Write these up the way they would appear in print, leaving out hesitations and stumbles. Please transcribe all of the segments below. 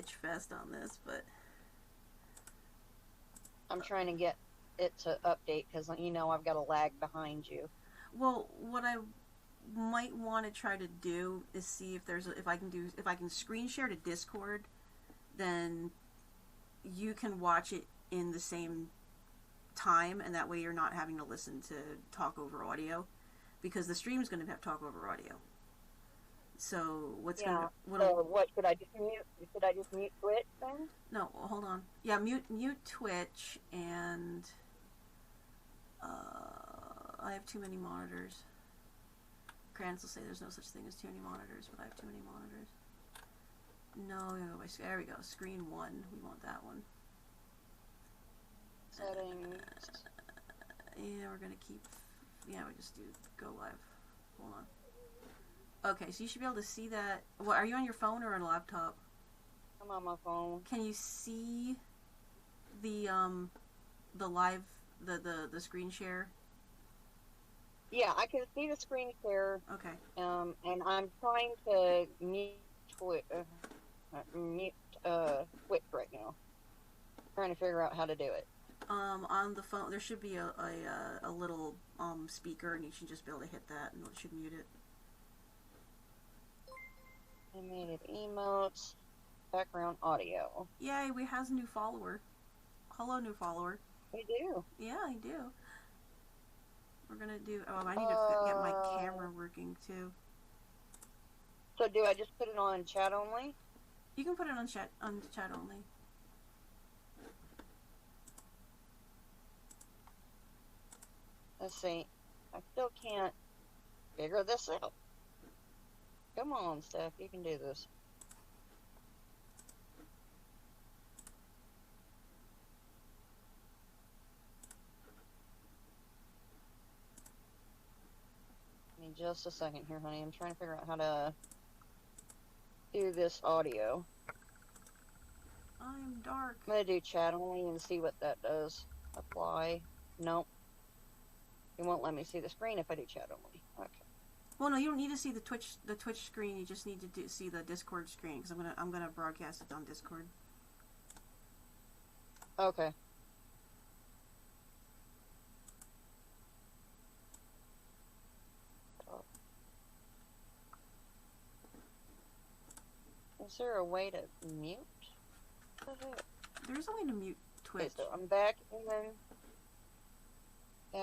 bitch fest on this, but I'm trying to get it to update because you know I've got a lag behind you. well, what I might want to try to do is see if if I can screen share to Discord, then you can watch it in the same time, and that way you're not having to listen to talk over audio, because the stream is going to have talk over audio. So So what should I just mute? Should I just mute Twitch then? No, hold on. Yeah, mute Twitch, and I have too many monitors. Krantz will say there's no such thing as too many monitors, but I have too many monitors. No, there we go. Screen 1. We want that one. Settings. Yeah, we're gonna keep. Yeah, we just do go live. Hold on. Okay, so you should be able to see that. What, are you on your phone or on a laptop? I'm on my phone. Can you see the live the screen share? Yeah, I can see the screen share. Okay. And I'm trying to mute Twitch right now. Trying to figure out how to do it. On the phone, there should be a little speaker, and you should just be able to hit that, and it should mute it. Animated emotes, background audio. Yay, we has a new follower. Hello, new follower. We do. Yeah, I do. We're gonna do. Oh, I need to get my camera working too. So do I just put it on chat only? You can put it on chat only. Let's see. I still can't figure this out. Come on, Steph. You can do this. Give me just a second here, honey. I'm trying to figure out how to do this audio. I'm dark. I'm going to do chat only and see what that does. Apply. Nope. It won't let me see the screen if I do chat only. Okay. Well, no, you don't need to see the Twitch screen. You just need to see the Discord screen, because I'm gonna broadcast it on Discord. Okay. Is there a way to mute? There's a way to mute Twitch. Okay, so I'm back in here.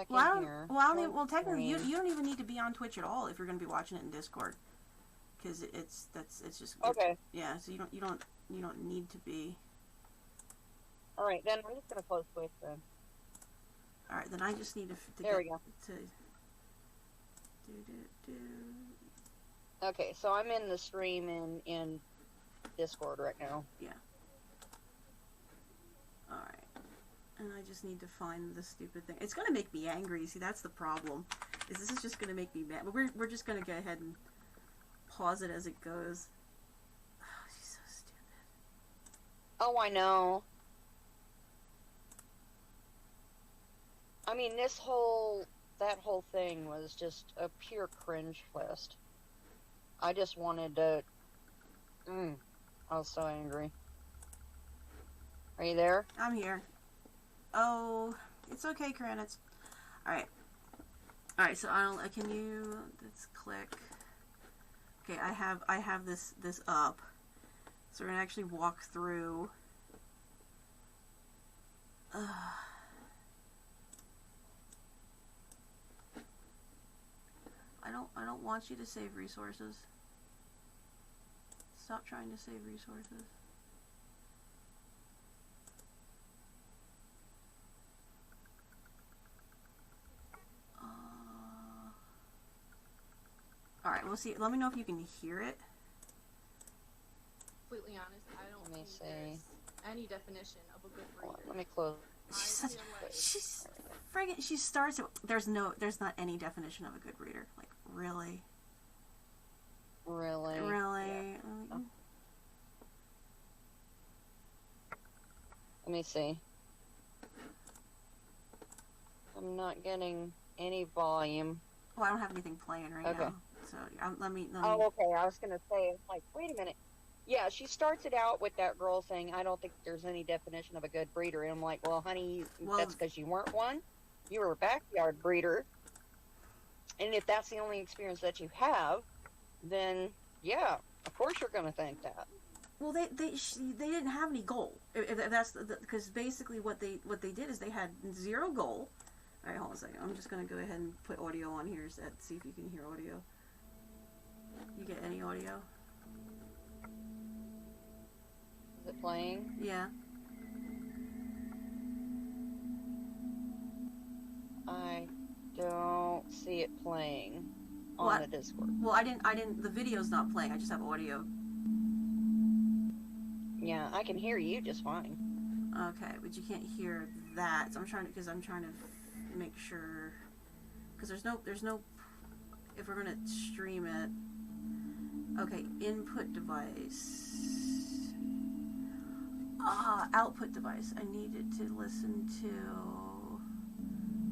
Well, technically, you don't even need to be on Twitch at all if you're going to be watching it in Discord, because it's just okay. Yeah, so you don't need to be. All right, then I'm just going to close Twitch then. All right, then I just need to there we go. Okay, so I'm in the stream in Discord right now. Yeah. All right. And I just need to find the stupid thing. It's gonna make me angry. See, that's the problem. This is just gonna make me mad. But we're just gonna go ahead and pause it as it goes. Oh, she's so stupid. Oh, I know. I mean, that whole thing was just a pure cringe fest. I just wanted to. I was so angry. Are you there? I'm here. Oh, it's okay, Kranitz. Alright. Alright, so can you, let's click. Okay, I have this up. So we're gonna actually walk through. I don't want you to save resources. Stop trying to save resources. Alright, we'll see. Let me know if you can hear it. Completely honest, I don't think there's any definition of a good reader. Let me close. She's friggin'. She starts. There's not any definition of a good reader. Like, really? Really? Really? Yeah. Let me see. I'm not getting any volume. Well, I don't have anything playing right now. So let me. Oh, okay. I was gonna say, like, wait a minute. Yeah, she starts it out with that girl saying, I don't think there's any definition of a good breeder. And I'm like, well, honey, Well, that's because you weren't one. You were a backyard breeder. And if that's the only experience that you have, then yeah, of course you're going to think that. well, they didn't have any goal. If that's because basically what they did is they had 0 goal. All right, hold on a second. I'm just gonna go ahead and put audio on here so that see if you can hear audio. You get any audio? Is it playing? Yeah. I don't see it playing on the Discord. Well, I didn't. The video's not playing. I just have audio. Yeah, I can hear you just fine. Okay, but you can't hear that. So I'm trying to make sure, because there's no. If we're gonna stream it. Okay, input device. Output device. I need it to listen to.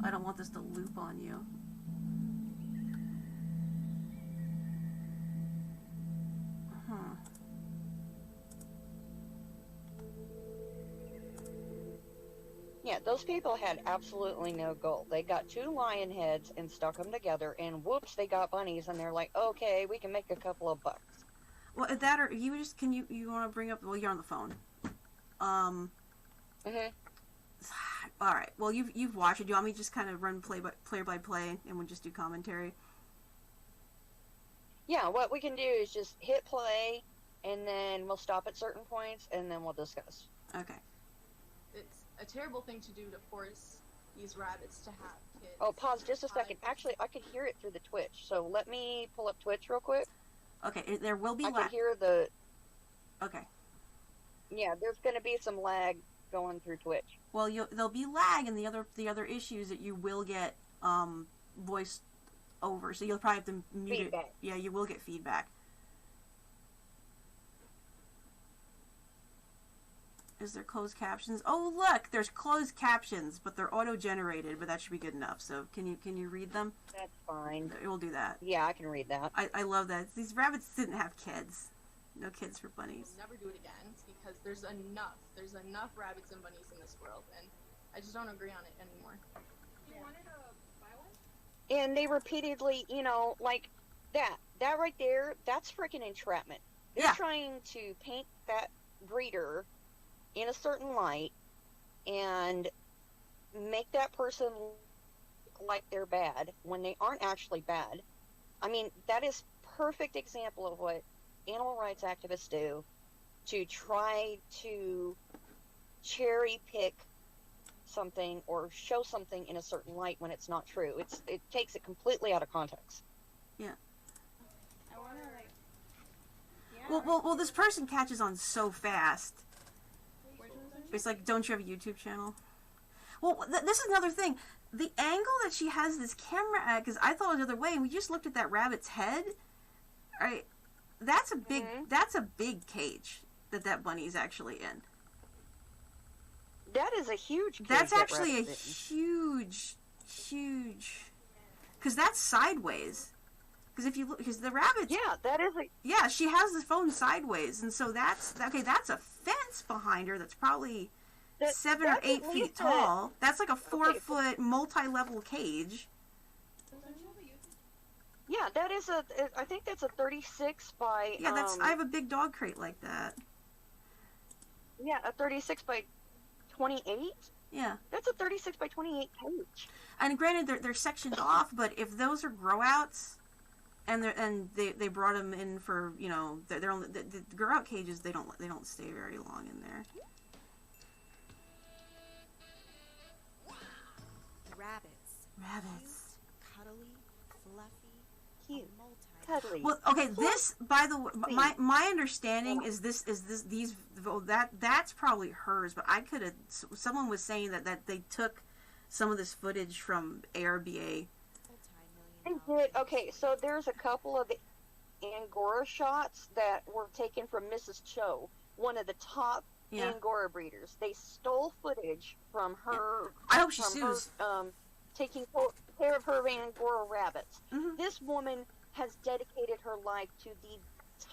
I don't want this to loop on you. Yeah, those people had absolutely no goal. They got 2 lion heads and stuck them together, and whoops, they got bunnies, and they're like, okay, we can make a couple of bucks. Well, if that, or you just you want to bring up? Well, you're on the phone. All right. Well, you've watched it. Do you want me to just kind of run play by play, and we'll just do commentary? Yeah, what we can do is just hit play, and then we'll stop at certain points, and then we'll discuss. Okay. It's a terrible thing to do to force these rabbits to have kids. Oh, pause just a second. Actually, I could hear it through the Twitch, so let me pull up Twitch real quick. Okay, there will be I lag. can hear the... Okay. Yeah, there's going to be some lag going through Twitch. Well, there'll be lag, and the other issue is that you will get voice over, so you'll probably have to mute feedback. it. Yeah, you will get feedback. Is there closed captions? Oh, look, there's closed captions, but they're auto-generated, but that should be good enough. So can you read them? That's fine. We'll do that. Yeah, I can read that. I love that. These rabbits didn't have kids. No kids for bunnies. We'll never do it again because there's enough rabbits and bunnies in this world, and I just don't agree on it anymore. You wanted to buy one? And they repeatedly, like that right there, that's freaking entrapment. They're trying to paint that breeder in a certain light and make that person look like they're bad when they aren't actually bad. I mean, that is perfect example of what animal rights activists do to try to cherry pick something or show something in a certain light when it's not true. It takes it completely out of context. Yeah. I want to, like... Yeah. Well, this person catches on so fast. It's like, don't you have a YouTube channel? Well, this is another thing. The angle that she has this camera at, because I thought it was the other way, and we just looked at that rabbit's head. Right? That's a big cage that bunny's actually in. That is a huge cage. That's actually a huge, because that's sideways. Because if you look, because the rabbit, that is a... Yeah, she has the phone sideways, and so that's a fence behind her that's probably 7 or 8 feet tall. That's like a 4-foot multi-level cage. Yeah, that is I think that's a 36 by... Yeah, I have a big dog crate like that. Yeah, a 36 by 28? Yeah. That's a 36 by 28 cage. And granted, they're sectioned off, but if those are grow-outs, and they brought them in for, they're only, the grow-out cages, they don't stay very long in there. Rabbits. Cuddly, fluffy, cute, cuddly. cuddly. Well, okay, this, by the way, my understanding is that's probably hers, but someone was saying that they took some of this footage from ARBA. They did. Okay, so there's a couple of Angora shots that were taken from Mrs. Cho, one of the top Angora breeders. They stole footage from her. I hope she sues. Taking care of her Angora rabbits. Mm-hmm. This woman has dedicated her life to the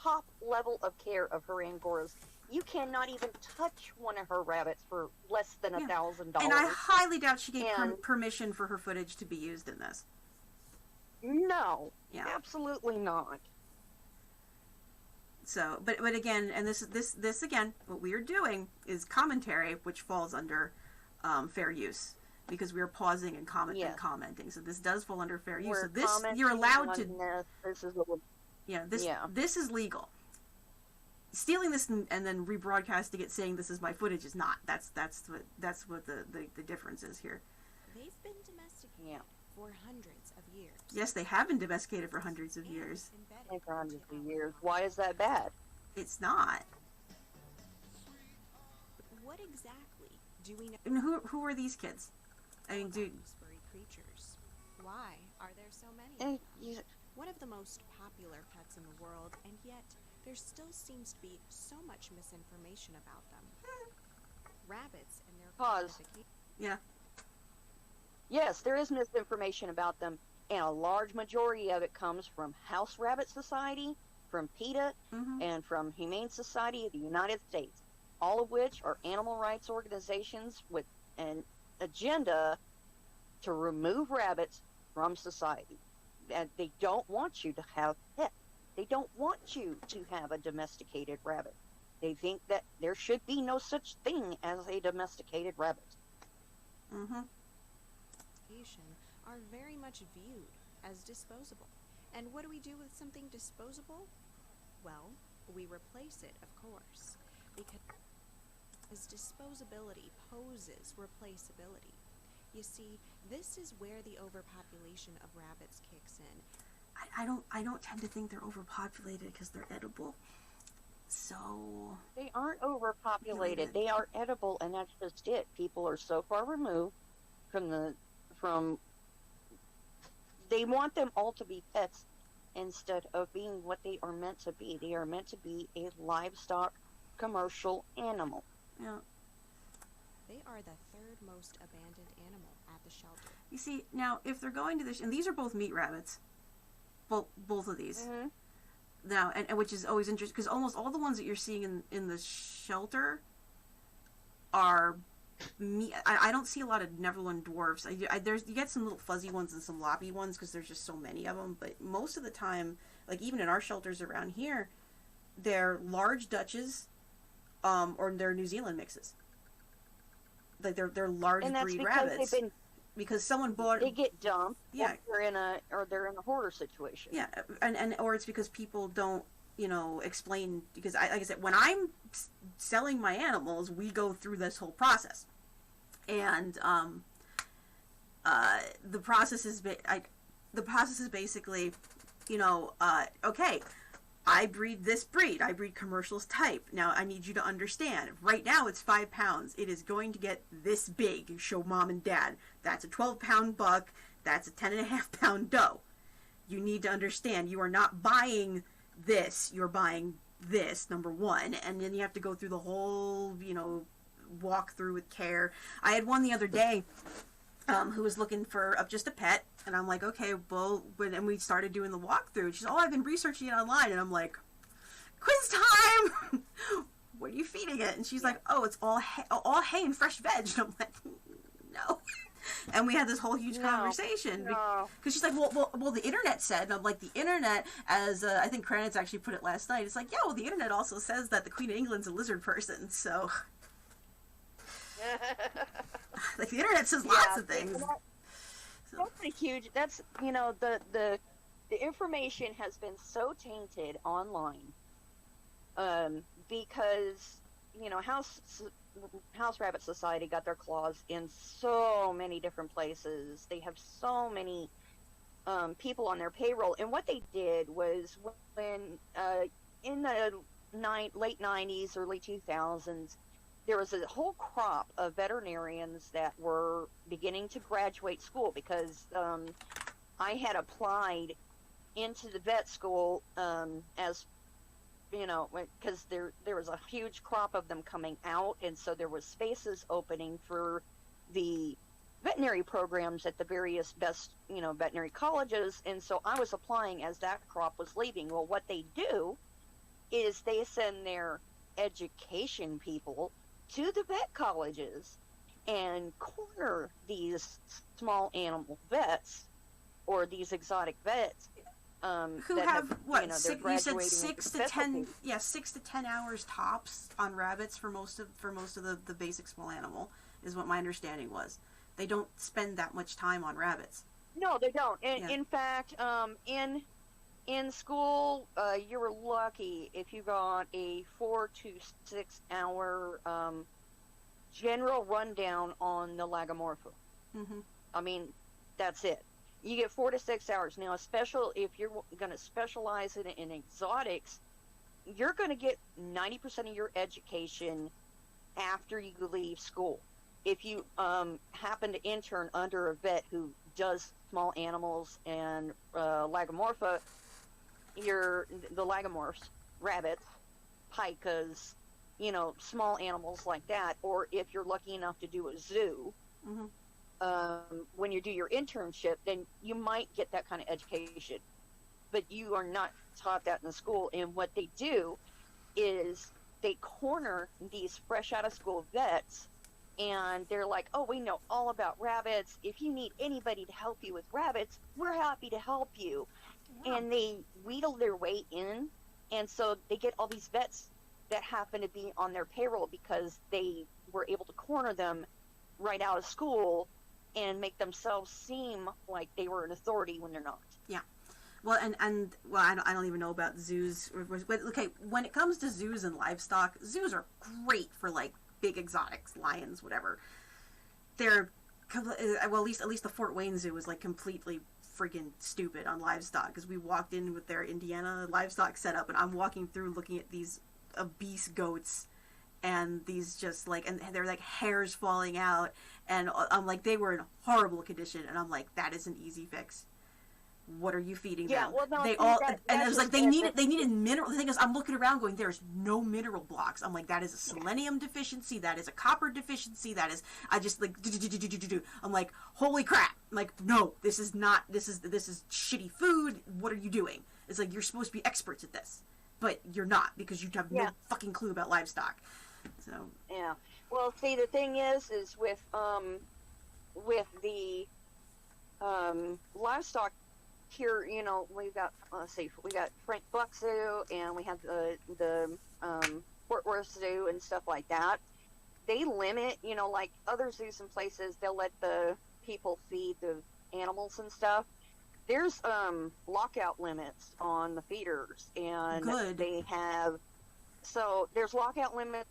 top level of care of her Angoras. You cannot even touch one of her rabbits for less than $1,000. And I highly doubt she gave permission for her footage to be used in this. No, absolutely not. So, but again, and this again, what we are doing is commentary, which falls under fair use, because we are pausing and commenting. So this does fall under fair use. So this, you're allowed to. This is legal. Stealing this and then rebroadcasting it, saying this is my footage, is not. That's what the difference is here. They've been domesticated for hundreds of years. Yes, they have been domesticated for hundreds of years. For hundreds of years. Why is that bad? It's not. What exactly do we know? And who are these kids? I mean, Furry creatures. Why are there so many of them? One of the most popular pets in the world, and yet there still seems to be so much misinformation about them. Rabbits and their Yes, there is misinformation about them, and a large majority of it comes from House Rabbit Society, from PETA, and from Humane Society of the United States, all of which are animal rights organizations with an agenda to remove rabbits from society. And they don't want you to have pets. They don't want you to have a domesticated rabbit. They think that there should be no such thing as a domesticated rabbit. Are very much viewed as disposable. And what do we do with something disposable? Well, we replace it, of course, because disposability poses replaceability. You see, this is where the overpopulation of rabbits kicks in. I don't tend to think they're overpopulated because they're edible. So they aren't overpopulated. They are edible, and that's just it. People are so far removed from they want them all to be pets instead of being what they are meant to be. They are meant to be a livestock commercial animal. Yeah. They are the third most abandoned animal at the shelter. You see, now if they're going to this, and these are both meat rabbits, both of these. Now, and which is always interesting because almost all the ones that you're seeing in the shelter are meat. I don't see a lot of Netherland dwarfs. You get some little fuzzy ones and some loppy ones because there's just so many of them. But most of the time, like even in our shelters around here, they're large Dutches, or they're New Zealand mixes. Like they're large breed rabbits. Because someone bought. They get dumped. Yeah. Or they're in a hoarder situation. Yeah, and or it's because people don't, explain. Because like I said, when I'm selling my animals, we go through this whole process, and the process is basically, okay. I breed this breed. I breed commercials type. Now, I need you to understand. Right now, it's 5 pounds. It is going to get this big. Show mom and dad. That's a 12-pound buck. That's a 10.5-pound doe. You need to understand. You are not buying this. You're buying this, number one. And then you have to go through the whole, walk through with care. I had one the other day who was looking for just a pet. And I'm like, okay, well, and we started doing the walkthrough. She's, I've been researching it online. And I'm like, quiz time! What are you feeding it? And she's like, it's all hay and fresh veg. And I'm like, no. And we had this whole huge conversation. Because she's like, well, the internet said. And I'm like, the internet, as I think Kranitz actually put it last night, it's like, the internet also says that the Queen of England's a lizard person. So, like, the internet says lots of things. That's a huge. That's the information has been so tainted online, because House Rabbit Society got their claws in so many different places. They have so many people on their payroll, and what they did was when in the late 90s, early 2000s. There was a whole crop of veterinarians that were beginning to graduate school because I had applied into the vet school as, because there was a huge crop of them coming out, and so there was spaces opening for the veterinary programs at the various best, veterinary colleges, and so I was applying as that crop was leaving. Well, what they do is they send their education people to the vet colleges and corner these small animal vets or these exotic vets who that have what? they're You said graduating 6 to into 10, specialties. yeah, 6 to 10 hours tops on rabbits for most of the basic small animal is what my understanding was. They don't spend that much time on rabbits. No, they don't. Yeah. In fact, in school, you were lucky if you got a 4 to 6 hour general rundown on the Lagomorpha. Mm-hmm. I mean, that's it. You get 4 to 6 hours. Now, if you're going to specialize in exotics, you're going to get 90% of your education after you leave school. If you happen to intern under a vet who does small animals and Lagomorpha, the Lagomorphs, rabbits, pikas, small animals like that, or if you're lucky enough to do a zoo, when you do your internship, then you might get that kind of education. But you are not taught that in the school. And what they do is they corner these fresh out of school vets, and they're like, oh, we know all about rabbits. If you need anybody to help you with rabbits, we're happy to help you. Wow. And they wheedle their way in, and so they get all these vets that happen to be on their payroll because they were able to corner them right out of school and make themselves seem like they were an authority when they're not. Yeah. Well, and I don't even know about zoos. But, okay, when it comes to zoos and livestock, zoos are great for, like, big exotics, lions, whatever. They're, well, at least the Fort Wayne Zoo is, like, completely friggin' stupid on livestock, because we walked in with their Indiana livestock setup, and I'm walking through looking at these obese goats, and these just, like, and they're, like, hairs falling out, and I'm like, they were in horrible condition, and I'm like, that is an easy fix. What are you feeding them? Well, no, they all, and it was like, they needed mineral. The thing is, I'm looking around going, there's no mineral blocks. I'm like, that is a selenium deficiency, that is a copper deficiency, that is, I just, like, I'm like, holy crap. I'm like, no, this is shitty food. What are you doing? It's like, you're supposed to be experts at this, but you're not, because you have no fucking clue about livestock. So. Yeah. Well, see, the thing is with the livestock here, we've got, we got Frank Buck Zoo, and we have the Fort Worth Zoo and stuff like that. They limit, like other zoos and places, they'll let the people feed the animals and stuff. There's lockout limits on the feeders, and they have, so there's lockout limits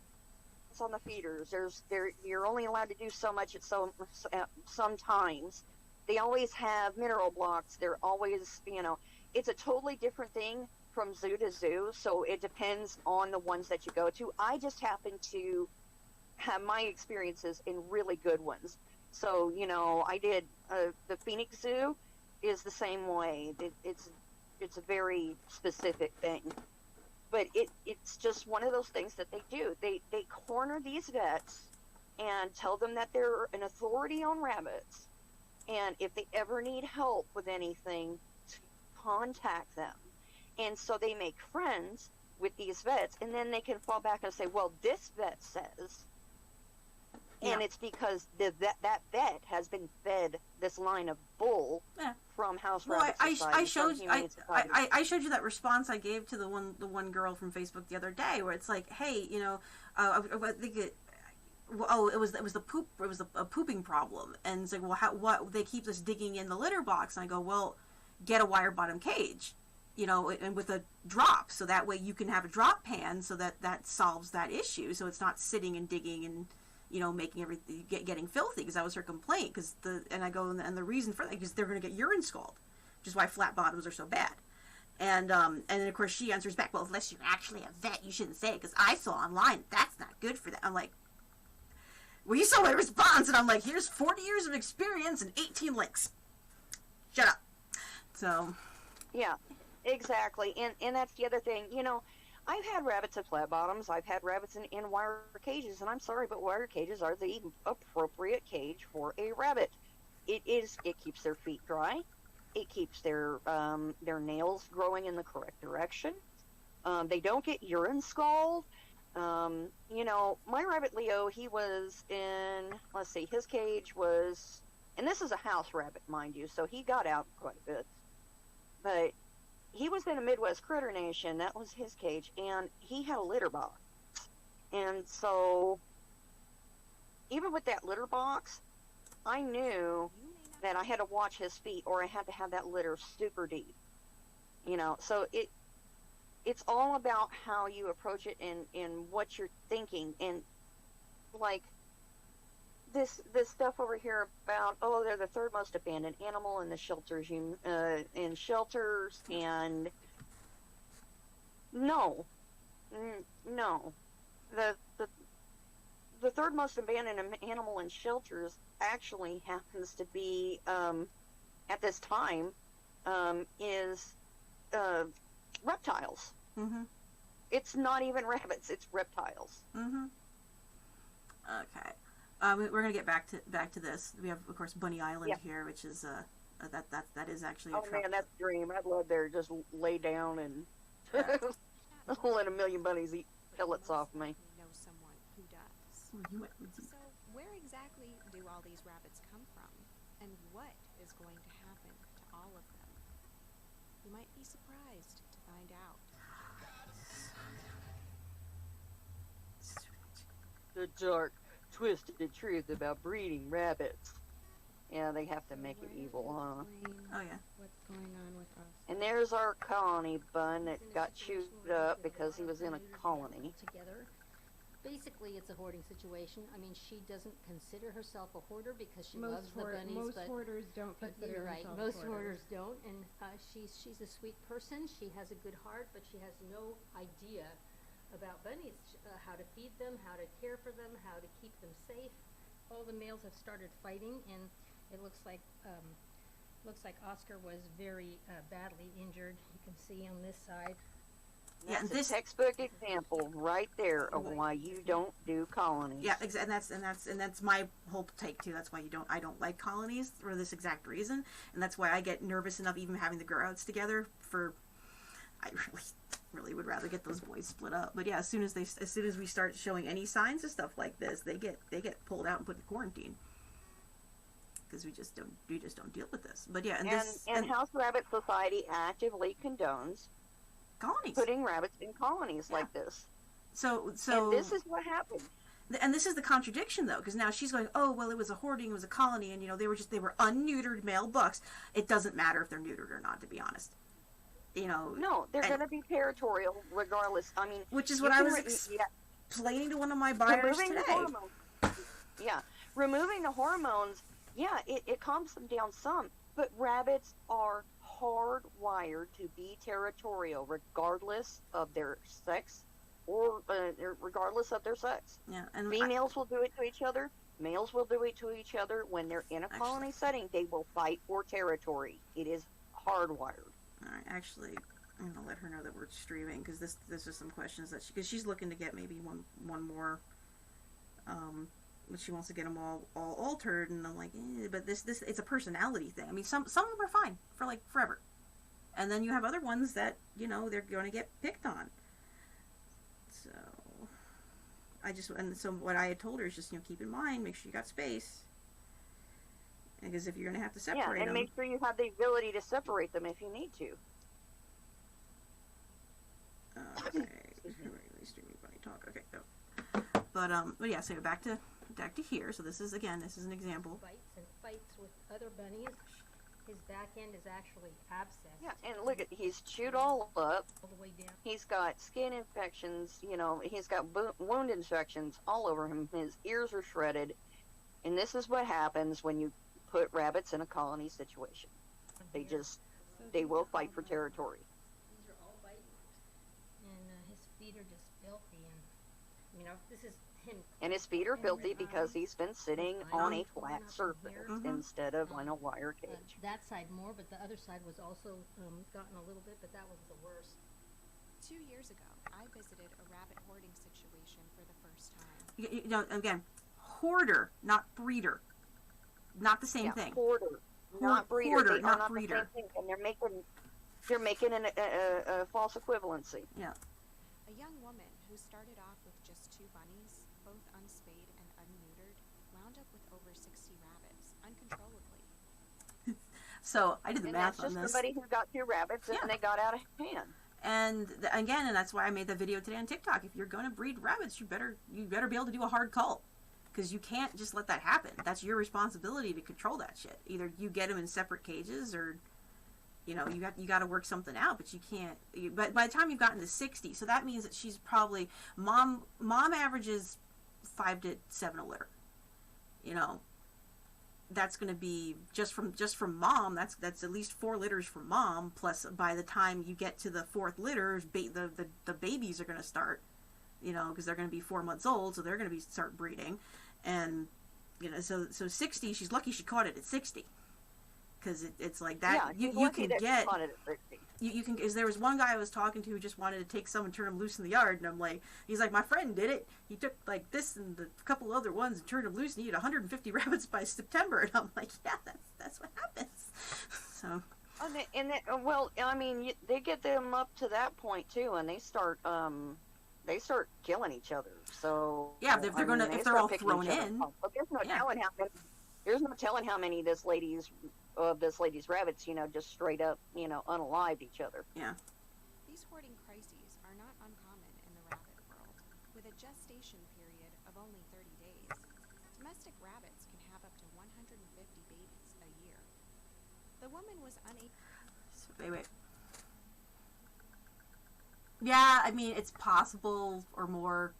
on the feeders. You're only allowed to do so much at sometimes. They always have mineral blocks. They're always, it's a totally different thing from zoo to zoo, so it depends on the ones that you go to. I just happen to have my experiences in really good ones. So, I did, the Phoenix Zoo is the same way. It's a very specific thing. But it's just one of those things that they do. They corner these vets and tell them that they're an authority on rabbits. And if they ever need help with anything, to contact them. And so they make friends with these vets, and then they can fall back and say, well, this vet says. And it's because that vet has been fed this line of bull from House Rabbit Society. I showed you that response I gave to the one girl from Facebook the other day, where it's like, hey, I think it was a pooping problem, and it's like, well, what they keep us digging in the litter box, and I go, well, get a wire bottom cage, and with a drop, so that way you can have a drop pan, so that solves that issue, so it's not sitting and digging and making everything getting filthy, because that was her complaint. And the reason for that, because they're going to get urine scald, which is why flat bottoms are so bad. And then of course she answers back, well, unless you're actually a vet, you shouldn't say it, because I saw online that's not good for that. I'm like, well, you saw my response, and I'm like, here's 40 years of experience and 18 links. Shut up. So. Yeah, exactly. And that's the other thing, I've had rabbits at flat bottoms. I've had rabbits in wire cages, and I'm sorry, but wire cages are the appropriate cage for a rabbit. It keeps their feet dry. It keeps their nails growing in the correct direction. They don't get urine scald. You know, my rabbit Leo, he was in, let's see, his cage was, and this is a house rabbit, mind you, so he got out quite a bit. But he was in a Midwest critter nation. That was his cage, and he had a litter box. And so, even with that litter box, I knew that I had to watch his feet, or I had to have that litter super deep. You know, so it's all about how you approach it and what you're thinking. And like this stuff over here about, oh, they're the third most abandoned animal in the shelters, and no, the third most abandoned animal in shelters actually happens to be at this time is reptiles. Mm-hmm. It's not even rabbits; it's reptiles. Mm-hmm. Okay. We're gonna get back to this. We have, of course, Bunny Island here, which is that is actually. Oh man, that's a dream. I'd love there just lay down and let a million bunnies eat pellets off me. Know someone who does. So where exactly do all these rabbits come from, and what is going to happen to all of them? You might be surprised to find out. The dark, twisted truth about breeding rabbits. Yeah, they have to make it evil, huh? Oh yeah. What's going on with us? And there's our colony bun that got chewed up because he was in a colony. Together. Basically, it's a hoarding situation. I mean, she doesn't consider herself a hoarder because she loves the bunnies. Most but hoarders don't consider you're right. themselves Most hoarders don't, and she's a sweet person. She has a good heart, but she has no idea about bunnies, how to feed them, how to care for them, how to keep them safe. All the males have started fighting, and it looks like Oscar was very badly injured. You can see on this side. Yeah, and this textbook example right there of why you don't do colonies. Yeah, and that's my whole take too. That's why I don't like colonies for this exact reason, and that's why I get nervous enough even having the grow-outs together. I really would rather get those boys split up. But yeah, as soon as we start showing any signs of stuff like this, they get pulled out and put in quarantine because we just don't deal with this. But yeah, and House Rabbit Society actively condones colonies, putting rabbits in colonies like this. So and this is what happened. And this is the contradiction, though, because now she's going, oh, well, it was a hoarding, it was a colony, and they were unneutered male bucks. It doesn't matter if they're neutered or not, to be honest. No, they're going to be territorial regardless. I mean, which is what I was explaining to one of my buyers today. Removing the hormones, it calms them down some. But rabbits are hardwired to be territorial, regardless of their sex, or regardless of their sex. Yeah, and females will do it to each other. Males will do it to each other. When they're in a colony setting, they will fight for territory. It is hardwired. All right, actually, I'm gonna let her know that we're streaming because this is some questions that she's looking to get maybe one more. But she wants to get them all altered, and I'm like, but this it's a personality thing. I mean, some of them are fine for like forever, and then you have other ones that they're going to get picked on. So so what I had told her is just keep in mind, make sure you got space. Because if you're going to have to separate them... make sure you have the ability to separate them if you need to. Okay. Streaming bunny talk. Okay, go. But yeah, so back to here. So this is an example. Fights with other bunnies. His back end is actually abscessed. Yeah, and look he's chewed all up. All the way down. He's got skin infections, he's got wound infections all over him. His ears are shredded. And this is what happens when you put rabbits in a colony situation. They will fight for territory. These are all bite marks. And his feet are just filthy. And, this is him. And his feet are filthy because he's been sitting on a flat surface instead of on a wire cage. That side more, but the other side was also gotten a little bit, but that was the worst. 2 years ago, I visited a rabbit hoarding situation for the first time. Again, hoarder, not breeder. Not the same thing. Hoarder, not breeder. Hoarder, they not are breeder. The same thing, and they're making a false equivalency. Yeah, A young woman who started off with just 2 bunnies, both unspayed and unneutered, wound up with over 60 rabbits, uncontrollably. So I did the And math that's on just this. somebody who got 2 rabbits and Yeah. they got out of hand. And again, and that's why I made that video today on TikTok. If you're going to breed rabbits, you better be able to do a hard cull, because you can't just let that happen. That's your responsibility to control that shit. Either you get them in separate cages, or you got to work something out. But you can't. But by the time you've gotten to 60, so that means that she's probably mom averages 5 to 7 a litter. That's going to be just from mom. That's at least 4 litters from mom. Plus, by the time you get to the 4th litter, the babies are going to start, because they're going to be 4 months old, so they're going to start breeding, and so 60. She's lucky she caught it at 60, because it's like that. Yeah, you can get. Caught it at 60. You can, because there was one guy I was talking to who just wanted to take some and turn them loose in the yard, and I'm like, he's like, my friend did it. He took like this and a couple other ones and turned them loose, and he had 150 rabbits by September, and I'm like, yeah, that's what happens. So. Well, I mean, they get them up to that point too, and they start killing each other. So yeah, if they're all thrown in. But there's no telling how many this lady's rabbits, just straight up, unalived each other. Yeah. These hoarding crises are not uncommon in the rabbit world. With a gestation period of only 30 days, domestic rabbits can have up to 150 babies a year. The woman was unable... Wait. Yeah, I mean, it's possible or more,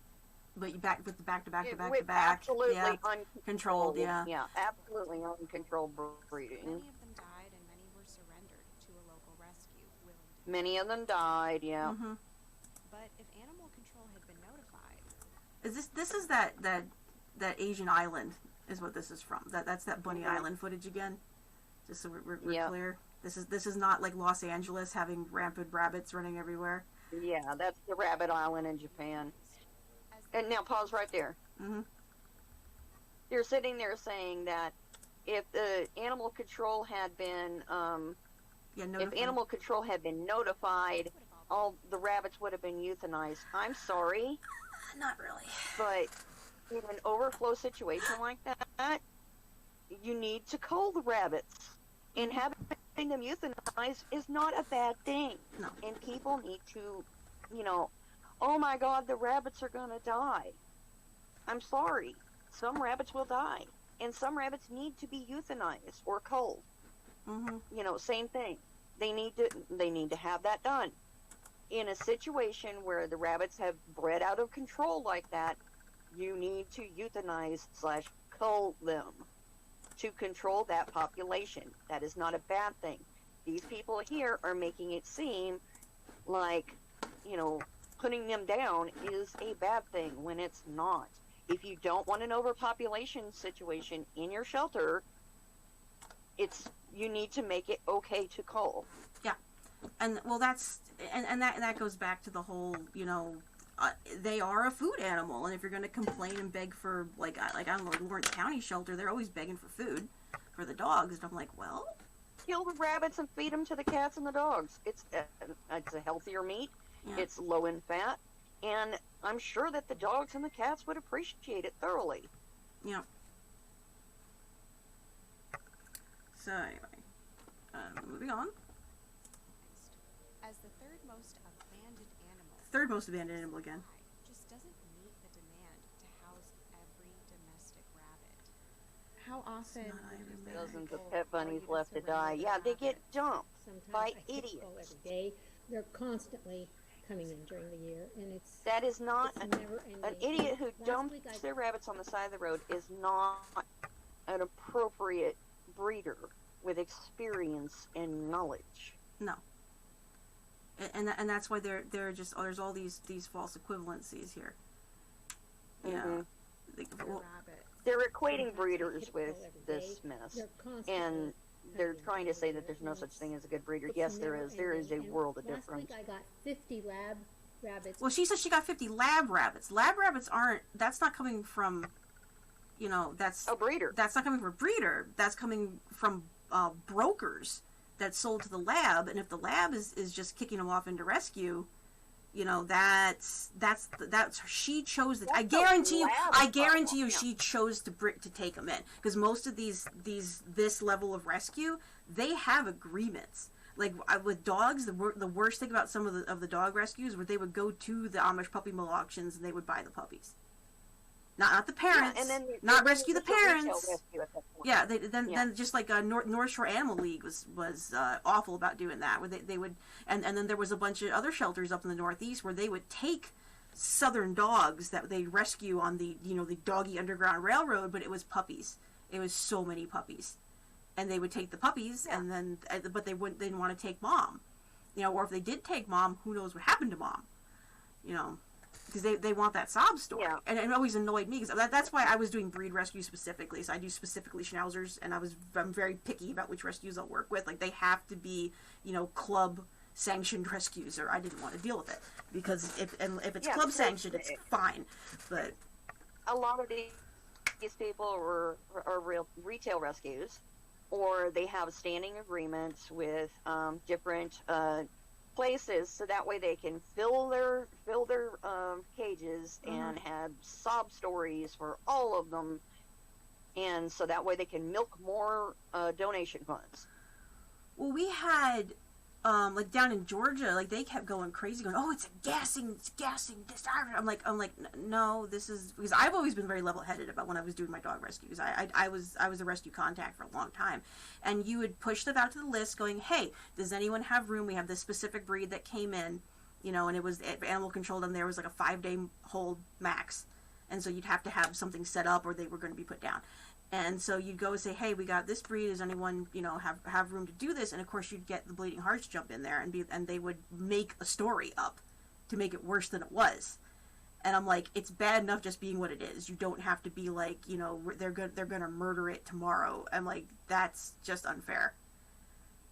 but back to back. Absolutely yeah. uncontrolled. Yeah. Yeah, absolutely uncontrolled breeding. Many of them died and many were surrendered to a local rescue. Many of them died, yeah. Mm-hmm. But if animal control had been notified... This is that Asian island is what this is from. That's that Bunny Island footage again. Just so we're clear. This is not like Los Angeles having rampant rabbits running everywhere. Yeah, that's the Rabbit Island in Japan. And now pause right there. Mm-hmm. You're sitting there saying that if the animal control had been, if animal control had been notified, all the rabbits would have been euthanized. I'm sorry, Not really. but in an overflow situation like that, you need to cull the rabbits. And having them euthanized is not a bad thing. No. And people need to, oh my God, the rabbits are going to die. I'm sorry. Some rabbits will die. And some rabbits need to be euthanized or culled. Mm-hmm. Same thing. They need to have that done. In a situation where the rabbits have bred out of control like that, you need to euthanize/cull them to control that population. That is not a bad thing. These people here are making it seem like, putting them down is a bad thing when it's not. If you don't want an overpopulation situation in your shelter, you need to make it okay to cull. Yeah. And well, that goes back to the whole, they are a food animal, and if you're going to complain and beg for, like I don't know, Lawrence County shelter, they're always begging for food for the dogs, and I'm like, well, kill the rabbits and feed them to the cats and the dogs. It's a healthier meat. yeah. It's low in fat, and I'm sure that the dogs and the cats would appreciate it thoroughly. Yeah. So anyway, moving on. As the third most abandoned animal... Third most abandoned animal again. ...just doesn't meet the demand to house every domestic rabbit. How often? Dozens of pet bunnies left to die. Yeah, they get dumped Sometimes by I get idiots. people every day. They're constantly coming in during the year, and it's That is not it's never ending. an idiot who Last dumps week I- their rabbits on the side of the road is not an appropriate breeder with experience and knowledge. No. And that's why there's all these false equivalencies here. Yeah. Mhm. Well, They're equating Sometimes I breeders hit with people every this day. mess. They're constantly And they're coming trying to in say during that the there's year, no and such thing it's- as a good breeder. it's Yes, there never is. There is a ending. And world of last difference. week I got 50 lab rabbits. well, she said she got 50 lab rabbits. Lab rabbits that's not coming from, that's A breeder. not coming from a breeder. That's coming from brokers that sold to the lab. And if the lab is just kicking them off into rescue, You know, that's she chose That's I guarantee you yeah. she chose to take them in, because most of this level of rescue, they have agreements. Like with dogs, the worst thing about some of the dog rescues were they would go to the Amish puppy mill auctions and they would buy the puppies. Not the parents. Yeah, and then not rescue the retail parents. rescue at that point. Yeah, then just like North Shore Animal League was awful about doing that. Where they would and then there was a bunch of other shelters up in the Northeast where they would take Southern dogs that they rescue on the Doggy Underground Railroad, but it was puppies. It was so many puppies, and they would take the puppies, Yeah. and then but they didn't want to take mom, or if they did take mom, who knows what happened to mom, because they want that sob story. Yeah. And it always annoyed me, because that's why I was doing breed rescue specifically. So I do specifically schnauzers, and I'm very picky about which rescues I'll work with. Like, they have to be club sanctioned rescues, or I didn't want to deal with it, because if it's Yeah, club because sanctioned, it's fine. But a lot of these people are real retail rescues, or they have standing agreements with different places, so that way they can fill their cages and have sob stories for all of them, and so that way they can milk more donation funds. well, we had like down in Georgia, like they kept going crazy, going, "Oh, it's gassing disorder." I'm like, no, this is, because I've always been very level-headed about when I was doing my dog rescues. I was a rescue contact for a long time, and you would push them out to the list, going, "Hey, does anyone have room? We have this specific breed that came in, and it was animal controlled, and there was like a 5-day hold max, and so you'd have to have something set up, or they were going to be put down." And so you'd go and say, "Hey, we got this breed. Does anyone, have room to do this?" And of course, you'd get the Bleeding Hearts jump in there, and they would make a story up to make it worse than it was. And I'm like, it's bad enough just being what it is. You don't have to be like, they're gonna murder it tomorrow. I'm like, that's just unfair.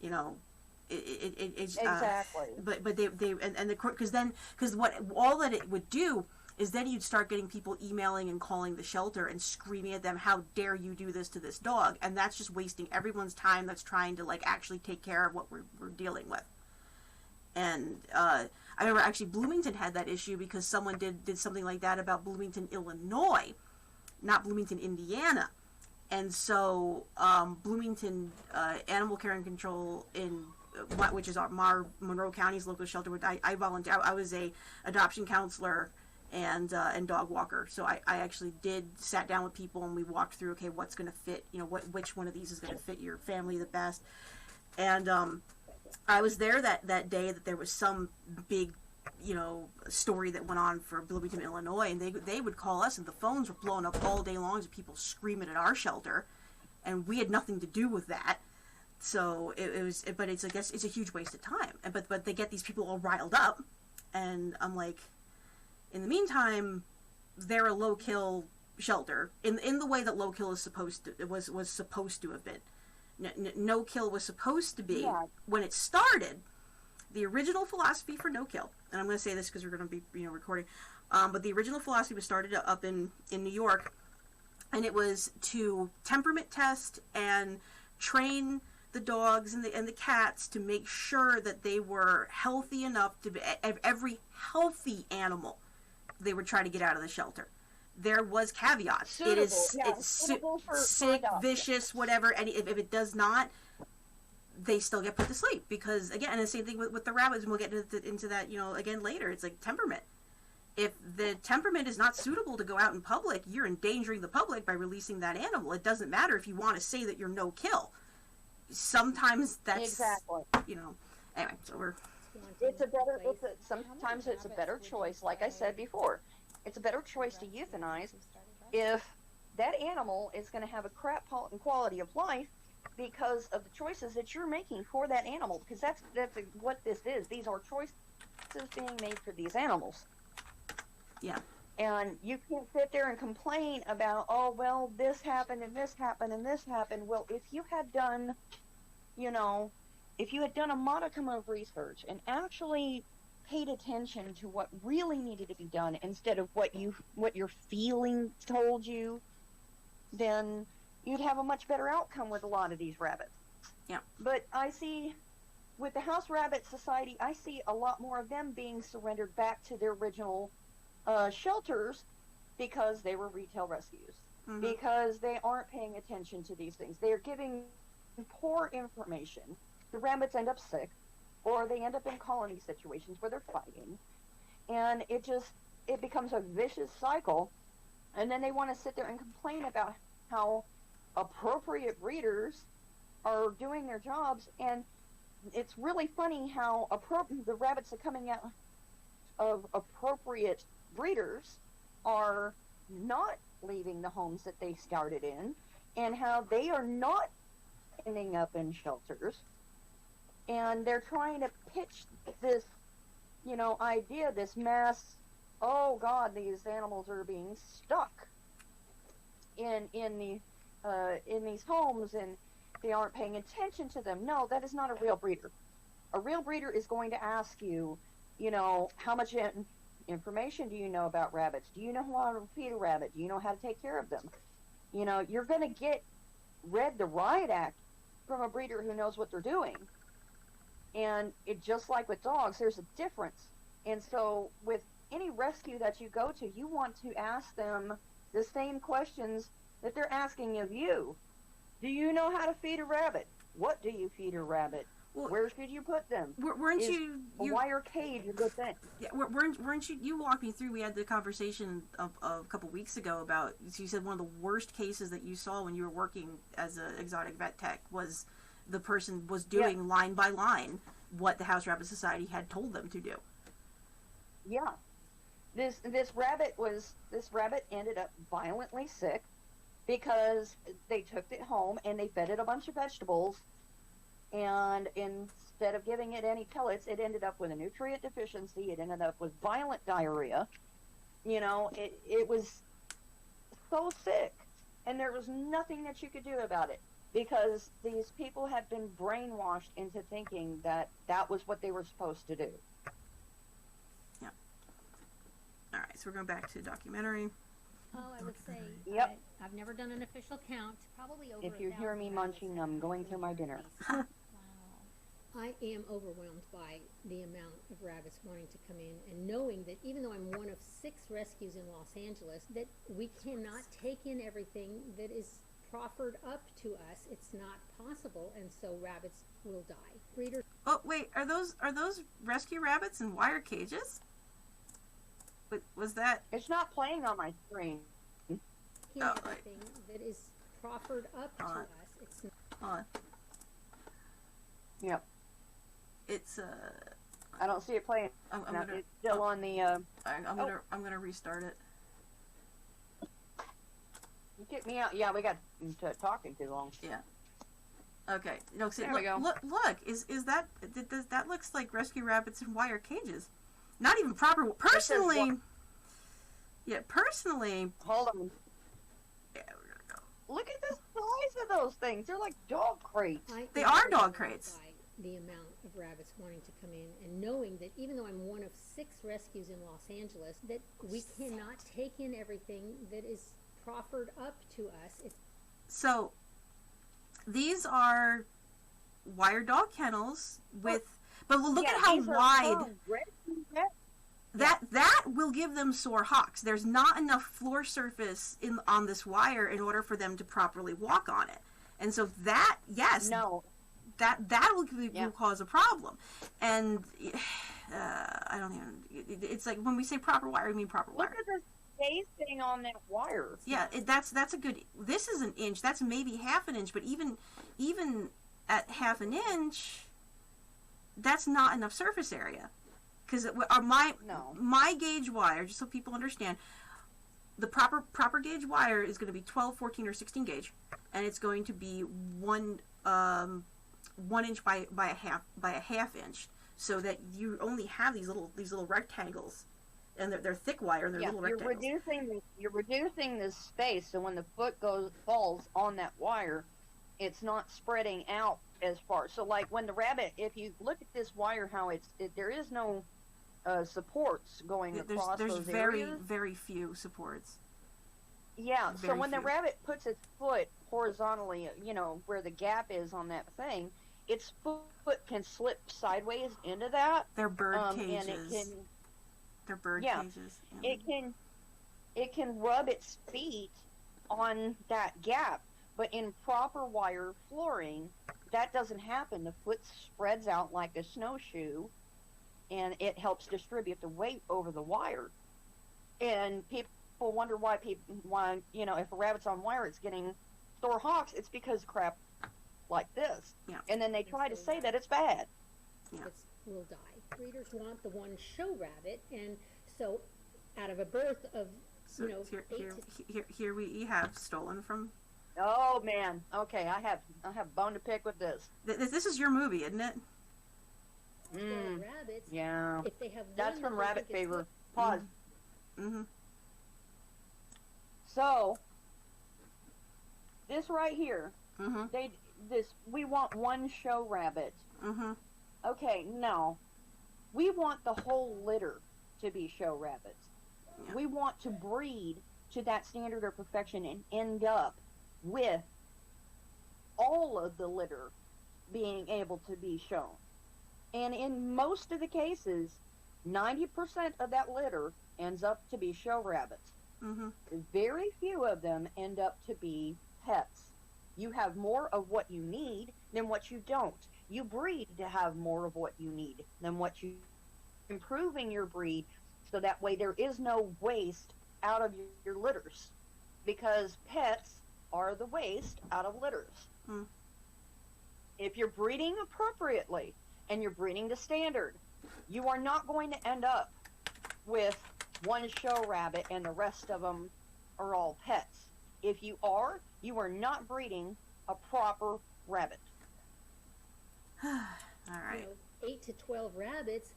It's Exactly. But they and the court, because what all that it would do is then you'd start getting people emailing and calling the shelter and screaming at them, "How dare you do this to this dog?" And that's just wasting everyone's time that's trying to actually take care of what we're dealing with. And I remember actually Bloomington had that issue because someone did something like that about Bloomington, Illinois, not Bloomington, Indiana. And so Bloomington Animal Care and Control which is Monroe County's local shelter, which I volunteered. I was a adoption counselor and dog walker, so I actually sat down with people and we walked through, okay, what's going to fit, which one of these is going to fit your family the best. And I was there that day that there was some big story that went on for Bloomington, Illinois, and they would call us, and the phones were blowing up all day long with people screaming at our shelter, and we had nothing to do with that. So it was, but it's, I guess it's a huge waste of time. But they get these people all riled up, and I'm like, in the meantime, they're a low kill shelter in the way that low kill was supposed to have been. No kill was supposed to be, when it started. The original philosophy for no kill, and I'm going to say this because we're going to be recording, but the original philosophy was started up in New York, and it was to temperament test and train the dogs and the cats to make sure that they were healthy enough to be, every healthy animal they would try to get out of the shelter. There was caveats. Suitable, It's suitable for sick, adoption. vicious, whatever, and if it does not, they still get put to sleep, because again, and the same thing with the rabbits, and we'll get into that again later. It's like temperament. If the temperament is not suitable to go out in public, you're endangering the public by releasing that animal. It doesn't matter if you want to say that you're no sometimes that's Exactly. Anyway, so we're sometimes it's a better choice, like I said before. It's a better choice to euthanize if that animal is going to have a crap quality of life because of the choices that you're making for that animal, because that's what this is. These are choices being made for these animals. Yeah. And you can't sit there and complain about, oh, well, this happened and this happened and this happened. Well, if you had done, a modicum of research and actually paid attention to what really needed to be done instead of what your feeling told you, then you'd have a much better outcome with a lot of these rabbits. Yeah. But I see with the House Rabbit Society, I see a lot more of them being surrendered back to their original shelters because they were retail rescues. Mm-hmm. Because they aren't paying attention to these things. They're giving poor information. The rabbits end up sick, or they end up in colony situations where they're fighting. And it becomes a vicious cycle. And then they want to sit there and complain about how appropriate breeders are doing their jobs. And it's really funny how the rabbits are coming out of appropriate breeders are not leaving the homes that they started in, and how they are not ending up in shelters. And they're trying to pitch this, idea, this mass, oh God, these animals are being stuck in these homes, and they aren't paying attention to them. No, that is not a real breeder. A real breeder is going to ask you, how much information do you know about rabbits? Do you know how to feed a rabbit? Do you know how to take care of them? You're going to get read the riot act from a breeder who knows what they're doing. And it just like with dogs, there's a difference. And so with any rescue that you go to, you want to ask them the same questions that they're asking of you. Do you know how to feed a rabbit? What do you feed a rabbit? Well, where should you put them? Weren't you a wire cage a good thing? Yeah, weren't you walked me through? We had the conversation a couple weeks ago about. You said one of the worst cases that you saw when you were working as an exotic vet tech was the person was doing line by line what the House Rabbit Society had told them to do. Yeah, this rabbit ended up violently sick because they took it home and they fed it a bunch of vegetables. And instead of giving it any pellets, it ended up with a nutrient deficiency. It ended up with violent diarrhea. It was so sick. And there was nothing that you could do about it because these people had been brainwashed into thinking that that was what they were supposed to do. Yeah. All right, so we're going back to documentary. Oh, I would say Yep. I've never done an official count. Probably over. If you hear me munching, I'm going through my dinner. Wow. I am overwhelmed by the amount of rabbits wanting to come in and knowing that even though I'm one of 6 rescues in Los Angeles, that we cannot take in everything that is proffered up to us. It's not possible, and so rabbits will die. Breeders. Oh wait, are those rescue rabbits in wire cages? Was that? It's not playing on my screen. Everything that is proffered up to us. It's not. Yep. It's I don't see it playing. It's still on the. I'm gonna restart it. You kicked me out. Yeah, we got talking too long. Yeah. Okay. No, see, There we go. Look. Is that that looks like rescue rabbits in wire cages? Not even proper. Personally. Yeah. Personally. Hold on. Yeah, we're gonna go. Look at the size of those things. They're like dog crates. They are dog crates. The amount of rabbits wanting to come in and knowing that even though I'm one of 6 rescues in Los Angeles, that we cannot take in everything that is proffered up to us. So these are wire dog kennels with, but look at how wide. That will give them sore hocks. There's not enough floor surface on this wire in order for them to properly walk on it, and so that that will cause a problem. And I don't even. It's like when we say proper wire, we mean proper wire. Look at the spacing on that wire. Yeah, that's a good. This is an inch. That's maybe half an inch, but even at half an inch, that's not enough surface area. Because my gauge wire, just so people understand, the proper gauge wire is going to be 12, 14, or 16 gauge, and it's going to be 1 inch by a half inch, so that you only have these little rectangles, and they're thick wire and they're little rectangles. You're reducing the space, so when the foot falls on that wire, it's not spreading out as far. So like when the rabbit, if you look at this wire, how there is no supports going across there's those very areas. very few supports. Yeah, Very so when the few. rabbit puts its foot horizontally, where the gap is on that thing, its foot can slip sideways into that. They're bird cages. And it can, They're bird yeah, cages. it can rub its feet on that gap, but in proper wire flooring, that doesn't happen. The foot spreads out like a snowshoe, and it helps distribute the weight over the wire. And people wonder why if a rabbit's on wire, it's getting store hawks. It's because crap like this. Yeah. And then they try to say that it's bad. Yeah. It will die. Breeders want the one show rabbit, and so out of a birth of, So you know, here we have stolen from. Oh man. Okay, I have bone to pick with this. This is your movie, isn't it? 12 rabbits. Yeah. If they have That's one from that they Rabbit think is Fever. good- Pause. Mm-hmm. So this right here, Mm-hmm. we want one show rabbit. Mm-hmm. Okay, no. We want the whole litter to be show rabbits. Yeah. We want to breed to that standard of perfection and end up with all of the litter being able to be shown. And in most of the cases, 90% of that litter ends up to be show rabbits. Mm-hmm. Very few of them end up to be pets. You have more of what you need than what you don't. You breed to have more of what you need than what you... Improving your breed so that way there is no waste out of your litters. Because pets are the waste out of litters. Mm. If you're breeding appropriately and you're breeding to standard, you are not going to end up with one show rabbit and the rest of them are all pets. If you are not breeding a proper rabbit. All You right. know, 8 to 12 rabbits.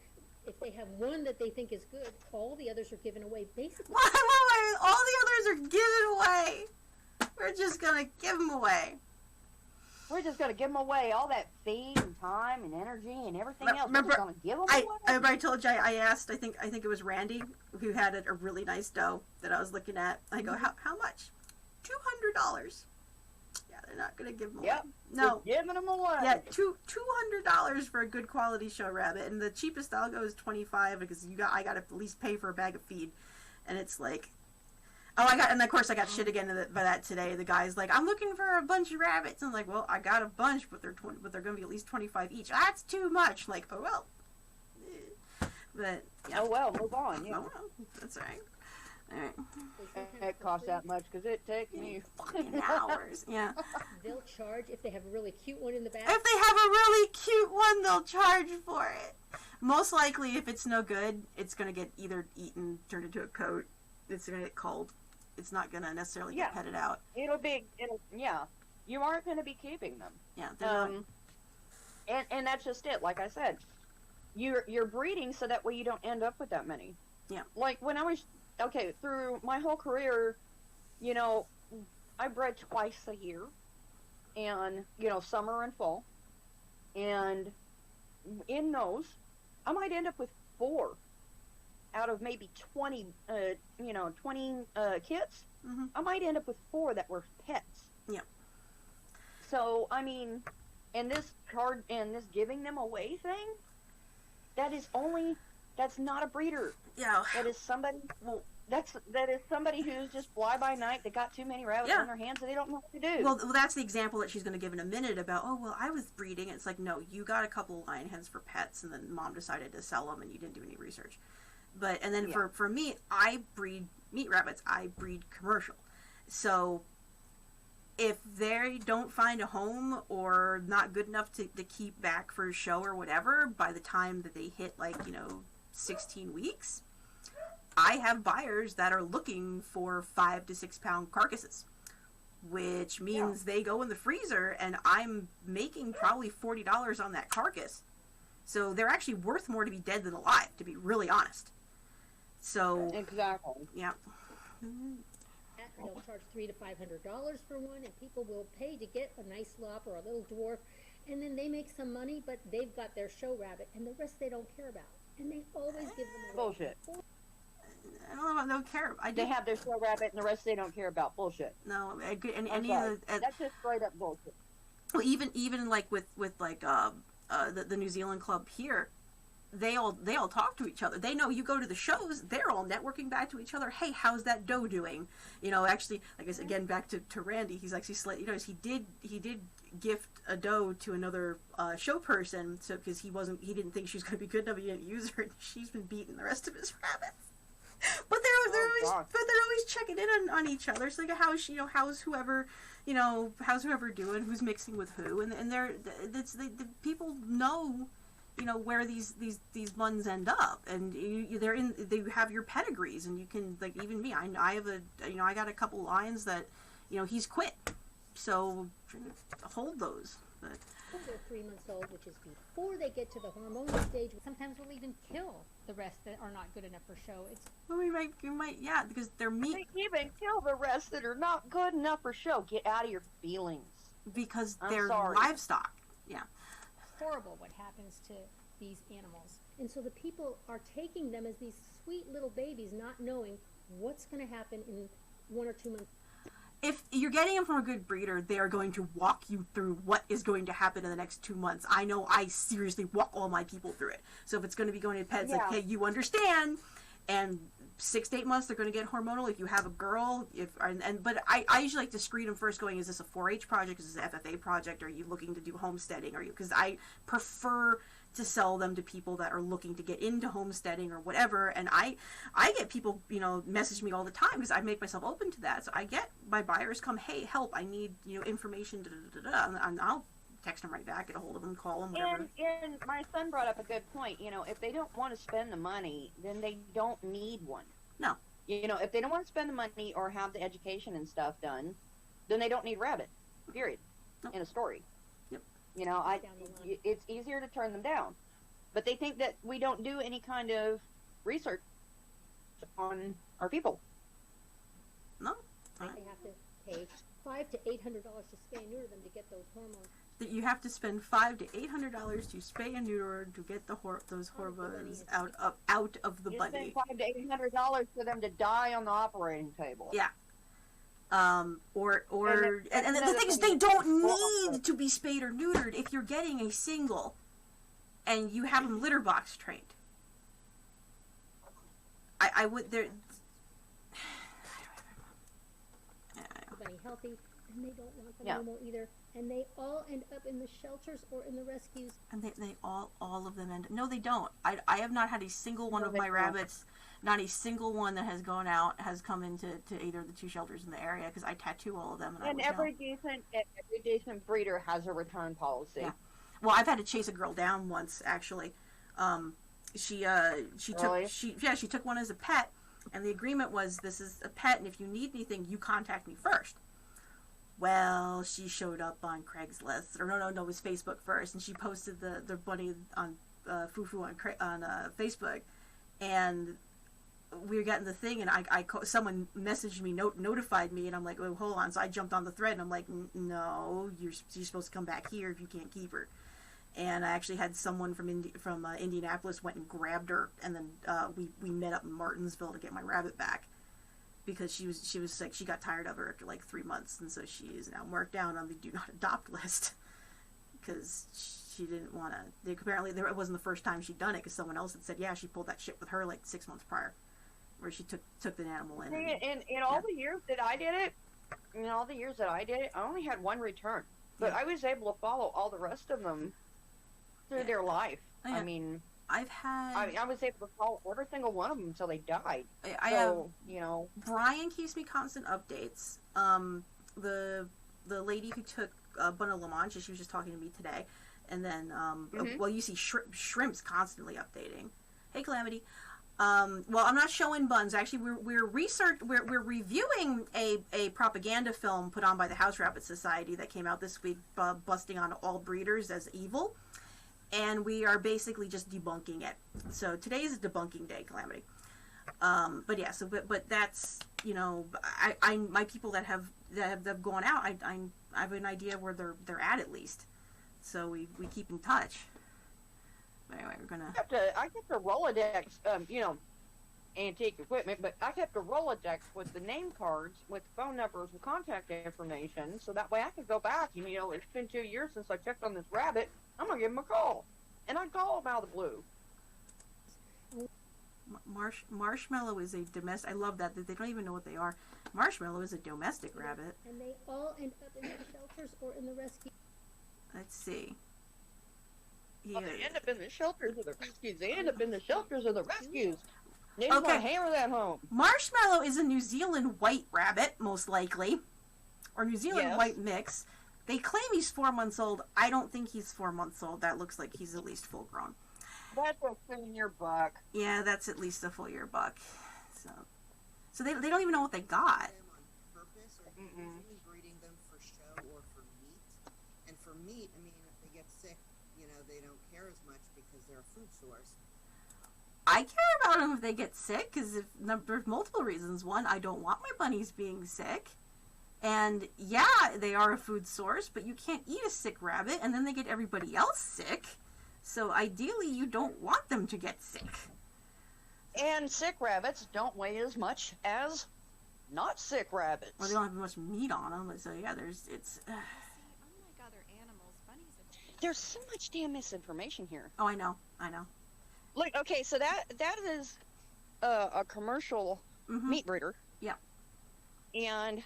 If they have one that they think is good, all the others are given away. Basically, Wait. All the others are given away. We're just gonna give them away. We're just going to give them away. All that feed and time and energy and everything else. Remember, We're just going to give them away. I told you I asked. I think it was Randy who had a really nice doe that I was looking at. I go, how much? $200. Yeah, they're not gonna give them away. Yep. No. Just giving them away. Yeah, $200 for a good quality show rabbit, and the cheapest I'll go is $25 because I got to at least pay for a bag of feed, and it's like, and of course I got shit again by that today. The guy's like, I'm looking for a bunch of rabbits. I'm like, well, I got a bunch, but they're gonna be at least $25 each. That's too much. Like, oh well. But yeah. Oh well, move on. Yeah. Oh well, that's all right. All right. It costs that much because it takes me Fucking hours. Yeah. they'll charge if they have a really cute one in the back. If they have a really cute one, they'll charge for it. Most likely, if it's no good, it's going to get either eaten, turned into a coat. It's going to get cold. It's not going to necessarily get petted out. Yeah. You aren't going to be keeping them. Yeah. And that's just it. Like I said, you're breeding so that way you don't end up with that many. Yeah. Like when I was through my whole career, I bred twice a year, and summer and fall, and in those, I might end up with 4 out of maybe 20 kits. Mm-hmm. I might end up with 4 that were pets. Yeah. So I mean, and this giving them away thing, that's not a breeder. Yeah. That is somebody. Well, that is somebody who's just fly by night. They got too many rabbits on their hands and they don't know what to do. Well, that's the example that she's going to give in a minute about. Oh well, I was breeding. It's like, no, you got a couple of lion hens for pets, and then mom decided to sell them, and you didn't do any research. And then for me, I breed meat rabbits. I breed commercial. So if they don't find a home or not good enough to keep back for a show or whatever, by the time that they hit 16 weeks, I have buyers that are looking for 5 to 6 pound carcasses, which means they go in the freezer, and I'm making probably $40 on that carcass. So they're actually worth more to be dead than alive, to be really honest. So exactly. Yeah. They'll charge $300 to $500 for one, and people will pay to get a nice lop or a little dwarf, and then they make some money, but they've got their show rabbit, and the rest they don't care about, and they always give them away. Bullshit. I don't know about don't care. They have their show rabbit, and the rest they don't care about. Bullshit. No, That's just straight up bullshit. well, even like with like the New Zealand club here, they all talk to each other. They know you go to the shows, they're all networking back to each other. Hey, how's that doe doing? You know, actually, like I said, again, back to Randy, he's actually slightly, you know, he did gift a doe to another show person, so because he didn't think she was going to be good enough, he didn't use her, and she's been beating the rest of his rabbits. But they're always checking in on each other. So like, how's whoever doing, who's mixing with who, and the people know, you know, where these buns end up, and they have your pedigrees, and you can, like, even me, I have I got a couple lions that, you know, he's quit, so hold those. But They're 3 months old, which is before they get to the hormonal stage. Sometimes we'll even kill the rest that are not good enough for show. we might, yeah, because they're meat. They even kill the rest that are not good enough for show. Get out of your feelings. Because I'm they're sorry. livestock. Yeah. Horrible what happens to these animals. And so the people are taking them as these sweet little babies, not knowing what's going to happen in 1 or 2 months. If you're getting them from a good breeder, they are going to walk you through what is going to happen in the next 2 months. I know I seriously walk all my people through it. So if it's going to be going to pets, like, hey, you understand, and 6 to 8 months they're going to get hormonal if you have a girl. But I usually like to screen them first, going, is this a 4-H project, is this an FFA project, are you looking to do homesteading, because I prefer to sell them to people that are looking to get into homesteading or whatever. And I get people, you know, message me all the time because I make myself open to that. So I get my buyers come, hey, help, I need, you know, information, and I'll text them right back, get a hold of them, call them, whatever. And my son brought up a good point. You know, if they don't want to spend the money, then they don't need one. No. You know, if they don't want to spend the money or have the education and stuff done, then they don't need rabbit. Period. Nope. In a story. Yep. You know, it's easier to turn them down. But they think that we don't do any kind of research on our people. No. Like they have to pay $500 to $800 to spay and neuter them to get those hormones. That you have to spend $500 to $800 to spay and neuter to get those hormones out of the You bunny. spend $500 to $800 for them to die on the operating table. Yeah. And the thing is, they don't need to be spayed or neutered if you're getting a single and you have them litter box trained. I would there. Bunny healthy, and they don't want them anymore either. And they all end up in the shelters or in the rescues. And they all of them end. No, they don't. I have not had a single one of my rabbits. Not a single one that has gone out has come into either of the 2 shelters in the area, because I tattoo all of them. And every decent breeder has a return policy. Yeah. Well, I've had to chase a girl down once, actually. She took one as a pet, and the agreement was, this is a pet, and if you need anything, you contact me first. Well, she showed up on Craigslist, or no, it was Facebook first, and she posted the bunny on Fufu on Facebook, and we were getting the thing, and someone messaged me, notified me, and I'm like, oh, hold on. So I jumped on the thread, and I'm like, no, you're supposed to come back here if you can't keep her. And I actually had someone from Indianapolis went and grabbed her, and then we met up in Martinsville to get my rabbit back, because she was sick. She got tired of her after like 3 months, and so she is now marked down on the do not adopt list because she didn't want to. Apparently, it wasn't the first time she'd done it, because someone else had said, yeah, she pulled that shit with her like 6 months prior, where she took the animal in. In all the years that I did it, I only had 1 return, but I was able to follow all the rest of them through their life. I mean, I was able to follow every single one of them until they died. You know, Brian keeps me constant updates. The lady who took Bunna La Mancha, she was just talking to me today, and then well, you see Shrimp's constantly updating. Hey, Calamity. Well, I'm not showing buns. Actually, we're reviewing a propaganda film put on by the House Rabbit Society that came out this week, busting on all breeders as evil, and we are basically just debunking it. So today is debunking day, Calamity. But yeah, but that's, you know, I my people that have gone out, I have an idea where they're at least. So we keep in touch. Anyway, we're gonna. I get the Rolodex. You know, antique equipment, but I kept a Rolodex with the name cards, with phone numbers and contact information, so that way I could go back and, it's been 2 years since I checked on this rabbit. I'm gonna give him a call, and I'd call him out of the blue. Marshmallow is a domestic. I love that they don't even know what they are. Marshmallow is a domestic rabbit. And they all end up in the shelters or in the rescue. Let's see. Well, they end up in the shelters or the rescues. They end up in the shelters or the rescues. They just want to hammer that home. Marshmallow is a New Zealand white rabbit, most likely, or New Zealand white mix. They claim he's 4 months old. I don't think he's 4 months old. That looks like he's at least full grown. That's a full-year buck. Yeah, that's at least a full-year buck. So they don't even know what they got. Them on purpose, or usually breeding them for show or for meat. And for meat, I mean, if they get sick, they don't care as much because they're a food source. I care about them if they get sick, because there's multiple reasons. One, I don't want my bunnies being sick. And yeah, they are a food source, but you can't eat a sick rabbit, and then they get everybody else sick. So ideally, you don't want them to get sick. And sick rabbits don't weigh as much as not sick rabbits. Well, they don't have much meat on them, so yeah, it's... Unlike other animals, bunnies have... There's so much damn misinformation here. Oh, I know. Look, okay, so that is a commercial meat breeder. Yeah. And...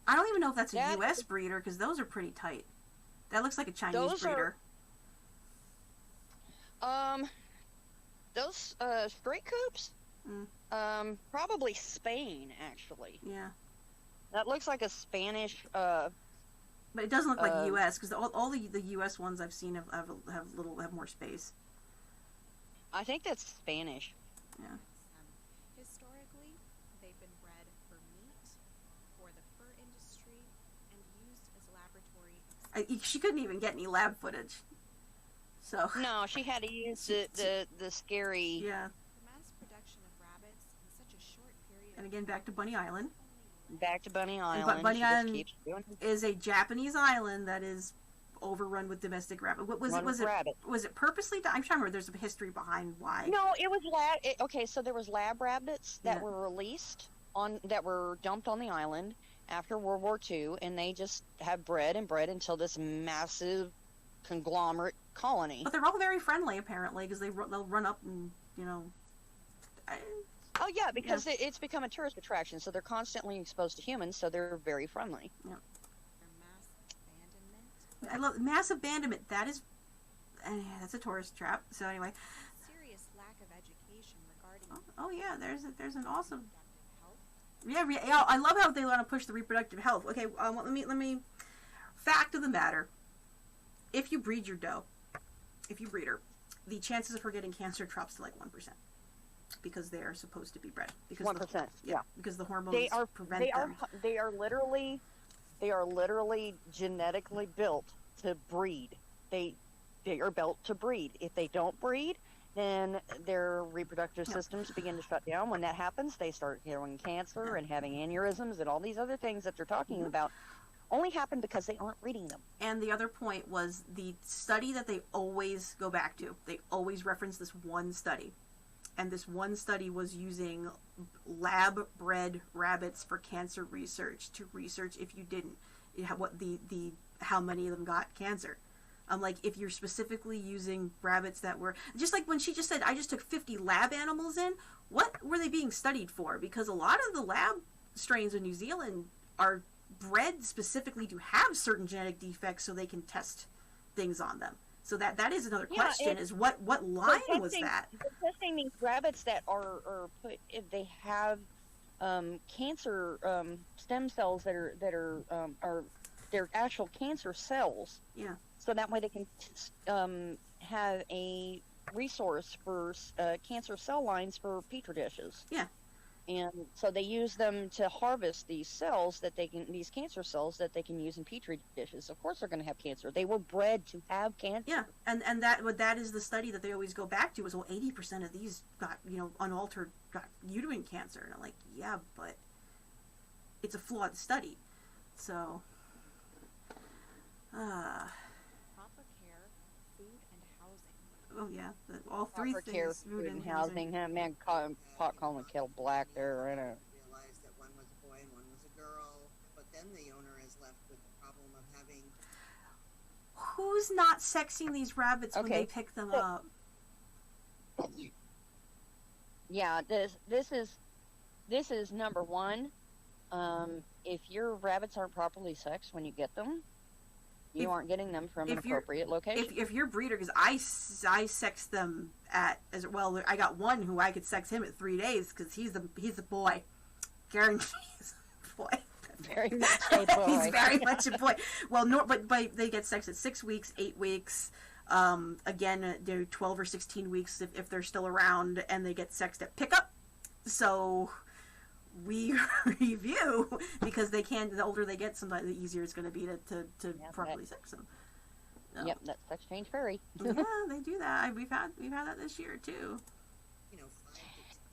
I don't even know if that's a U.S. breeder, because those are pretty tight. That looks like a Chinese breeder. Those straight coops? Probably Spain, actually. Yeah. That looks like a Spanish, But it doesn't look like U.S., because all the U.S. ones I've seen have more space. I think that's Spanish. Yeah. Historically, they've been bred for meat, for the fur industry, and used as laboratory. She couldn't even get any lab footage. So. No, she had to use the scary... Yeah. The mass production of rabbits in such a short period... And again, back to Bunny Island. Back to Bunny Island. Bunny Island is a Japanese island that is overrun with domestic rabbit. Was it purposely done? I'm trying to remember. There's a history behind why. No, it was okay, so there was lab rabbits that were released that were dumped on the island after World War II, and they just have bred until this massive conglomerate colony. But they're all very friendly, apparently, because they'll run up and Oh yeah, because it's become a tourist attraction, so they're constantly exposed to humans, so they're very friendly. Yeah. Mass abandonment. I love mass abandonment. That's a tourist trap. So anyway. Serious lack of education regarding. Oh yeah, there's an awesome. Yeah, I love how they want to push the reproductive health. Okay, let me. Fact of the matter: if you breed your doe, if you breed her, the chances of her getting cancer drops to like 1%. Because they are supposed to be bred. Because 1%. Yeah. Because the hormones prevent them. They are literally genetically built to breed. They are built to breed. If they don't breed, then their reproductive systems begin to shut down. When that happens, they start getting cancer and having aneurysms and all these other things that they're talking about. Only happen because they aren't breeding them. And the other point was the study that they always go back to. They always reference this one study. And this one study was using lab-bred rabbits for cancer research to research if you didn't, how many of them got cancer. Like if you're specifically using rabbits that were just like when she just said, I just took 50 lab animals in. What were they being studied for? Because a lot of the lab strains in New Zealand are bred specifically to have certain genetic defects so they can test things on them. So that is another question: is what line was that? Testing these rabbits that are put, if they have cancer stem cells that are their actual cancer cells. Yeah. So that way they can have a resource for cancer cell lines for petri dishes. Yeah. And so they use them to harvest these cells these cancer cells that they can use in petri dishes. Of course they're going to have cancer. They were bred to have cancer. Yeah, and that is the study that they always go back to is, well, 80% of these got, unaltered, got uterine cancer. And I'm like, yeah, but it's a flawed study. So, Proper care, food, and housing. Oh yeah, all three Proper care, things. food, and housing. Man, pot calling kettle black there. I know. Realized that one was a boy and one was a girl, but then the owner is left with the problem of having. Who's not sexing these rabbits when they pick them up? Yeah, this is number one. If your rabbits aren't properly sexed when you get them, you aren't getting them from an appropriate location. If your breeder, because I sex them at as well. I got one who I could sex him at 3 days because he's a boy. Guaranteed he's a boy. Very much a boy. He's very much a boy. Well, no, but they get sexed at 6 weeks, 8 weeks. Again, they're 12 or 16 weeks if they're still around, and they get sexed at pickup. So we review because they can. The older they get, sometimes the easier it's going to be to properly sex them. Yep, that's sex change fairy. Yeah, they do that. We've had that this year too. 5 to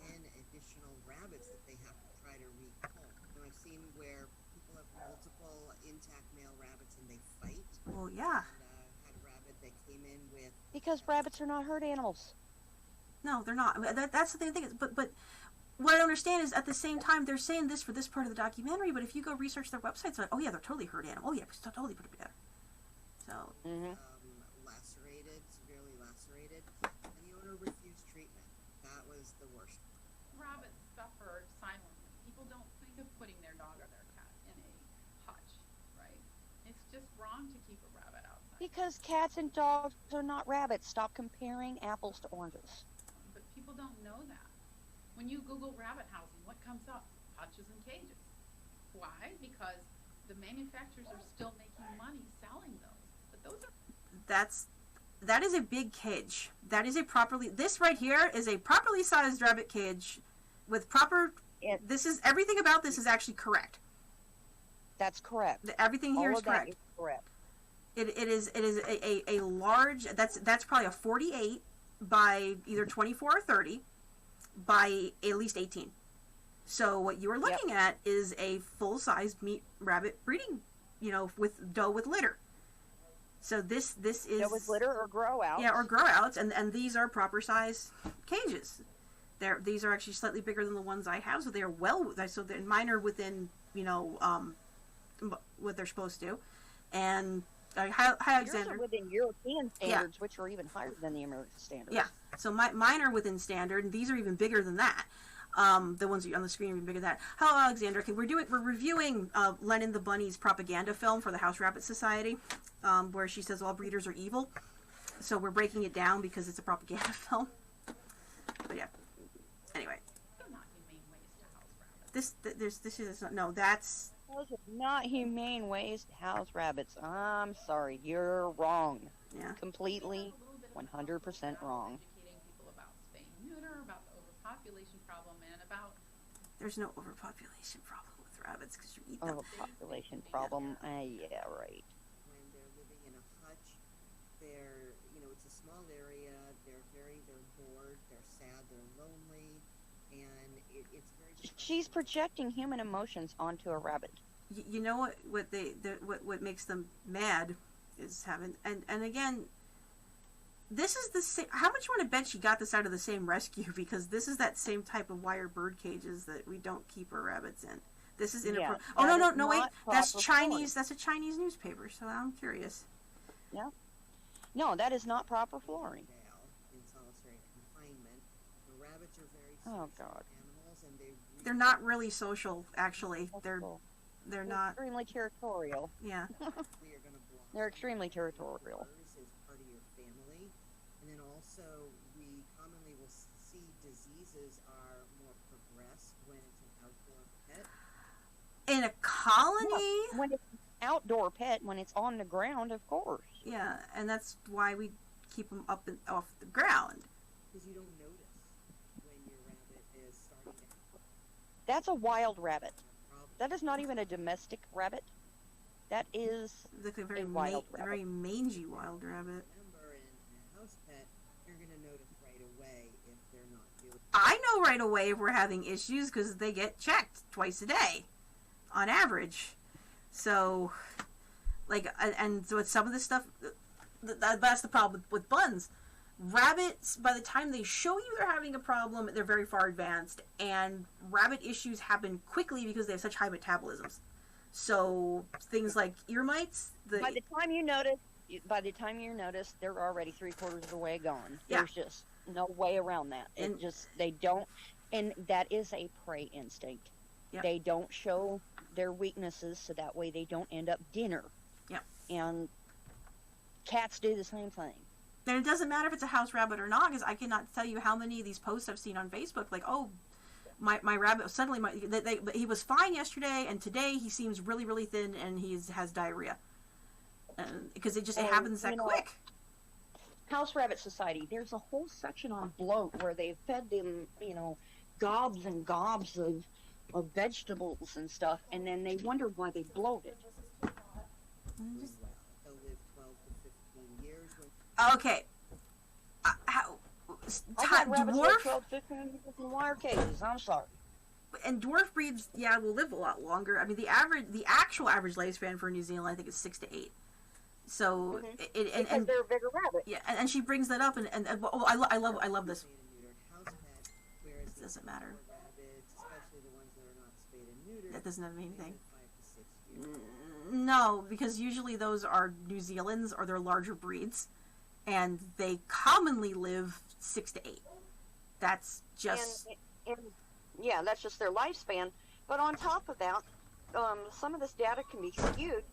10 additional rabbits that they have to try to recull. And I've seen where people have multiple intact male rabbits and they fight. Well, yeah. And had a rabbit that came in with. Because rabbits are not herd animals. No, they're not. That's the thing. But what I don't understand is at the same time they're saying this for this part of the documentary, but if you go research their websites, like, oh yeah, they're totally herd animal. Oh yeah, we totally put it together. So. Lacerated, severely lacerated, and the owner refused treatment. That was the worst. Rabbits suffer silently. People don't think of putting their dog or their cat in a hutch, right? It's just wrong to keep a rabbit outside. Because cats and dogs are not rabbits. Stop comparing apples to oranges. But people don't know that. When you Google rabbit housing, what comes up? Hutches and cages. Why? Because the manufacturers are still making money selling those. But those are... That is a big cage. This right here is a properly sized rabbit cage with proper... This is, everything about this is actually correct. That's correct. Everything here is correct. That is correct. It is a large, that's probably a 48 by either 24 or 30 by at least 18. So what you are looking at is a full-sized meat rabbit breeding, with doe with litter. So this is doe with litter or grow outs. Yeah, or grow outs, and these are proper size cages. These are actually slightly bigger than the ones I have, so they are mine are within what they're supposed to, and hi Alexander. Yours are within European standards, which are even higher than the American standards. Yeah, so mine are within standard, and these are even bigger than that. The ones on the screen are even bigger than that. Hello, Alexander. Okay, we're reviewing Lennon the Bunny's propaganda film for the House Rabbit Society, where she says all breeders are evil. So we're breaking it down because it's a propaganda film. But yeah. Anyway. This is not, that's... Those are not humane ways to house rabbits. I'm sorry, you're wrong. Yeah. Completely, 100% wrong. Educating people about spay and neuter, about the overpopulation problem, and about... There's no overpopulation problem with rabbits because you eat them. Overpopulation problem, yeah, right. When they're living in a hutch, it's a small area, they're bored, they're sad, they're lonely, and it's very... She's projecting human emotions onto a rabbit. You know what makes them mad is having... And again, this is the same... How much you want to bet she got this out of the same rescue? Because this is that same type of wire bird cages that we don't keep our rabbits in. This is inappropriate. Yeah, no, wait. That's Chinese. That's a Chinese newspaper, so I'm curious. Yeah. No, that is not proper flooring. In solitary confinement, the rabbits are very social animals, and they're not really social, actually. They're not extremely territorial. Yeah. They're extremely territorial. Is part of your family, and then also we commonly will see diseases are more progressed when it's an outdoor pet. In a colony? Yeah, when it's an outdoor pet, when it's on the ground, of course. Yeah, and that's why we keep them up and off the ground. Because you don't notice when your rabbit is starting to... That's a wild rabbit. That is not even a domestic rabbit. That is a very wild rabbit. Very mangy wild rabbit. Remember, in a house pet, you're going to notice right away if they're not doing... I know right away if we're having issues because they get checked twice a day, on average. So, and so with some of this stuff, that's the problem with buns. rabbits, by the time they show you they're having a problem, they're very far advanced, and rabbit issues happen quickly because they have such high metabolisms. So things like ear mites. By the time you notice, they're already 3/4 of the way gone. Yeah. There's just no way around that. They don't, and that is a prey instinct. Yep. They don't show their weaknesses, so that way they don't end up dinner. Yep. And cats do the same thing. And it doesn't matter if it's a house rabbit or not, because I cannot tell you how many of these posts I've seen on Facebook, like, oh, my rabbit, suddenly he was fine yesterday, and today he seems really, really thin, and has diarrhea. Because it happens that quick. House Rabbit Society, there's a whole section on bloat where they've fed them, gobs and gobs of vegetables and stuff, and then they wonder why they bloated. They'll live 12 to 15 years. Okay. I got rabbits Dwarf? with 12, 15 years in wire cages. I'm sorry. And dwarf breeds, will live a lot longer. I mean, the actual average lifespan for New Zealand, I think, is 6 to 8. So because they're a bigger rabbit. Yeah, and she brings that up, and I love this. It doesn't matter. Rabbits, especially the ones that are not spayed and neutered, That doesn't have anything. 5 to 6 years. No, because usually those are New Zealand's or they're larger breeds, and they commonly live 6 to 8. That's just yeah, that's just their lifespan. But on top of that, some of this data can be skewed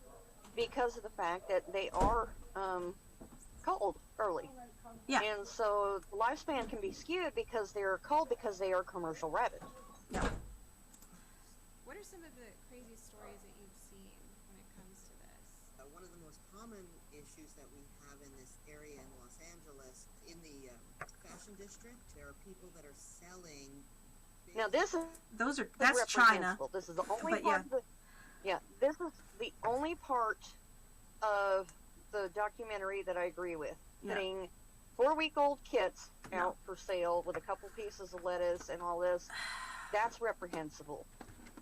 because of the fact that they are culled early. Yeah. And so the lifespan can be skewed because they're culled because they are commercial rabbits. Yeah. What are some of the crazy stories that you've seen when it comes to this? One of the most common issues that we have in this area in Los Angeles, in the fashion district, there are people that are selling. Now this is that's China. This is the only part of this is the only part of the documentary that I agree with. Putting 4-week-old kits out for sale with a couple pieces of lettuce and all this, that's reprehensible.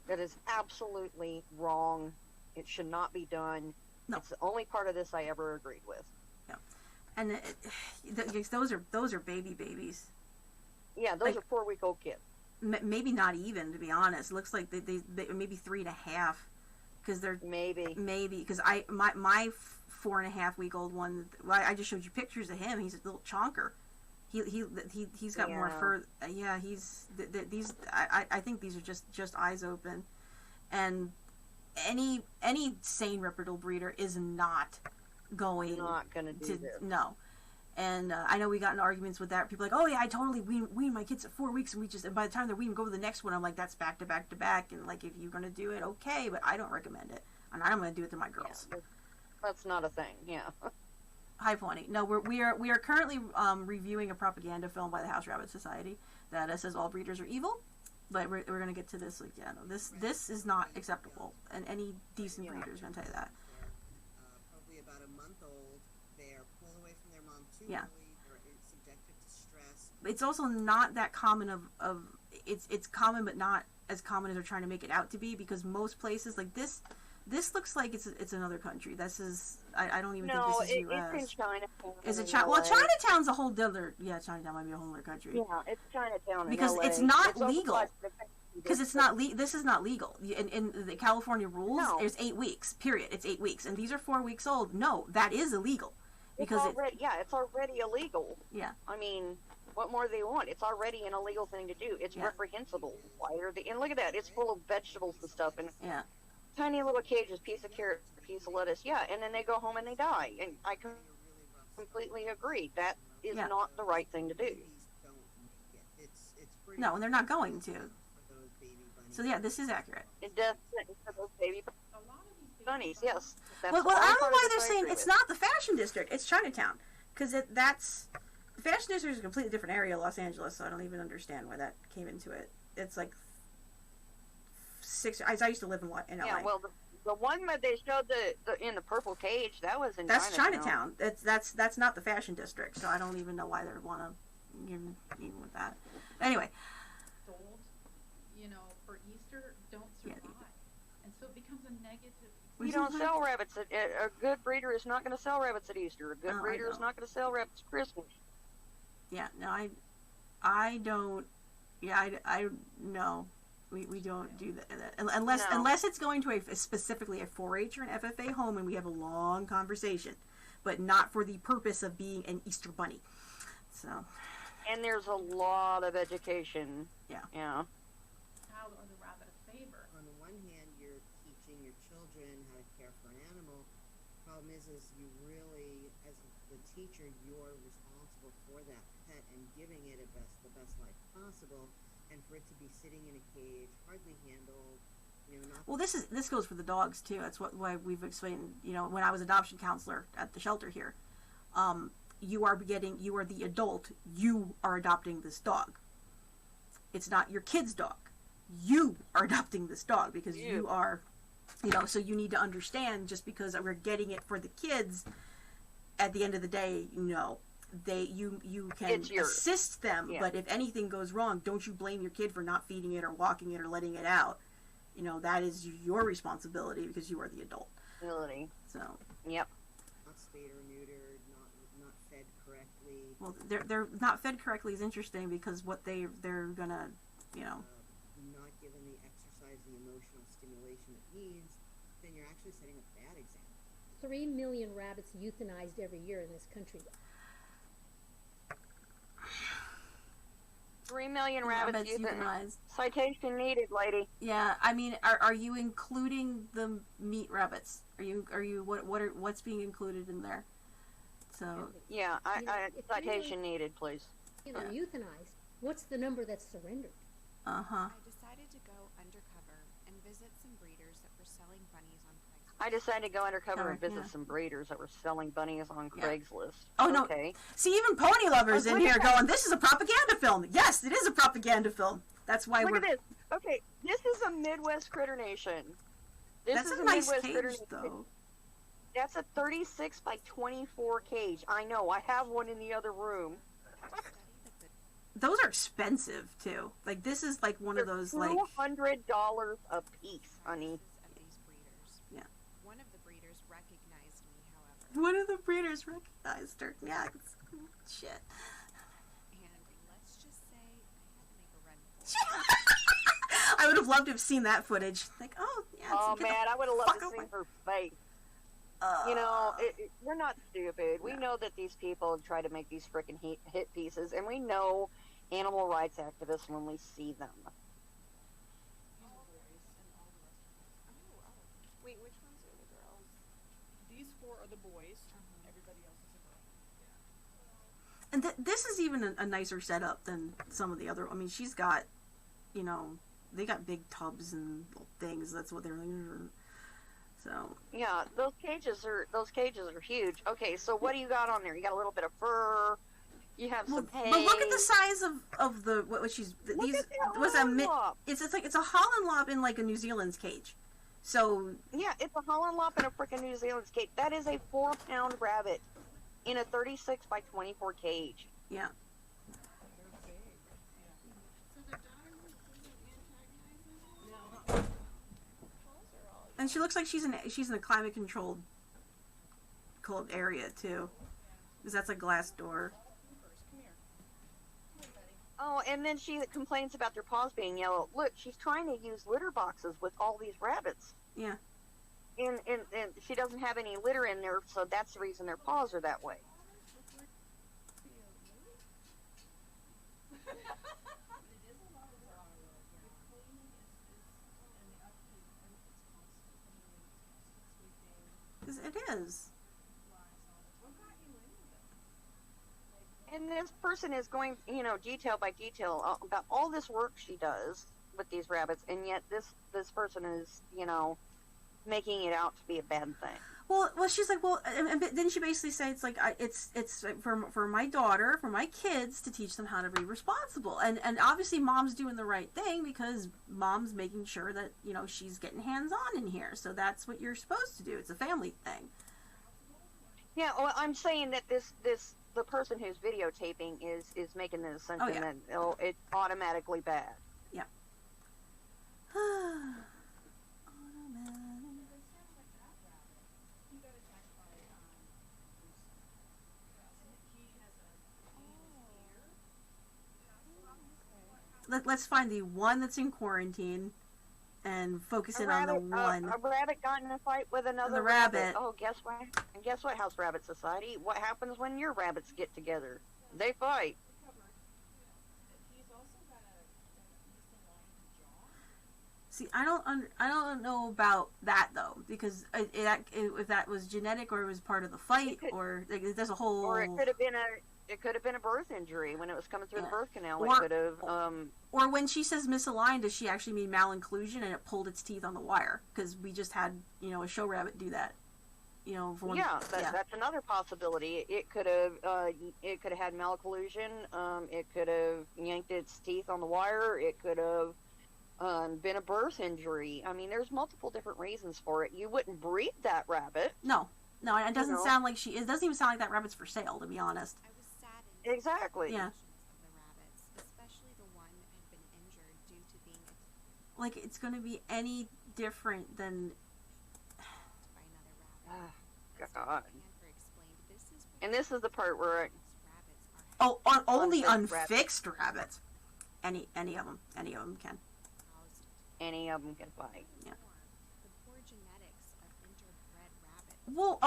That is absolutely wrong. It should not be done. No. It's the only part of this I ever agreed with. Yeah. And those are babies. Yeah, those are 4-week-old kids. Maybe not even, to be honest. It looks like they maybe 3.5, because they're maybe because my 4.5-week-old one. Well, I just showed you pictures of him. He's a little chonker. He's got more fur. Yeah, these. I think these are just eyes open, and any sane reputable breeder is not going to do this. No. And I know we got in arguments with that. People are like, oh yeah, I totally wean my kids at 4 weeks, and by the time they're weaned, go to the next one. I'm like, that's back to back to back, and like, if you're gonna do it, okay, but I don't recommend it, and I'm gonna do it to my girls. Yeah, that's not a thing. Yeah. Hi, Pony. No, we are currently reviewing a propaganda film by the House Rabbit Society that says all breeders are evil, but we're gonna get to this. Like, this is not acceptable, and any decent breeder is gonna tell you that. Probably about a month old. They are pulled away from their mom too early. They're subjected to stress. It's also not that common it's common, but not as common as they're trying to make it out to be, because most places like this looks like it's another country. This is I don't even think this is U.S. It's in China. Is it China? Well, Chinatown's a whole other. Yeah, Chinatown might be a whole other country. Yeah, it's Chinatown because in LA. It's not legal. Because it's not this is not legal. In the California rules, there's 8 weeks. Period. It's 8 weeks, and these are 4 weeks old. No, that is illegal. Because it's already illegal. Yeah. I mean, what more do they want? It's already an illegal thing to do. It's reprehensible. Why are they? And look at that. It's full of vegetables and stuff, and tiny little cages, piece of carrot, piece of lettuce. Yeah, and then they go home and they die. And I completely agree. That is not the right thing to do. No, and they're not going to. So yeah, this is accurate. It does for those baby bunnies. Yes. Well, I don't know why they're saying it's not the fashion district. It's Chinatown, because the fashion district is a completely different area of Los Angeles. So I don't even understand why that came into it. It's like 6. I used to live in LA. Yeah, well, the one that they showed in the purple cage, that was in Chinatown. That's Chinatown. That's not the fashion district. So I don't even know why they want to even with that. Anyway. Sold, for Easter, don't survive, and so it becomes a negative. You don't sell rabbits. A good breeder is not going to sell rabbits at Easter. A good breeder is not going to sell rabbits at Christmas. Yeah, no, I don't. Yeah, I no. We don't do that unless it's going to specifically a 4-H or an FFA home and we have a long conversation, but not for the purpose of being an Easter bunny. So. And there's a lot of education. Yeah. Yeah. Child or the rabbit a favor. On the one hand, you're teaching your children how to care for an animal. Problem is you really, as the teacher, you're responsible for that pet and giving it the best life possible. And for it to be sitting in a cage, hardly handled, not... Well, this goes for the dogs too. That's why we've explained. When I was adoption counselor at the shelter here, you are the adult. You are adopting this dog. It's not your kid's dog. You are adopting this dog because you are, So you need to understand. Just because we're getting it for the kids, at the end of the day, you can assist them, but if anything goes wrong, don't you blame your kid for not feeding it or walking it or letting it out. That is your responsibility because you are the adult. So. Yep. Not spayed or neutered, not fed correctly. Well, they're not fed correctly is interesting because what they're gonna, Not given the exercise, the emotional stimulation it needs, then you're actually setting a bad example. 3 million rabbits euthanized every year in this country. 3 million rabbits euthanized. Citation needed, lady. Yeah, I mean, are you including the meat rabbits? What's being included in there? So yeah, citation needed, please. Euthanized. What's the number that's surrendered? I decided to go undercover and visit some breeders that were selling bunnies on Craigslist. I decided to go undercover and visit some breeders that were selling bunnies on Craigslist. Oh, no. See, even pony lovers in here going, this is a propaganda film. Yes, it is a propaganda film. That's why Look at this. Okay, this is a Midwest Critter Nation. That's a nice cage, though. That's a 36 by 24 cage. I know. I have one in the other room. Those are expensive, too. Like, this is, like, one of those, like... $200 a piece, honey. Yeah. One of the breeders recognized me, however. One of the breeders recognized her. Yeah, shit. And let's just say I had to make a run for it. I would have loved to have seen that footage. Like, oh, yeah. Oh, man, I would have loved to see her face. We're not stupid. We know that these people try to make these frickin' hit pieces, and we know animal rights activists when we see them. Wait, which ones are the girls? These 4 are the boys. Everybody else is a girl. And this is even a nicer setup than some of the other. I mean, she's got, they got big tubs and things. That's what they're like. So. Yeah, those cages are huge. Okay, so what do you got on there? You got a little bit of fur. You have some hay. But look at the size of the what she's look these. At that was it's a Holland Lop in like a New Zealand's cage. So. Yeah, it's a Holland Lop in a freaking New Zealand's cage. That is a 4-pound rabbit in a 36 by 24 cage. Yeah. And she looks like she's in a climate controlled cold area too, because that's a glass door. Oh, and then she complains about their paws being yellow. Look, she's trying to use litter boxes with all these rabbits. Yeah. And she doesn't have any litter in there, so that's the reason their paws are that way. It is. And this person is going, detail by detail about all this work she does with these rabbits, and yet this person is, making it out to be a bad thing. Well, she's like, and then she basically says it's like it's for my daughter, for my kids to teach them how to be responsible, and obviously mom's doing the right thing because mom's making sure that she's getting hands on in here, so that's what you're supposed to do. It's a family thing. Yeah, well, I'm saying that the person who's videotaping is making the assumption that it's automatically bad. Yeah. let's find the one that's in quarantine and focus in on the one. A rabbit got in a fight with another rabbit. Oh, guess what? And guess what, House Rabbit Society? What happens when your rabbits get together? They fight. He's also got a misaligned jaw. See, I don't know about that though, because if that was genetic or it was part of the fight, or like, there's a whole. Or it could have been a birth injury when it was coming through the birth canal. Or, it could have. Or when she says misaligned, does she actually mean malinclusion and it pulled its teeth on the wire? Because we just had a show rabbit do that. That's another possibility. It could have had malocclusion. It could have yanked its teeth on the wire. It could have been a birth injury. I mean, there's multiple different reasons for it. You wouldn't breed that rabbit. No, it doesn't sound like it doesn't even sound like that rabbit's for sale, to be honest. I was saddened. Exactly. Yeah. Of the rabbits, especially the one that had been injured due to being attacked Like, it's going to be any different than. by another rabbit. God. Panther explained, And this is the part where rabbits are Only Unfixed unfixed rabbits. Any of them can. housed. any of them can fight. Yeah. The poor genetics of interbred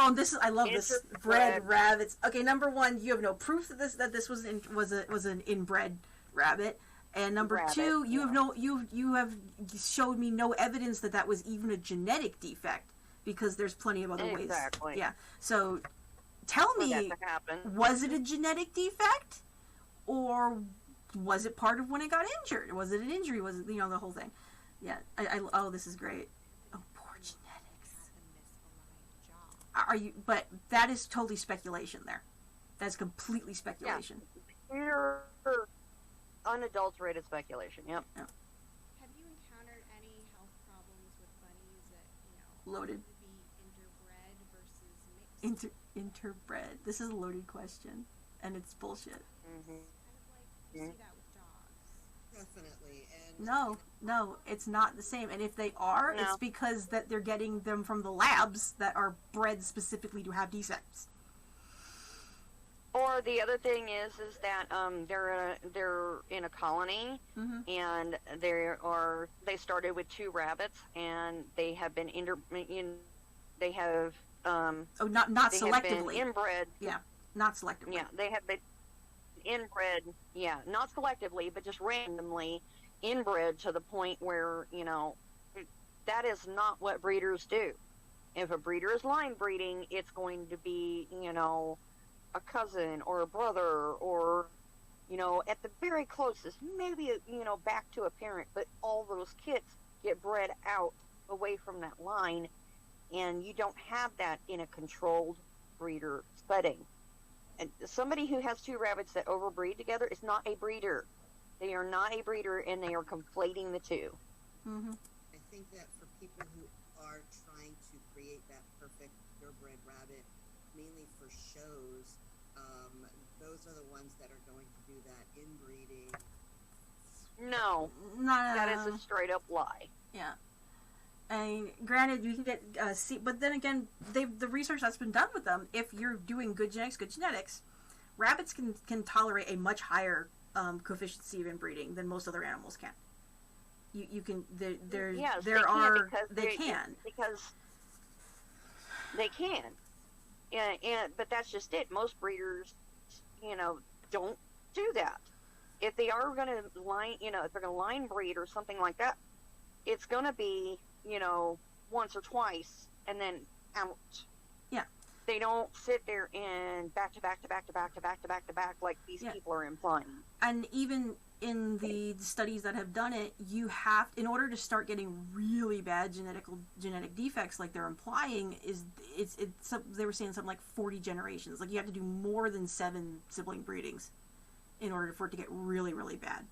rabbits. I love this bred rabbits. Okay, number one, you have no proof that this was an inbred rabbit, and number two, you have showed me no evidence that was even a genetic defect, because there's plenty of other ways. Exactly. Yeah. So, tell me, was it a genetic defect, or was it part of when it got injured? Was it an injury? Was it the whole thing? Yeah. Oh, this is great. Oh, poor genetics. Are you? But that is totally speculation. There, that's completely speculation. Yeah. Pure, unadulterated speculation. Yep. Yeah. Have you encountered any health problems with bunnies that Loaded. to be interbred versus mixed? Interbred. This is a loaded question, and it's bullshit. Mm-hmm. Kind of like you see that with dogs. Definitely. And No, it's not the same. And if they are, it's because that they're getting them from the labs that are bred specifically to have defects. Or the other thing is that they're in a colony, Mm-hmm. and they started with 2 rabbits, and they have been they have Not they selectively. have been inbred. Yeah, not selectively. Yeah, they have been inbred. Yeah, not selectively, but just randomly inbred to the point where that is not what breeders do. If a breeder is line breeding, it's going to be a cousin or a brother, or at the very closest, maybe back to a parent, but all those kids get bred out away from that line, and you don't have that in a controlled breeder setting. And somebody who has 2 rabbits that overbreed together is not a breeder. They are not a breeder, and they are conflating the 2. Mm-hmm. I think that for people who are trying to create that perfect purebred rabbit, mainly for shows, those are the ones that are going to do that inbreeding. No, that is a straight up lie. Yeah. I mean, granted, you can get but then again, the research that's been done with them, if you're doing good genetics, rabbits can tolerate a much higher coefficient of inbreeding than most other animals can. You can they can because they can. But that's just it. Most breeders, don't do that. If they are going to if they're going to line breed or something like that, it's going to be, once or twice and then out. Yeah. They don't sit there and back to back to back to back to back to back to back like these people are implying. And even in the studies that have done it, you have, in order to start getting really bad genetic defects like they're implying, they were saying something like 40 generations. Like, you have to do more than 7 sibling breedings in order for it to get really, really bad.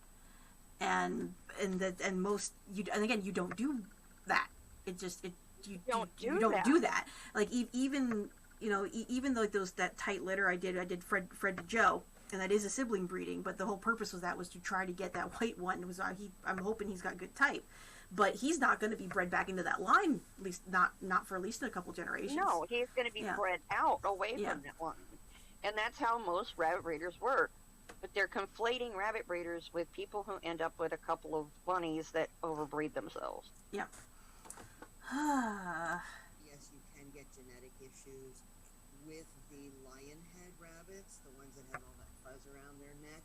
And again, you don't do that. You don't do that. Like, even though that tight litter I did Fred to Joe, and that is a sibling breeding, but the whole purpose was to try to get that white one. I'm hoping he's got good type, but he's not going to be bred back into that line, at least not for at least a couple generations. No, he's going to be bred out away from that line, and that's how most rabbit breeders work. But they're conflating rabbit breeders with people who end up with a couple of bunnies that overbreed themselves. Yeah. Yes, you can get genetic issues with the lion head rabbits, the ones that have all that fuzz around their neck.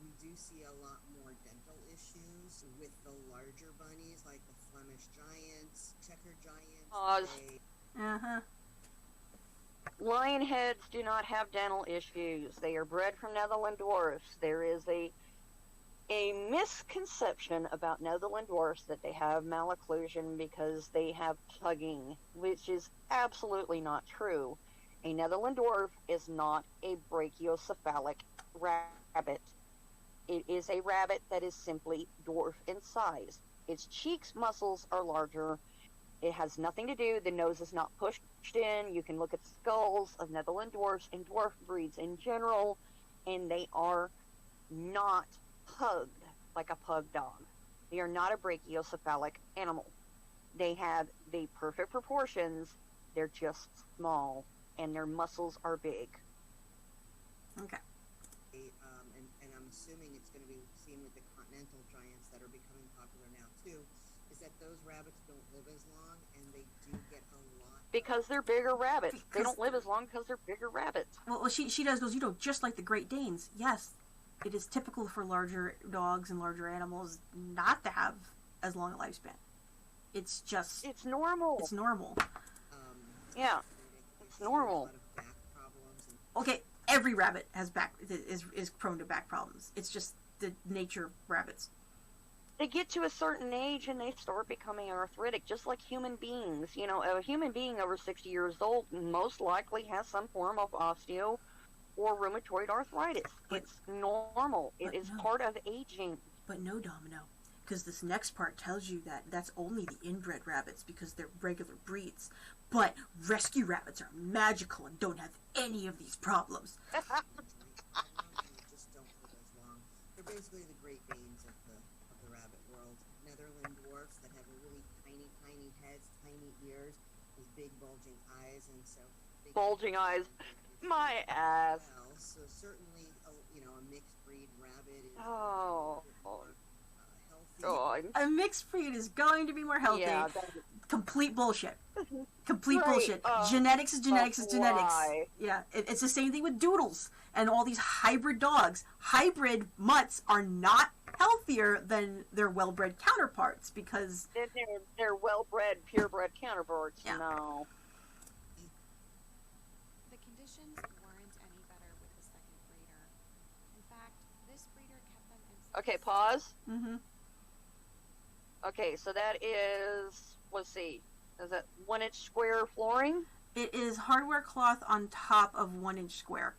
We do see a lot more dental issues with the larger bunnies, like the Flemish giants, checker giants. Uh-huh. Lionheads do not have dental issues. They are bred from Netherland dwarfs. There is a misconception about Netherland dwarfs that they have malocclusion because they have tugging, which is absolutely not true. A Netherland dwarf is not a brachiocephalic rabbit. It is a rabbit that is simply dwarf in size. Its cheeks muscles are larger. It has nothing to do. The nose is not pushed in. You can look at skulls of Netherland dwarfs and dwarf breeds in general, and they are not pugged like a pug dog. They are not a brachiocephalic animal. They have the perfect proportions. They're just small, and their muscles are big. Okay. And I'm assuming it's going to be seen with the continental giants that are becoming popular now too, is that those rabbits don't live as long, and they do get a lot. Because they're bigger rabbits. They don't live as long because they're bigger rabbits. Well, she goes, just like the Great Danes. Yes, it is typical for larger dogs and larger animals not to have as long a lifespan. It's just... It's normal. It's normal. Yeah. It's normal. Okay, every rabbit has is prone to back problems. It's just the nature of rabbits. They get to a certain age and they start becoming arthritic, just like human beings. You know, a human being over 60 years old most likely has some form of osteo or rheumatoid arthritis. It's normal. It is part of aging. But no, Domino, because this next part tells you that that's only the inbred rabbits because they're regular breeds. But rescue rabbits are magical and don't have any of these problems. Just don't live as long. They're basically the Great Danes of the rabbit world. Netherland dwarfs that have really tiny heads, tiny ears, with big bulging eyes, and so bulging eyes. My ass. Well, so certainly, a mixed breed rabbit is healthy. God. A mixed breed is going to be more healthy. Yeah, complete bullshit. Complete bullshit. Genetics is genetics is genetics. Yeah, it's the same thing with doodles and all these hybrid dogs. Hybrid mutts are not healthier than their well-bred counterparts because they're well-bred, purebred counterparts. Yeah. No. The conditions weren't any better with the second breeder. In fact, this breeder kept them in... Okay, pause. Mm-hmm. Okay, so that is, let's see, is that 1 inch square flooring? It is hardware cloth on top of 1 inch square.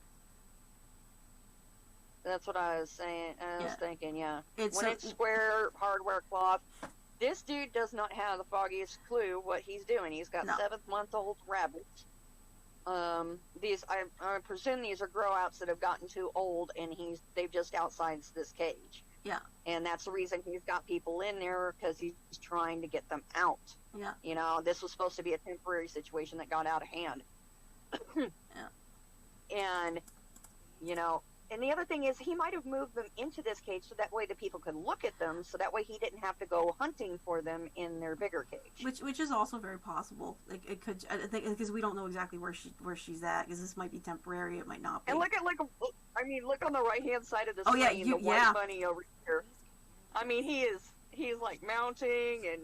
That's what I was saying. I was thinking, yeah. It's 1 inch square hardware cloth. This dude does not have the foggiest clue what he's doing. He's got 7-month-old rabbits. These I presume these are grow outs that have gotten too old, and they've just outsized this cage. Yeah. And that's the reason he's got people in there, because he's trying to get them out. Yeah. You know, this was supposed to be a temporary situation that got out of hand. Yeah. And, you know, and the other thing is he might have moved them into this cage so that way the people could look at them, so that way he didn't have to go hunting for them in their bigger cage. Which is also very possible. Like, it could, I think, because we don't know exactly where she's at, because this might be temporary, it might not be. And look on the right-hand side of the Oh, screen, yeah, the white bunny over here. I mean, he's like mounting, and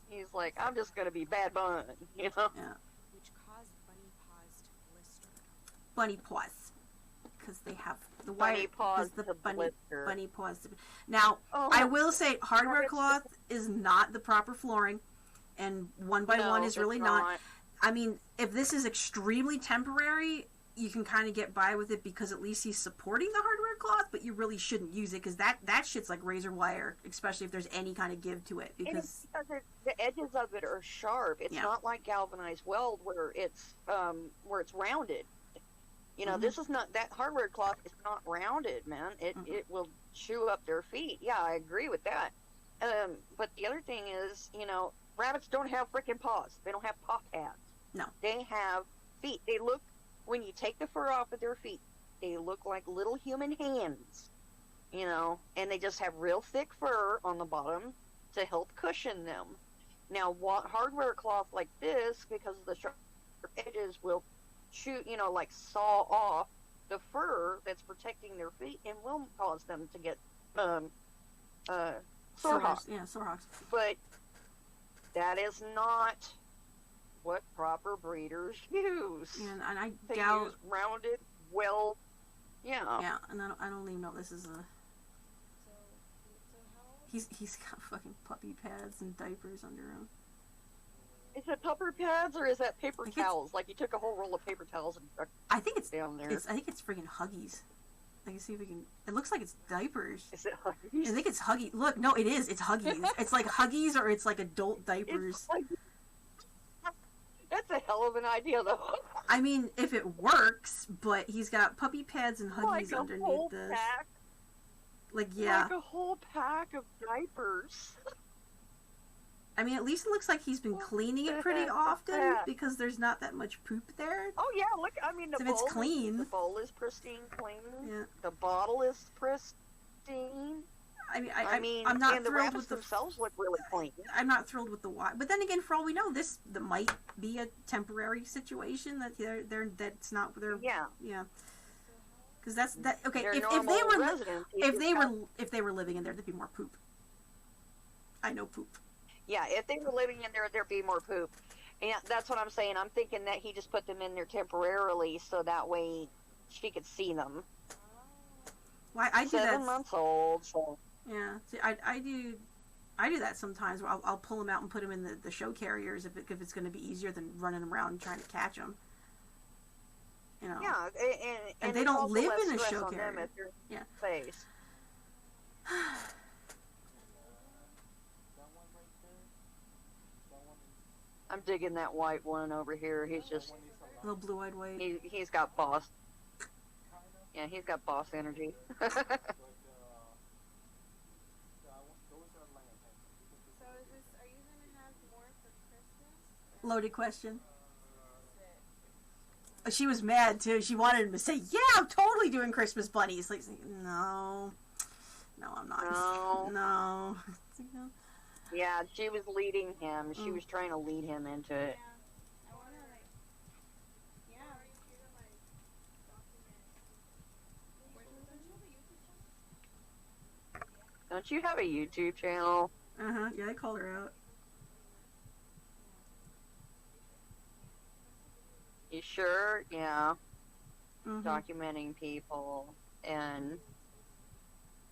he's like, I'm just gonna be bad bun, you know? Yeah. Which caused bunny paws to blister. Bunny paws. Because they have the bunny white paws the to blister. Bunny paws. Now, I will say, hardware cloth is not the proper flooring, and 1 by 1 is really not. I mean, if this is extremely temporary, you can kind of get by with it because at least he's supporting the hardware cloth, but you really shouldn't use it because that shit's like razor wire, especially if there's any kind of give to it. Because the edges of it are sharp. It's not like galvanized weld where it's rounded. You know, this is not, that hardware cloth is not rounded, man. It will chew up their feet. Yeah, I agree with that. But the other thing is, you know, rabbits don't have freaking paws. They don't have paw pads. No. They have feet. They look, when you take the fur off of their feet, They look like little human hands, you know, and they just have real thick fur on the bottom to help cushion them. Now, hardware cloth like this, because of the sharp edges, will shoot, you know, like saw off the fur that's protecting their feet and will cause them to get sore hocks. Yeah, sore hocks. But that is not what proper breeders use. Yeah, and I They doubt. use rounded, well, yeah. Yeah, and I don't even know if this is a. So how old? He's got fucking puppy pads and diapers under him. Is it pupper pads or is that paper I think it's- towels? Like you took a whole roll of paper towels and stuck I think it's down there. I think it's friggin' Huggies. I can see if we can. It looks like it's diapers. Is it I Huggies? think it's Huggies. Look, no, it is. It's Huggies. It's like Huggies or it's like adult diapers. It's like, that's a hell of an idea, though. I mean, if it works, but he's got puppy pads and Huggies Like a underneath whole this. pack. Like, yeah. Like a whole pack of diapers. I mean, at least it looks like he's been cleaning it pretty often because there's not that much poop there. Oh yeah, look. I mean, the So if bowl. it's clean. The bowl is pristine clean. Yeah. The bottle is pristine. I mean, I mean, I'm not and the thrilled rabbits with the. themselves look really clean. I'm not thrilled with the why. But then again, for all we know, this might be a temporary situation that that's not their. Yeah. Yeah. Because that's that. Okay, They're if they normal were residents. if they were living in there, there'd be more poop. I know poop. Yeah, if they were living in there, there'd be more poop. And that's what I'm saying. I'm thinking that he just put them in there temporarily so that way she could see them. Why I do 7 that? months old, so. Yeah, see, I do that sometimes. Where I'll pull them out and put them in the show carriers if it's going to be easier than running them around and trying to catch them. You know. Yeah, and they it's don't also live less in a stress show on them carrier. if they're Yeah. Face. I'm digging that white one over here. He's just Little blue-eyed white. he's got boss. Yeah, he's got boss energy. So is this? Are you gonna have more for Christmas? Loaded question. She was mad too. She wanted him to say, "Yeah, I'm totally doing Christmas bunnies." Like, no, I'm not. No. No. It's like, no. Yeah, she was leading him. She was trying to lead him into it. I wanna like. Yeah. Don't you have a YouTube channel? Yeah, I called her out. You sure? Yeah. Mhm. Documenting people and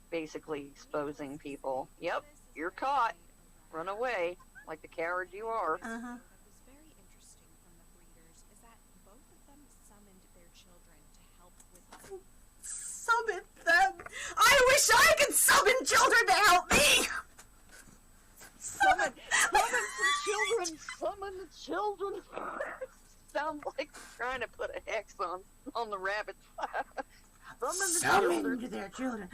basically exposing people. Yep, you're caught. Run away like the coward you are. What was very interesting from the breeders is that both of them summoned their children to help with Summon them. I wish I could summon children to help me. Summon some children. Summon the children. Sounds like trying to put a hex on the rabbits. Summon the children. their children.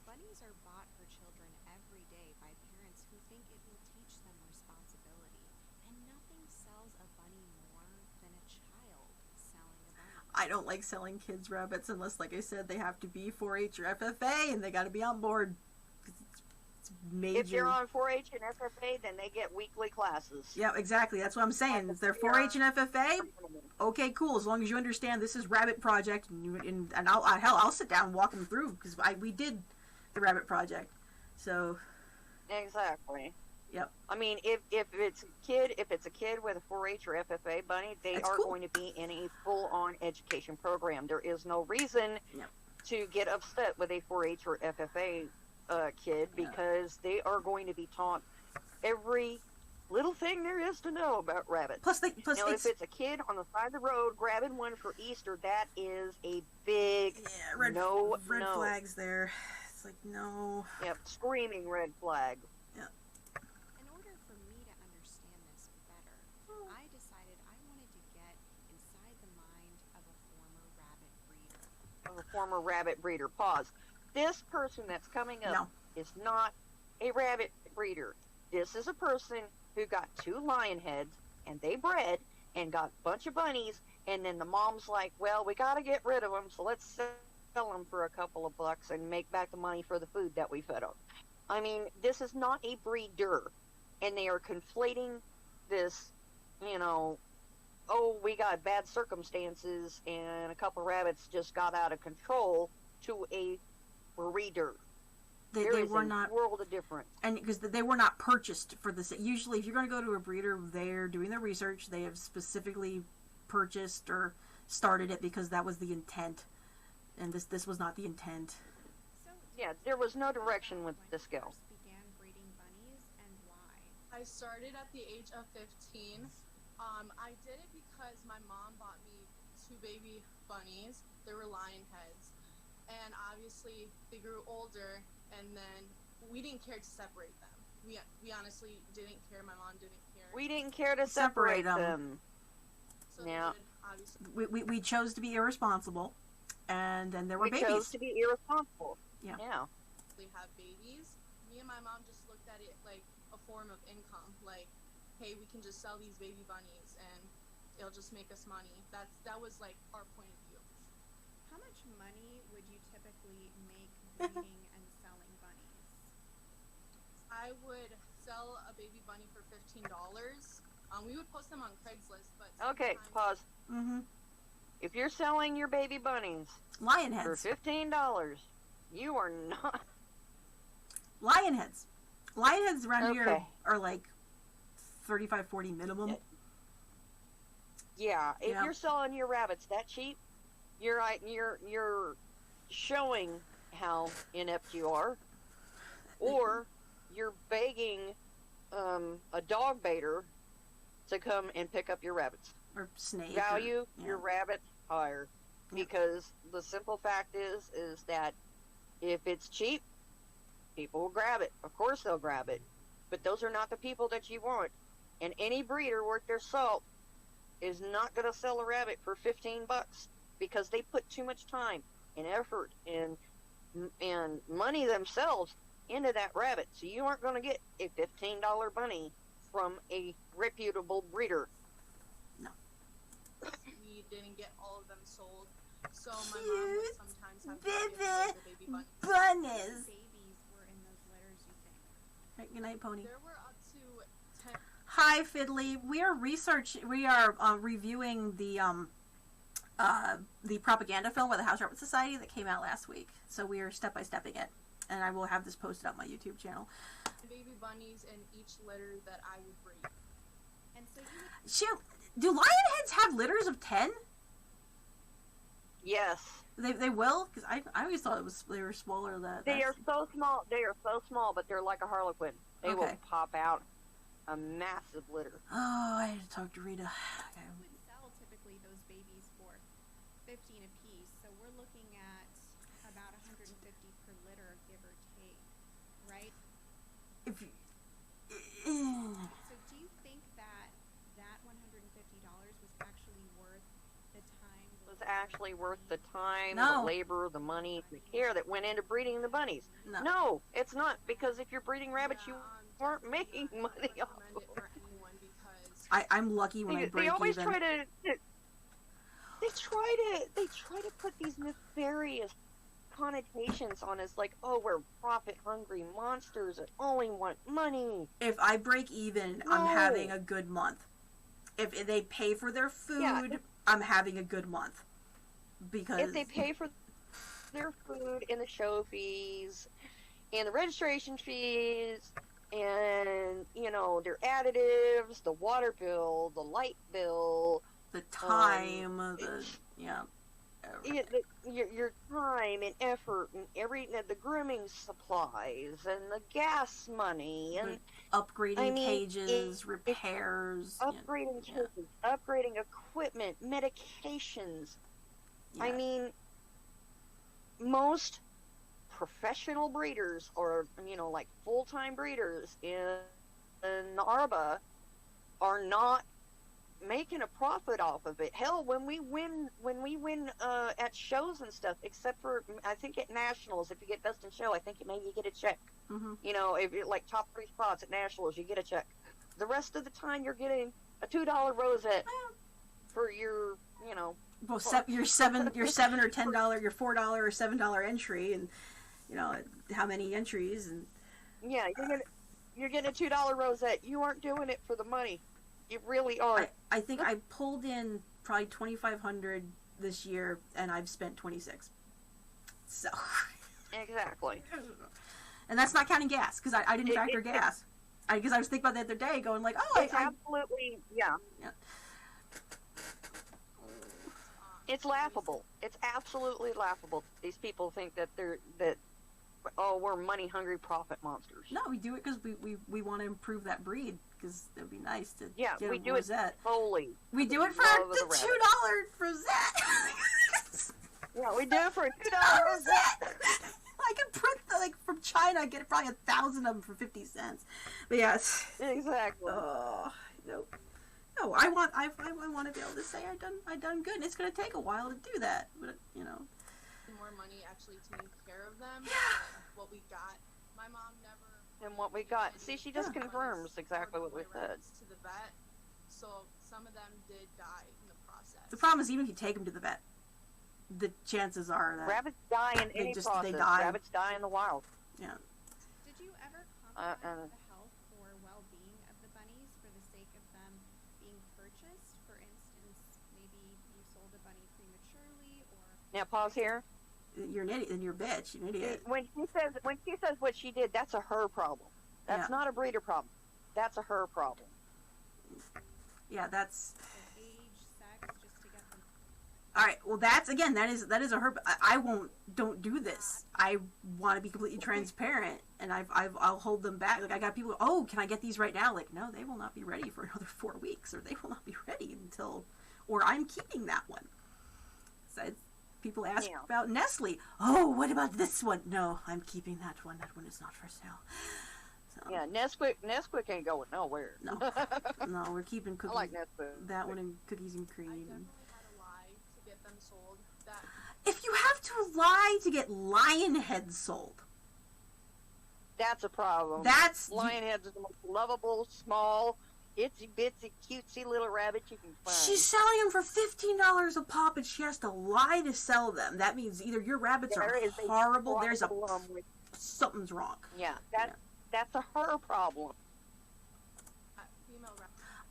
Bunnies are bought for children every day by parents who think it will teach them responsibility, and nothing sells a bunny more than a child selling a bunny. I don't like selling kids rabbits unless, like I said, they have to be 4-H or FFA and they got to be on board. It's major. If you're on 4-H and FFA, then they get weekly classes. Yeah, exactly. That's what I'm saying. If they're 4-H and FFA, okay, cool. As long as you understand this is Rabbit Project, and I'll sit down and walk them through because we did the Rabbit Project. So. Exactly. Yep. I mean, if it's a kid with a 4-H or FFA bunny, they That's are cool. going to be in a full-on education program. There is no reason to get upset with a 4-H or FFA kid because they are going to be taught every little thing there is to know about rabbits. Plus, Now, if it's a kid on the side of the road grabbing one for Easter, that is a big red no. flags there. It's like no. Yep, screaming red flag. In order for me to understand this better, I decided I wanted to get inside the mind of a former rabbit breeder. A former rabbit breeder. Pause. This person that's coming up is not a rabbit breeder. This is a person who got 2 lion heads and they bred and got a bunch of bunnies, and then the mom's like, well, we got to get rid of them, so let's sell them for a couple of bucks and make back the money for the food that we fed them. I mean, this is not a breeder, and they are conflating this, you know, oh, we got bad circumstances and a couple of rabbits just got out of control, to a breeder. There is a world of difference. And because they were not purchased for this. Usually, if you're going to go to a breeder, they're doing their research. They have specifically purchased or started it because that was the intent. And this was not the intent. So, Yeah, there was no direction with this when you gal. first began breeding bunnies and why? I started at the age of 15. I did it because my mom bought me 2 baby bunnies. They were lion heads. And obviously, they grew older, and then we didn't care to separate them. We honestly didn't care. My mom didn't care. We didn't care to Separate separate 'em. them. So Yeah. they would obviously. We chose to be irresponsible, and then there were We babies. chose to be irresponsible. Yeah. Yeah. Have babies. Me and my mom just looked at it like a form of income. Like, hey, we can just sell these baby bunnies, and it'll just make us money. That was like our point of view. How much money would you typically make breeding and selling bunnies? I would sell a baby bunny for $15. We would post them on Craigslist, but Okay, sometimes- pause. Mm-hmm. If you're selling your baby bunnies Lion for heads. $15, you are not. Lion heads. Lion heads around here Okay. are like 35, 40 minimum. Yeah, if Yeah. you're selling your rabbits that cheap, you're showing how inept you are, or you're begging a dog baiter to come and pick up your rabbits. Or snake. Value or, your rabbit higher, Yeah. because the simple fact is that if it's cheap, people will grab it. Of course they'll grab it, but those are not the people that you want. And any breeder worth their salt is not going to sell a rabbit for $15 because they put too much time and effort and money themselves into that rabbit. So you aren't going to get a $15 bunny from a reputable breeder. we didn't get all of them sold. So my mom Cute would sometimes have to give baby away the baby bunnies. How many bunnies. babies were in those litters, you think? Right, good night, Pony. There were up to 10. Hi, Fiddly. We are reviewing the propaganda film by the House Rabbit Society that came out last week. So we are step by stepping it, and I will have this posted on my YouTube channel. Baby bunnies in each litter that I would breed. And so you would Do lion heads have litters of 10? Yes. They will? Because I always thought they were smaller. They are so small. They are so small, but they're like a harlequin. They will Okay. pop out a massive litter. Oh, I had to talk to Rita. Okay. would sell typically those babies for $15 a piece. So we're looking at about $150 per litter, give or take, right? If you, So do you think that $150 was actually worth the time? It was actually worth the time, No. the labor, the money, the care that went into breeding the bunnies. no. No, it's not, because if you're breeding rabbits, you aren't making I money wouldn't off recommend of it it. for anyone because I'm lucky when I They break always even. try to. They try to put these nefarious connotations on us, like, oh, we're profit-hungry monsters that only want money. If I break even, I'm No. having a good month. If they pay for their food, Yeah. I'm having a good month. Because If they pay for their food and the show fees and the registration fees and, you know, their additives, the water bill, the light bill, the time, your time and effort and the grooming supplies and the gas money and upgrading I mean, cages, repairs, upgrading yeah. cages, upgrading equipment, medications. I yeah. mean, most professional breeders, or, you know, like full-time breeders in the ARBA, are not making a profit off of it. Hell, when we win at shows and stuff, except for, I think at nationals, if you get best in show, I think maybe you get a check. Mm-hmm. You know, if you're like top 3 spots at nationals, you get a check. The rest of the time, you're getting a $2 rosette for your, Well, your $7 or $10, your $4 or $7 entry, and how many entries, and yeah, you're getting a $2 rosette. You aren't doing it for the money. You really aren't. I think I pulled in probably 2,500 this year, and I've spent 26. So exactly. And that's not counting gas, because I didn't factor gas. Because I was thinking about that the other day, going like, oh, it's absolutely, yeah. It's laughable. It's absolutely laughable. These people think that we're money hungry profit monsters. No, we do it because we want to improve that breed, because it'd be nice to get we a do rosette. It fully. We do it for the $2 rosette. Yeah, we do it for a $2 rosette. I can print from China. I get probably 1,000 of them for 50 cents. But yes, exactly. Oh, nope. No, I want to be able to say I done good. And it's going to take a while to do that, but more money actually taking care of them than what we got. My mom never. And what we got. See, she just confirms exactly what we said. To the vet, so some of them did die in the process. The problem is, even if you take them to the vet, the chances are that rabbits die in any process. They die. Rabbits die in the wild. Yeah. Did you ever compromise the health or well-being of the bunnies for the sake of them being purchased? For instance, maybe you sold a bunny prematurely, or now pause here. You're an idiot, and you're a bitch. You're an idiot. When she says what she did, that's a her problem. That's not a breeder problem. That's a her problem. Yeah, that's. Age, sex, just to get them. All right. Well, that is a her. Don't do this. I want to be completely transparent, and I'll hold them back. Like, I got people. Oh, can I get these right now? Like, no, they will not be ready for another 4 weeks, or they will not be ready until, or I'm keeping that one. So people ask about Nestle. Oh, what about this one? No, I'm keeping that one. That one is not for sale. So, yeah, Nesquik ain't going nowhere. No, no, we're keeping cookies. I like Nesquik. That one and cookies and cream. I definitely had to lie to get them sold. If you have to lie to get lion heads sold, that's a problem. Lion heads are the most lovable, small, itsy bitsy, cutesy little rabbit you can find. She's selling them for $15 a pop, and she has to lie to sell them. That means either your rabbits are horrible. There's something's wrong. Yeah, that's a her problem.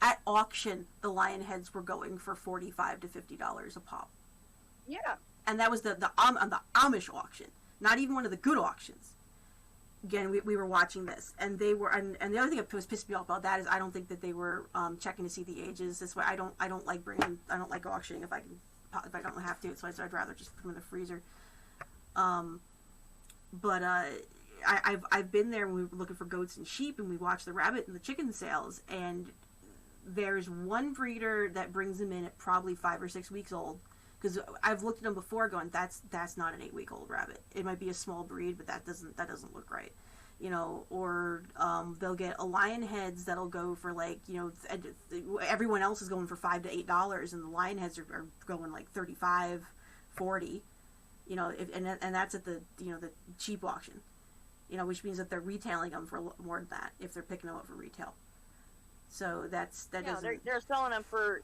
At auction, the lion heads were going for $45 to $50 a pop. Yeah. And that was the Amish auction, not even one of the good auctions. Again, we were watching this, and they were, and the other thing that was pissed me off about that is I don't think that they were checking to see the ages. This way, I don't like auctioning if I don't have to. So I'd rather just put them in the freezer. But I've been there when we were looking for goats and sheep, and we watched the rabbit and the chicken sales, and there's one breeder that brings them in at probably 5 or 6 weeks old. Because I've looked at them before, going, that's not an 8-week-old rabbit. It might be a small breed, but that doesn't look right, Or they'll get a lion heads that'll go for everyone else is going for $5 to $8, and the lion heads are going like $35, $40, and that's at the the cheap auction, which means that they're retailing them for a lot more than that if they're picking them up for retail. So they're selling them for.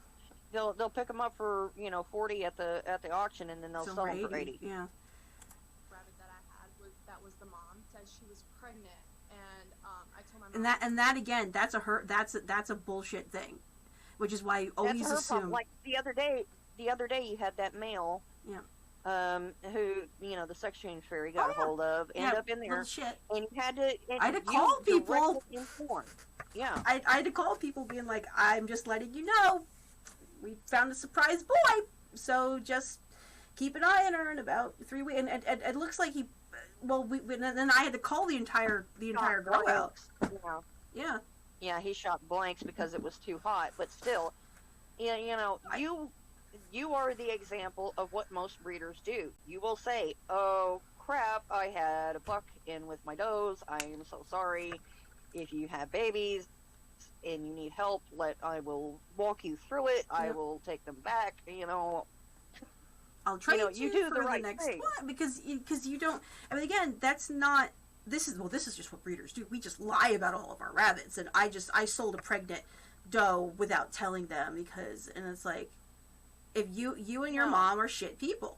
They'll pick them up for 40 at the auction, and then they'll sell them for 80. Yeah. Rabbit that I had that was the mom said she was pregnant, and I told my mom. And that again, that's a bullshit thing, which is why you always assume. Problem. Like the other day you had that male. Yeah. Who the sex change fairy got a hold of, ended up in there, shit. And you had to. I had to call people. Yeah. I had to call people, being like, I'm just letting you know. We found a surprise boy, so just keep an eye on her in about 3 weeks. And it looks like he, then I had to call the entire grow out. Yeah. Yeah, he shot blanks because it was too hot, but still, you are the example of what most breeders do. You will say, "Oh crap, I had a buck in with my does. I am so sorry. If you have babies and you need help, I will walk you through it. Yep. I will take them back." I'll trade you do the right next thing. One because you don't. I mean, again, that's not. This is just what breeders do. We just lie about all of our rabbits, and I sold a pregnant doe without telling them and it's like, if you and your No. mom are shit people,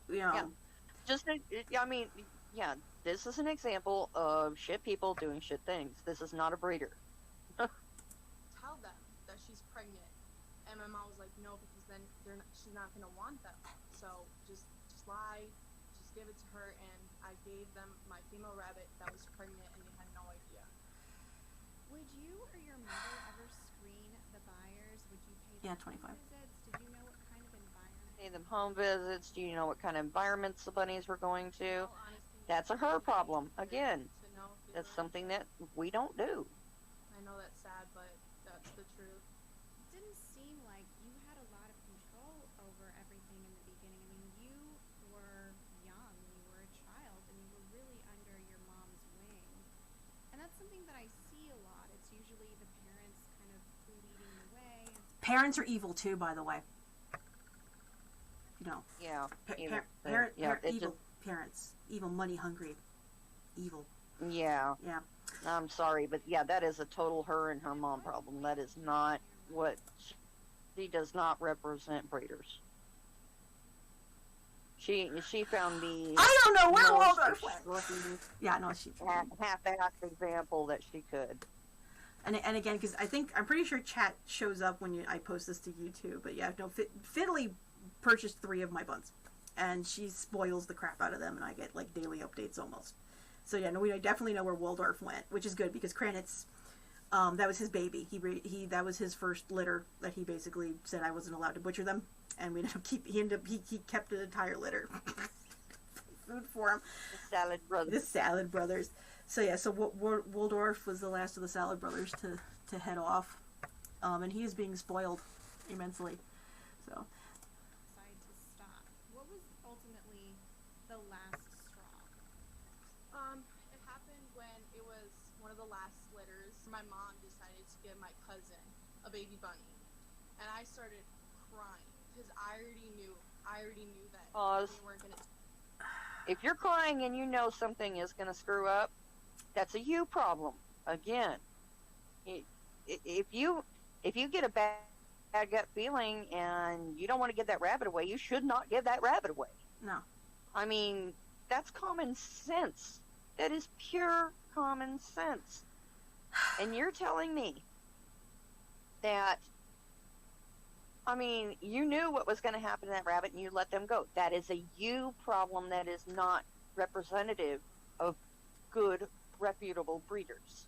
you know. Yeah. I mean, yeah, this is an example of shit people doing shit things. This is not a breeder. Tell them that she's pregnant, and my mom was like, no, because then she's not gonna want them. So just lie, just give it to her. And I gave them my female rabbit that was pregnant, and they had no idea. Would you or your mother ever screen the buyers? Would you pay them 25. visits? Did you know what kind of environment? Pay them home visits. Do you know what kind of environments the bunnies were going to? Well, honestly, That's a her problem. Again, to know if they that's were- something that we don't do. I know that's sad, but that's the truth. It didn't seem like you had a lot of control over everything in the beginning. I mean, you were young, you were a child, and you were really under your mom's wing. And that's something that I see a lot. It's usually the parents kind of leading the way. And Parents are evil too, by the way. You know, Yeah. evil parents, evil money hungry, evil. Yeah. Yeah. I'm sorry, but yeah, that is a total her and her mom problem. That is not what she does not represent breeders. She found the I don't know where most Waldorf went. extreme, Yeah, no, she. half-assed example that she could. And again, because I'm pretty sure chat shows up when I post this to YouTube. But yeah, no, Fiddly purchased 3 of my buns, and she spoils the crap out of them, and I get like daily updates almost. So yeah, no, I definitely know where Waldorf went, which is good because Kranitz, that was his baby. He that was his first litter that he basically said I wasn't allowed to butcher them, and we ended up he kept an entire litter. Food for him. The Salad Brothers. The Salad Brothers. So yeah, so Waldorf was the last of the Salad Brothers to head off, and he is being spoiled immensely. So. decide to stop. What was ultimately the last straw? It happened when it was one of the last litters. My mom decided to give my cousin a baby bunny, and I started crying because I already knew that Pause. they weren't gonna. If you're crying and you know something is going to screw up, that's a you problem. Again, if you get a bad gut feeling and you don't want to give that rabbit away, you should not give that rabbit away. No. I mean, that's common sense. That is pure common sense. And you're telling me that, I mean, you knew what was going to happen to that rabbit and you let them go. That is a you problem. That is not representative of good, reputable breeders.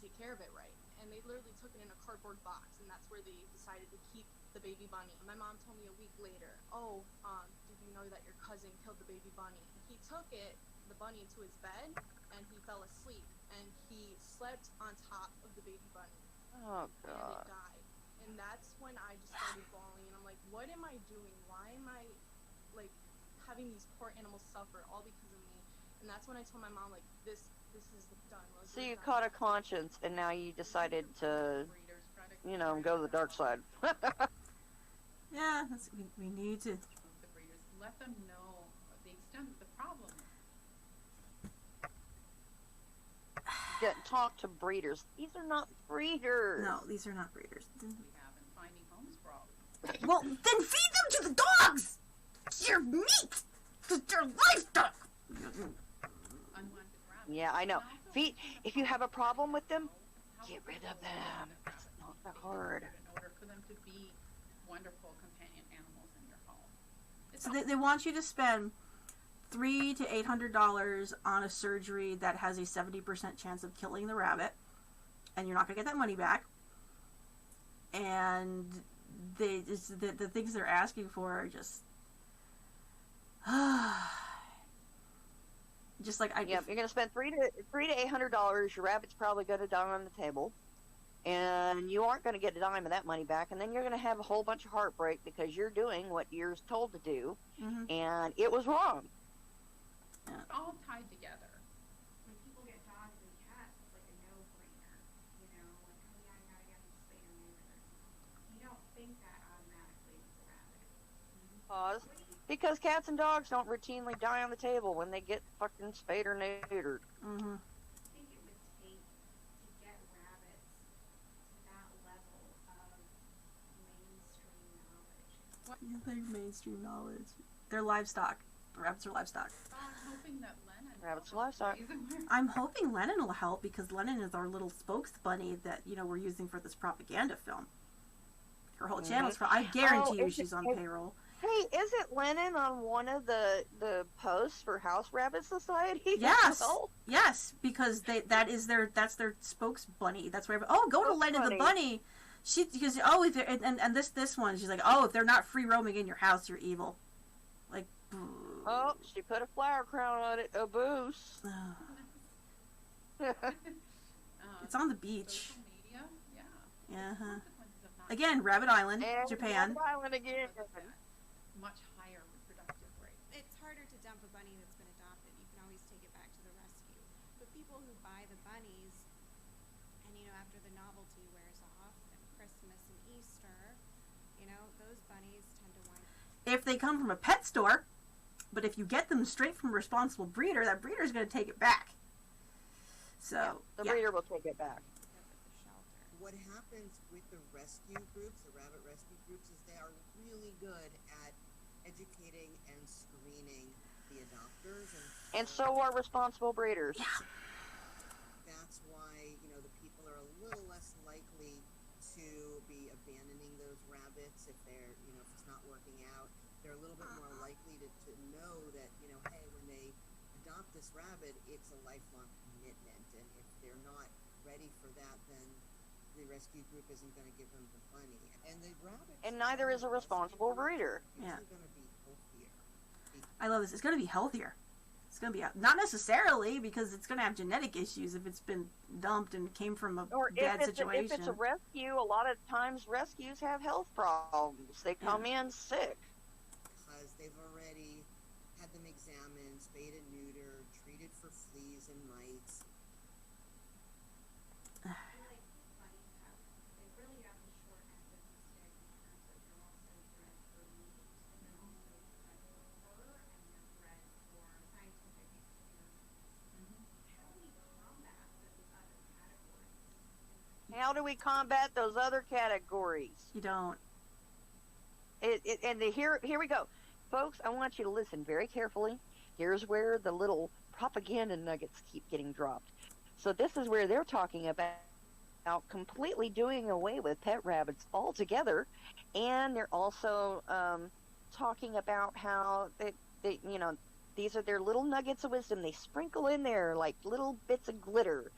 Take care of it right, and they literally took it in a cardboard box, and that's where they decided to keep the baby bunny. My mom told me a week later, oh, did you know that your cousin killed the baby bunny? He took the bunny to his bed, and he fell asleep, and he slept on top of the baby bunny. Oh, And God. it died. And that's when I just started bawling, and I'm like, what am I doing? Why am I, like, having these poor animals suffer all because of me? And that's when I told my mom, like, this is done. Like, So we're you done. caught a conscience and now you decided to, Breeders try to go to the dark side. Yeah, we need to. the breeders. Let them know the extent of the problem. Talk to breeders. These are not breeders. No, these are not breeders. We have in finding homes for all these. Well, then feed them to the dogs. Your meat, your livestock. Unwanted rabbits. Yeah, I know. And also, If you have a problem with them, how get rid of critical them. the It's rabbits not need that to be hard. In order for them to be wonderful companion animals in your home. It's So they want you to spend $300 to $800 on a surgery that has a 70% chance of killing the rabbit, and you're not going to get that money back. And the things they're asking for are just just like Yep, you're gonna spend $300 to $800. Your rabbit's probably gonna die on the table, and you aren't gonna get a dime of that money back. And then you're gonna have a whole bunch of heartbreak because you're doing what you're told to do, Mhm. and it was wrong. It's all tied together. When people get dogs and cats, it's like a no-brainer. You know, like, oh yeah, I gotta get them spayed or neutered. You don't think that automatically with a rabbit. Pause. Because cats and dogs don't routinely die on the table when they get fucking spayed or neutered. Mm-hmm. I think it would take to get rabbits to that level of mainstream knowledge You think mainstream knowledge. They're livestock. Rabbits are livestock. I'm hoping that Lennon. Rabbits are livestock. I'm hoping Lennon will help because Lennon is our little spokes bunny that, we're using for this propaganda film. Her whole channel's for. I guarantee you she's on payroll. Hey, isn't Lennon on one of the posts for House Rabbit Society? Yes, yes, because that's their spokes bunny. That's where go to Lennon the bunny. Because this one, she's like, if they're not free roaming in your house, you're evil. Like, oh, she put a flower crown on it, a boost. It's on the beach. Social media, yeah. Uh-huh. Again, Rabbit Island, and Japan. Rabbit Island again. Much higher reproductive rate. It's harder to dump a bunny that's been adopted. You can always take it back to the rescue. But people who buy the bunnies, and after the novelty wears off, and Christmas and Easter, those bunnies tend to wind up. If they come from a pet store, but if you get them straight from a responsible breeder, that breeder's going to take it back. So the breeder will take it back. What happens with the rescue groups, the rabbit rescue groups, is they are really good at educating and screening the adopters. And so are responsible breeders. Yeah. That's why, the people are a little less likely to be abandoning those rabbits if they're, if it's not working out. They're a little bit more likely to know that, hey, when they adopt this rabbit, it's a lifelong commitment. And if they're not ready for that, then the rescue group isn't going to give them the bunny. And the rabbits... And neither is a responsible breeder. Yeah. Going to be healthier. I love this. It's going to be healthier. It's going to be... Not necessarily, because it's going to have genetic issues if it's been dumped and came from a bad situation. If it's a rescue, a lot of times rescues have health problems. They come in sick. Because they've already had them examined, spayed and neutered, treated for fleas and mites. How do we combat those other categories? You don't. Here we go. Folks, I want you to listen very carefully. Here's where the little propaganda nuggets keep getting dropped. So this is where they're talking about completely doing away with pet rabbits altogether. And they're also talking about how these are their little nuggets of wisdom. They sprinkle in there like little bits of glitter,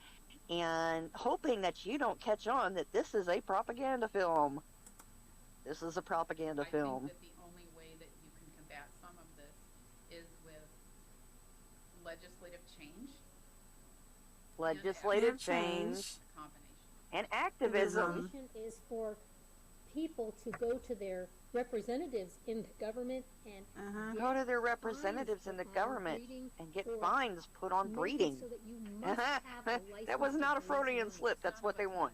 and hoping that you don't catch on that this is a propaganda film. This is a propaganda film. I think that the only way that you can combat some of this is with legislative change. Legislative change. Combination. And activism. Is for people to go to their representatives in the government and go to their representatives in the government and get fines put on breeding. So that you must have a that was not a Freudian slip. That's what they want.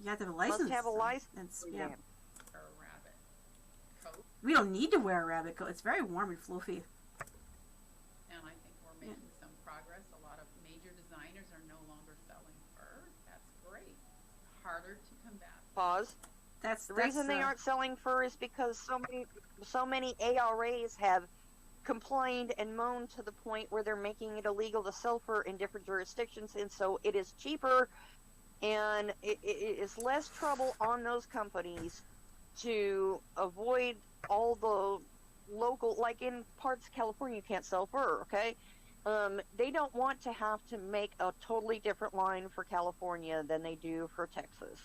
You have to have a license. Must have a license. Yeah. Or a rabbit coat. We don't need to wear a rabbit coat. It's very warm and fluffy. And I think we're making some progress. A lot of major designers are no longer selling fur. That's great. Harder to combat. Pause. That's the reason they aren't selling fur is because so many ARAs have complained and moaned to the point where they're making it illegal to sell fur in different jurisdictions, and so it is cheaper and it is less trouble on those companies to avoid all the local, like in parts of California you can't sell fur, okay? They don't want to have to make a totally different line for California than they do for Texas.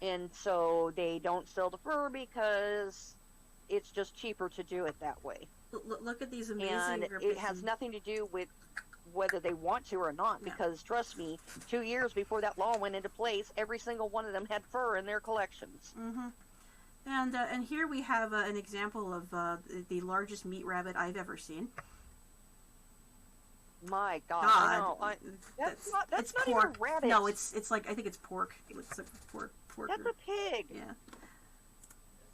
And so they don't sell the fur because it's just cheaper to do it that way. Look at these amazing... And it has nothing to do with whether they want to or not, because trust me, 2 years before that law went into place, every single one of them had fur in their collections. Mm-hmm. And here we have an example of the largest meat rabbit I've ever seen. My God, I know. That's not pork. even rabbit. No, it's like, I think it's pork. It looks like pork. That's a pig. Yeah.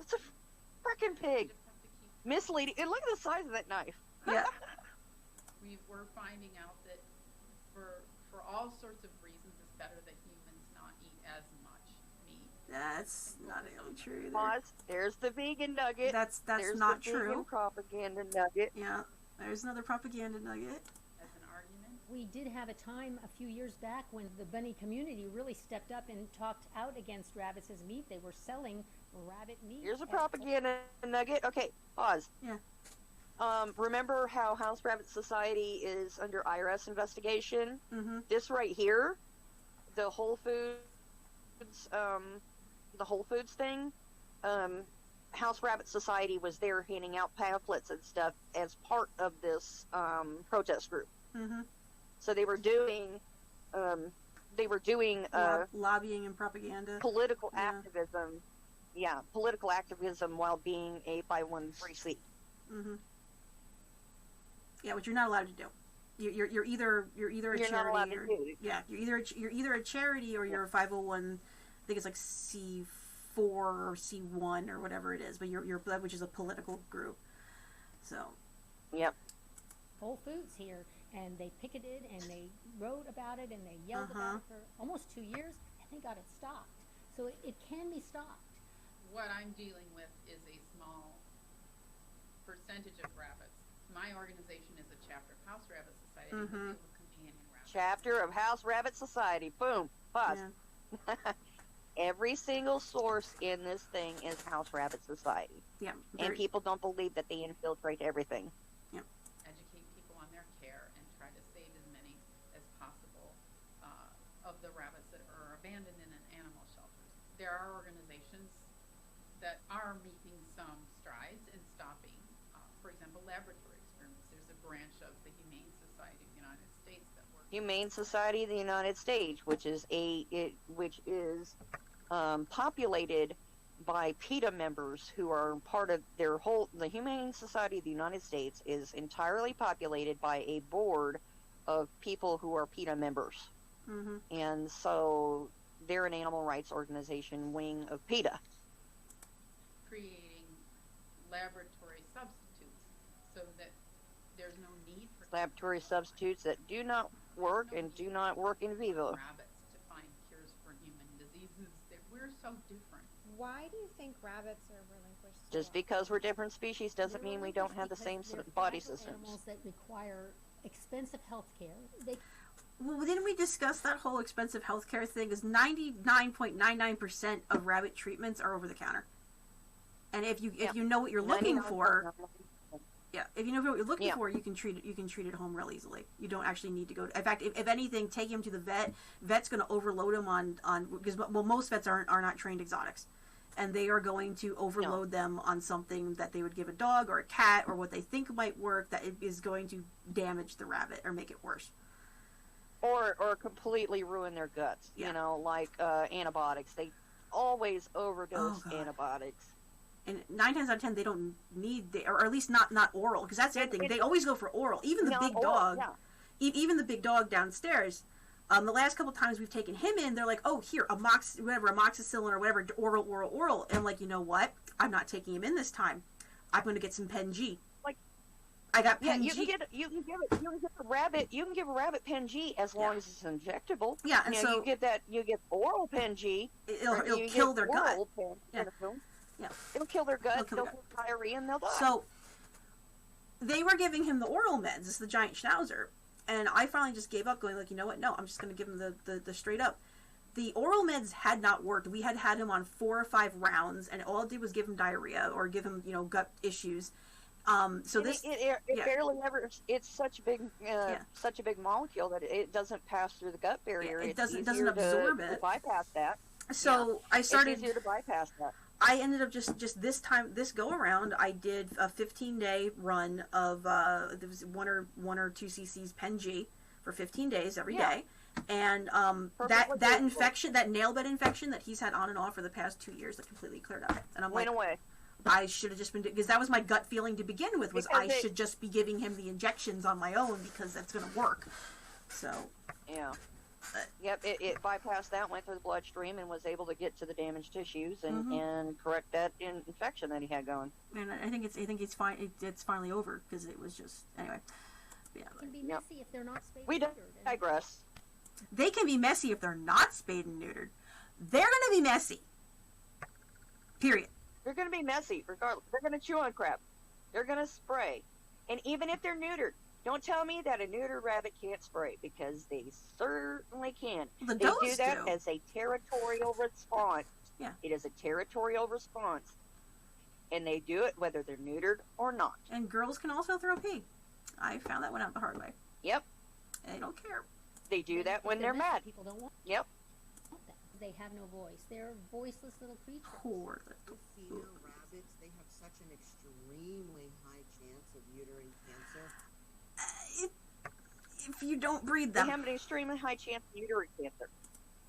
It's a frickin' pig. Misleading. And look at the size of that knife. Yeah. We're finding out that for all sorts of reasons, it's better that humans not eat as much meat. That's not really true either. Pause. There's the vegan nugget. That's There's not the true. vegan propaganda nugget. Yeah, there's another propaganda nugget. As an argument. We did have a time a few years back when the bunny community really stepped up and talked out against rabbits as meat. They were selling rabbit meat. Here's a propaganda nugget. Okay, pause. Yeah. Remember how House Rabbit Society is under IRS investigation? Mm-hmm. This right here, the Whole Foods thing, House Rabbit Society was there handing out pamphlets and stuff as part of this protest group. Mm-hmm. So they were doing lobbying and propaganda. Political Yeah. activism. Yeah, political activism while being a 501(c)(3). Mm-hmm. Yeah, which you're not allowed to do. You're either a You're charity not allowed or to do. yeah, you're either a charity or you're a 501. I think it's like C4 or C1 or whatever it is, but you're which is a political group. So. Yep. Whole Foods here, and they picketed and they wrote about it and they yelled about it for almost 2 years, and they got it stopped. So it can be stopped. What I'm dealing with is a small percentage of rabbits. My organization is a chapter of House Rabbit Society. We deal with companion rabbits. Chapter of House Rabbit Society. Boom. Pause. Yeah. Every single source in this thing is House Rabbit Society. Yeah. And people don't believe that they infiltrate everything. Educate people on their care and try to save as many as possible of the rabbits that are abandoned in an animal shelters. There are organizations that are making some strides in stopping, for example, laboratory experiments. There's a branch of the Humane Society of the United States that works. Humane Society of the United States, which is populated by PETA members who are part of the Humane Society of the United States is entirely populated by a board of people who are PETA members. Mm-hmm. And so they're an animal rights organization wing of PETA. Creating laboratory substitutes so that there's no need for Laboratory substitutes that do not work and do not work in vivo. rabbits to find cures for human diseases. That we're so different. Why do you think rabbits are relinquished? so Just often? because we're different species doesn't mean we don't have the same Because they're body fragile systems. Animals that require expensive health care. Well, didn't we discuss that whole expensive healthcare thing? Is 99.99% of rabbit treatments are over the counter. And if you know what you're looking for, if you know what you're looking for, you can treat it at home real easily. You don't actually need to go. In fact, if anything, take him to the vet. Vet's going to overload him on because most vets are not trained exotics, and they are going to overload them on something that they would give a dog or a cat or what they think might work that is going to damage the rabbit or make it worse. Or completely ruin their guts. Yeah. You know, like antibiotics. They always overdose antibiotics. And 9 times out of 10, they don't need, or at least not oral, because that's the other thing. They always go for oral. Even the big dog, even the big dog downstairs. The last couple times we've taken him in, they're like, "Oh, here, amoxicillin or whatever, oral." And I'm like, you know what? I'm not taking him in this time. I'm going to get some Pen G. I got Pen G. You can give a rabbit Pen G as long as it's injectable. Yeah, and so you get oral Pen G. It'll kill their gut. It'll kill their gut. They'll have diarrhea and they'll die. So they were giving him the oral meds. It's the giant schnauzer, and I finally just gave up, going like, you know what? No, I'm just going to give him the straight up. The oral meds had not worked. We had him on 4 or 5 rounds, and all it did was give him diarrhea or give him gut issues. So it barely ever. It's such a big molecule that it doesn't pass through the gut barrier. It doesn't to absorb it. Bypass that. So I started. It's easier to bypass that. I ended up just this go around. I did a 15-day run of there was 1 or 2 cc's Pen G for 15 days every day, and that infection, that nail bed infection that he's had on and off for the past 2 years, that completely cleared up. And I'm went away. I should have just been, because that was my gut feeling to begin with, was I should just be giving him the injections on my own because that's going to work. So. Yeah. Yep, it bypassed that, went through the bloodstream, and was able to get to the damaged tissues and correct that infection that he had going. And I think it's fine. It's finally over because it was just anyway. Yeah. It can be messy if they're not spayed We and neutered. digress. They can be messy if they're not spayed and neutered. They're going to be messy. Period. They're going to be messy, regardless. They're going to chew on crap. They're going to spray. And even if they're neutered, don't tell me that a neutered rabbit can't spray, because they certainly can. The They does do that do. as a territorial response. Yeah. It is a territorial response. And they do it whether they're neutered or not. And girls can also throw pee. I found that one out the hard way. Yep. And they don't care. They do that when they're mad. People don't want Yep. that. They have no voice. They're voiceless little creatures. Poor The little. female rabbits, they have such an extremely high chance of uterine cancer. If you don't breed They them. have an extremely high chance of uterine cancer.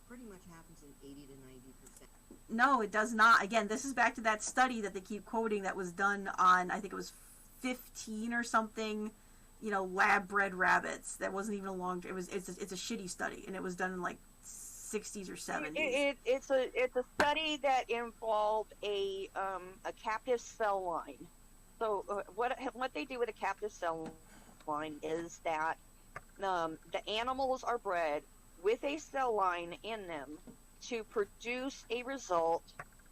Pretty much happens in 80 to 90%. No, it does not. Again, this is back to that study that they keep quoting that was done on, I think it was 15 or something, lab-bred rabbits. That wasn't even a long. It's a shitty study, and it was done in like 60s or 70s. It's a study that involved a captive cell line. So what they do with a captive cell line is that the animals are bred with a cell line in them to produce a result,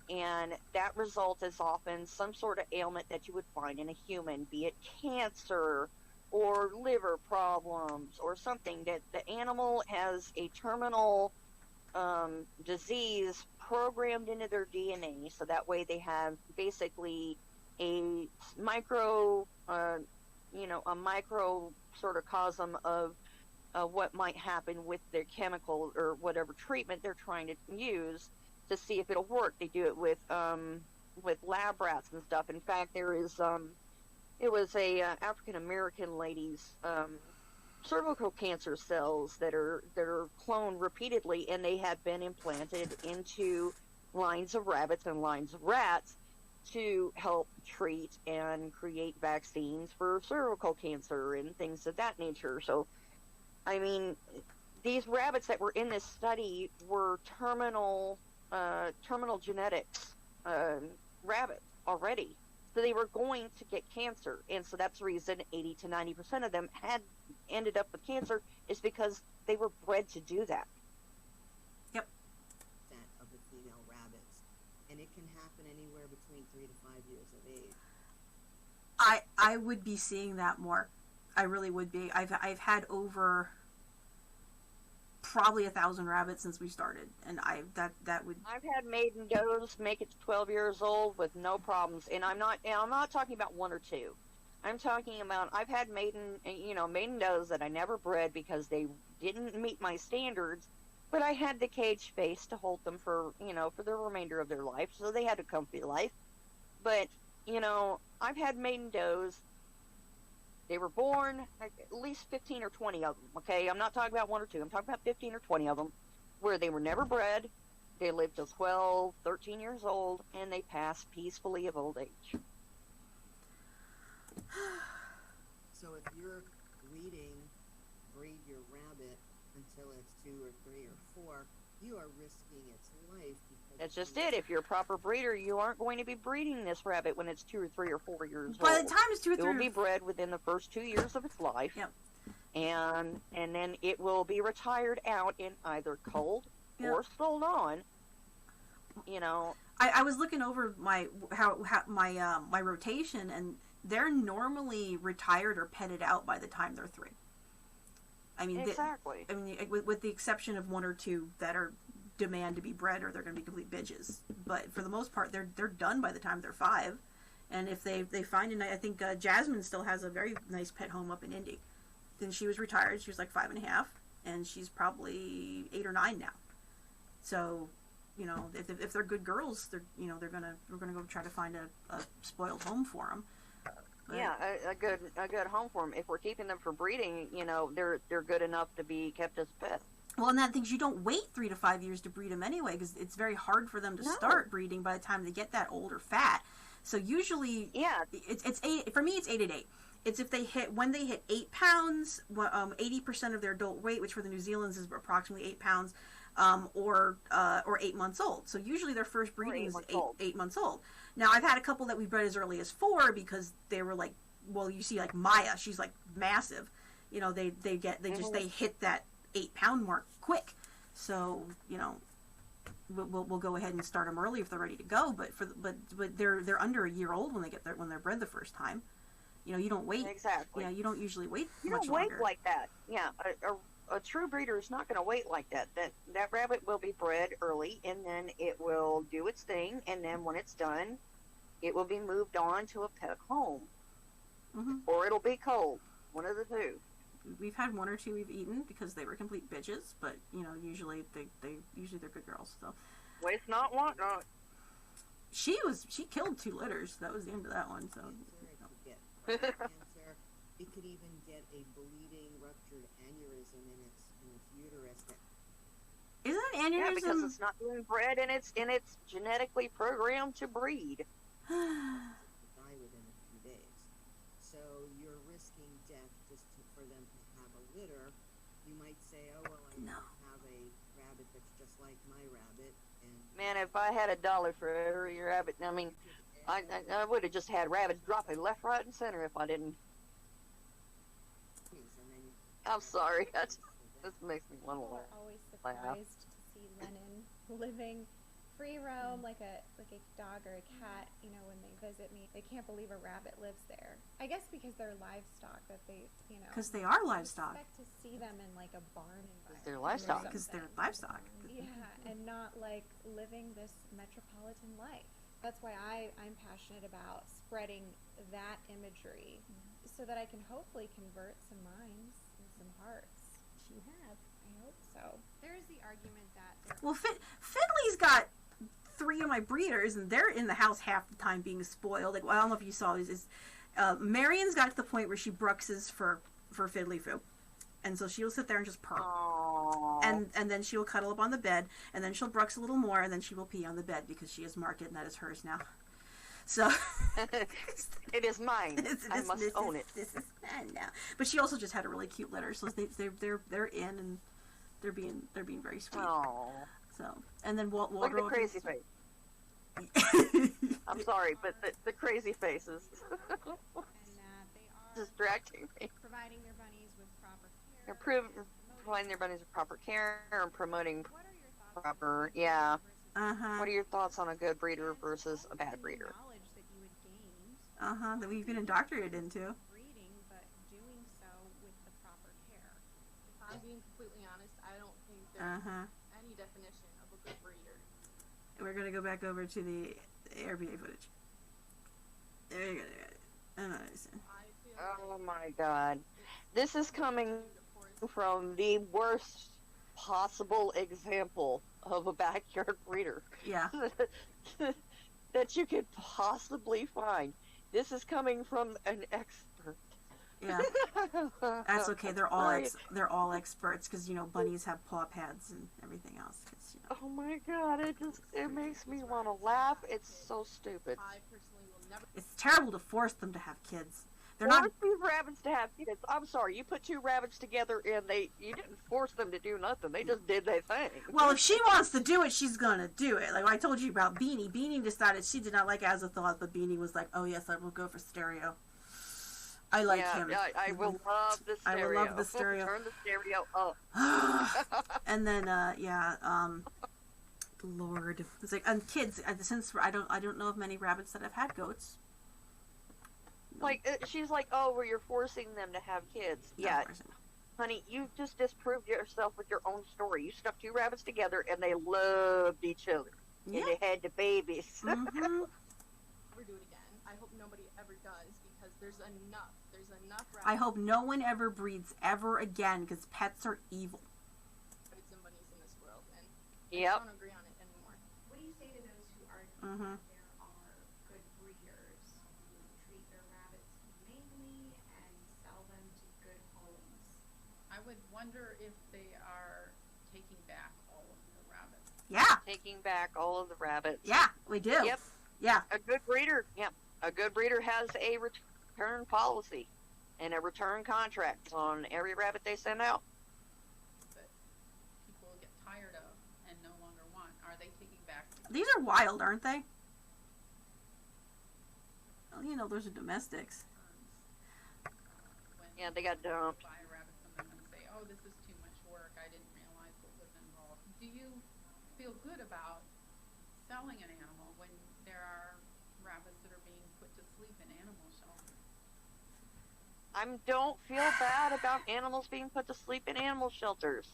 and that result is often some sort of ailment that you would find in a human, be it cancer or liver problems or something, that the animal has a terminal disease programmed into their DNA, so that way they have basically a micro sort of what might happen with their chemical or whatever treatment they're trying to use to see if it'll work. They do it with lab rats and stuff. In fact, there is it was a African American lady's cervical cancer cells that are cloned repeatedly, and they have been implanted into lines of rabbits and lines of rats to help treat and create vaccines for cervical cancer and things of that nature. So, I mean, these rabbits that were in this study were terminal genetics rabbits already. So they were going to get cancer. And so that's the reason 80 to 90% of them had ended up with cancer, is because they were bred to do that. Yep. That of the female rabbits. And it can happen anywhere between 3 to 5 years of age. I would be seeing that more. I really would be. I've had over probably 1,000 rabbits since we started, and that would. I've had maiden does make it to 12 years old with no problems, and I'm not talking about one or two. I'm talking about I've had maiden does that I never bred because they didn't meet my standards, but I had the cage space to hold them for the remainder of their life, so they had a comfy life. But I've had maiden does. They were born, at least 15 or 20 of them, okay? I'm not talking about one or two. I'm talking about 15 or 20 of them, where they were never bred. They lived till 12, 13 years old, and they passed peacefully of old age. So if you're breed your rabbit until it's 2 or 3 or 4, you are risking its life. That's just it. If you're a proper breeder, you aren't going to be breeding this rabbit when it's 2 or 3 or 4 years old. By the time it's 2 or 3, it will be bred within the first 2 years of its life. Yep. And then it will be retired out in either culled or sold on. I was looking over my rotation, and they're normally retired or petted out by the time they're 3. I mean, exactly. With the exception of 1 or 2 that are demand to be bred, or they're going to be complete bitches. But for the most part, they're done by the time they're 5. And if they find, and I think Jasmine still has a very nice pet home up in Indy. Then she was retired. She was like 5.5, and she's probably 8 or 9 now. So, if they're good girls, we're gonna go try to find a spoiled home for them. Yeah, a good home for them. If we're keeping them for breeding, they're good enough to be kept as pets. Well, and that things you don't wait 3 to 5 years to breed them anyway, because it's very hard for them to start breeding by the time they get that old or fat. So usually, it's 8. For me, it's 8 at 8. It's when they hit 8 pounds, 80% of their adult weight, which for the New Zealanders is approximately 8 pounds, or 8 months old. So usually their first breeding is 8 months old. Now I've had a couple that we bred as early as 4 because they were like, well, you see like Maya, she's like massive. They hit that 8 pound mark quick. So we'll go ahead and start them early if they're ready to go. But they're under a year old when they're bred the first time. You know, you don't wait. Exactly. You don't usually wait You much don't wait longer. like that. Yeah, a true breeder is not going to wait like that. That rabbit will be bred early, and then it will do its thing, and then when it's done, it will be moved on to a pet home, or it'll be cold. One of the two. We've had one or two we've eaten because they were complete bitches, but you know, usually they're good girls. So Waste not, want not. she killed 2 litters. That was the end of that one. So Cancer. It could even get a bleeding, ruptured aneurysm in its uterus. Isn't an aneurysm? Yeah, because it's not being bred, and it's genetically programmed to breed. Die within a few days. So you're risking death for them to have a litter. You might say, oh well, I have a rabbit that's just like my rabbit. And Man, if I had $1 for every rabbit, I mean, I would have just had rabbits dropping left, right, and center if I didn't. I'm sorry. This makes me want to People laugh. are always surprised to see Lennon living free roam like a dog or a cat. You know, when they visit me, they can't believe a rabbit lives there. I guess because they're livestock, that they, you know. Because they are livestock. Expect to see them in like a barn environment. They're livestock. Because they're livestock. Yeah, and not like living this metropolitan life. That's why I'm passionate about spreading that imagery so that I can hopefully convert some minds and some hearts. You have. I hope so. There is the argument that Well, Finley's got 3 of my breeders, and they're in the house half the time being spoiled. Like, well, I don't know if you saw this. Marion's got to the point where she bruxes for Fiddly Foo. And so she'll sit there and just purr. Aww. And then she'll cuddle up on the bed, and then she'll brux a little more, and then she will pee on the bed because she has marked it, and that is hers now. So It is mine. I must own it. This is mine now. But she also just had a really cute litter, so they're in, and they're being very sweet. Aww. So, and then Walter. Look at the crazy face. I'm sorry, but the crazy faces and they are distracting me. providing their bunnies with proper care. They're providing their bunnies with proper care and promoting What are your thoughts proper. Yeah. Uh-huh. What are your thoughts on a good breeder versus a bad breeder? knowledge that you had gained That we've been indoctrinated into. breeding, but doing so with the proper care? If I'm being completely honest, I don't think there's Uh-huh. any definition of a good breeder. We're gonna go back over to the Airbnb footage. There you go. I feel Oh my god. This is coming from the worst possible example of a backyard breeder Yeah. that you could possibly find. This is coming from an expert. Yeah. That's okay. They're all experts because bunnies have paw pads and everything else. 'Cause, Oh my god, it makes me want to laugh. It's so stupid. I personally will never. it's terrible to force them to have kids. They're Force not. these rabbits to have kids. I'm sorry, you put 2 rabbits together and you didn't force them to do nothing. They just did their thing. Well, if she wants to do it, she's gonna do it. Like I told you about Beanie. Beanie decided she did not like Azathoth, but Beanie was like, "Oh yes, I will go for stereo." I like him. Yeah, I will love the I stereo. will love the stereo. Turn the stereo up. And then Lord, it's like kids. Since I don't know of many rabbits that have had goats. Like she's like, oh, well, you're forcing them to have kids. Yeah, honey, you just disproved yourself with your own story. You stuck 2 rabbits together and they loved each other. Yeah. And they had the babies. Mhm. Never do it again. I hope nobody ever does because there's enough. There's enough I hope no one ever breeds ever again because pets are evil. rabbits and bunnies in this world, and I Yep. don't agree on it anymore. What do you say to those who argue Mhm. that there are good breeders who treat their rabbits humanely and sell them to good homes? I would wonder if they are taking back all of the rabbits. Yeah, Taking back all of the rabbits. yeah, we do. Yep. Yeah. A good breeder, a good breeder has a return policy and a return contract on every rabbit they send out. That people get tired of and no longer want. Are they taking back? These are wild, aren't they? Well, those are domestics. When Yeah, they got dumped. buy a rabbit from them and say, "Oh, this is too much work. I didn't realize what was involved." Do you feel good about selling an animal when there are rabbits that are being put to sleep in animal shelters. I don't feel bad about animals being put to sleep in animal shelters.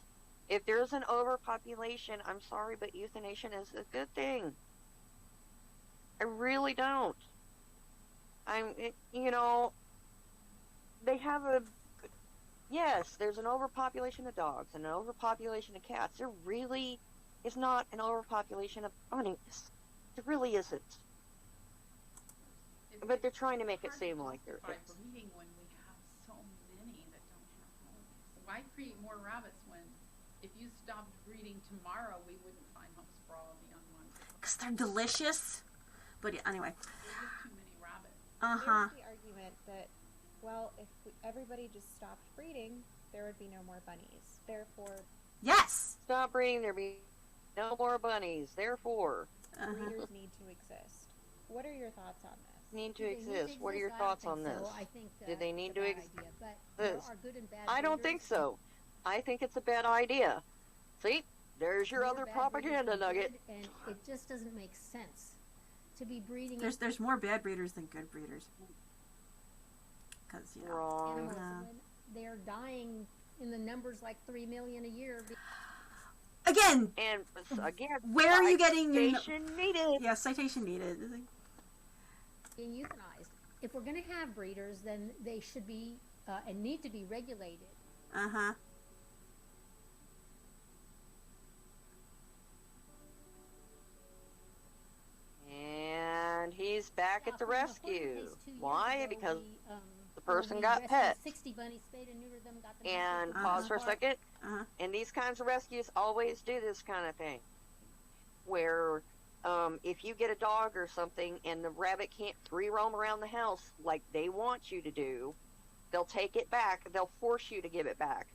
If there's an overpopulation, I'm sorry, but euthanasia is a good thing. I really don't. They have yes, there's an overpopulation of dogs and an overpopulation of cats. There really is not an overpopulation of bunnies. There really isn't. But they're trying to make it seem like there is. Breeding when we have so many that don't have homes. Why create more rabbits when, if you stopped breeding tomorrow, we wouldn't find homes for all of the young ones? Because they're delicious. But anyway. There's just too many rabbits. There's the argument that, well, if everybody just stopped breeding, there would be no more bunnies. Therefore, yes. Stop breeding, there'd be no more bunnies. Therefore, breeders need to exist. What are your thoughts on this? Need to exist. What are your thoughts on this? I think Do they need to exist? But there are good and bad I don't think breeders. so. I think it's a bad idea. See, there's your More other bad propaganda breeders than nugget. good, and it just doesn't make sense to be breeding There's more bad breeders than good breeders. Because Wrong. animals when they're dying in the numbers like 3 million a year. Again. And again, where are you getting citation needed? Yeah, citation needed. Being euthanized. If we're going to have breeders, then they should be and need to be regulated. And he's back at the rescue. Why? Ago, Because we, the person we got rescued pet. 60 bunnies, spayed and neutered them, got them And to pause for a park. second. And these kinds of rescues always do this kind of thing, where if you get a dog or something and the rabbit can't free roam around the house like they want you to do, they'll take it back. They'll force you to give it back.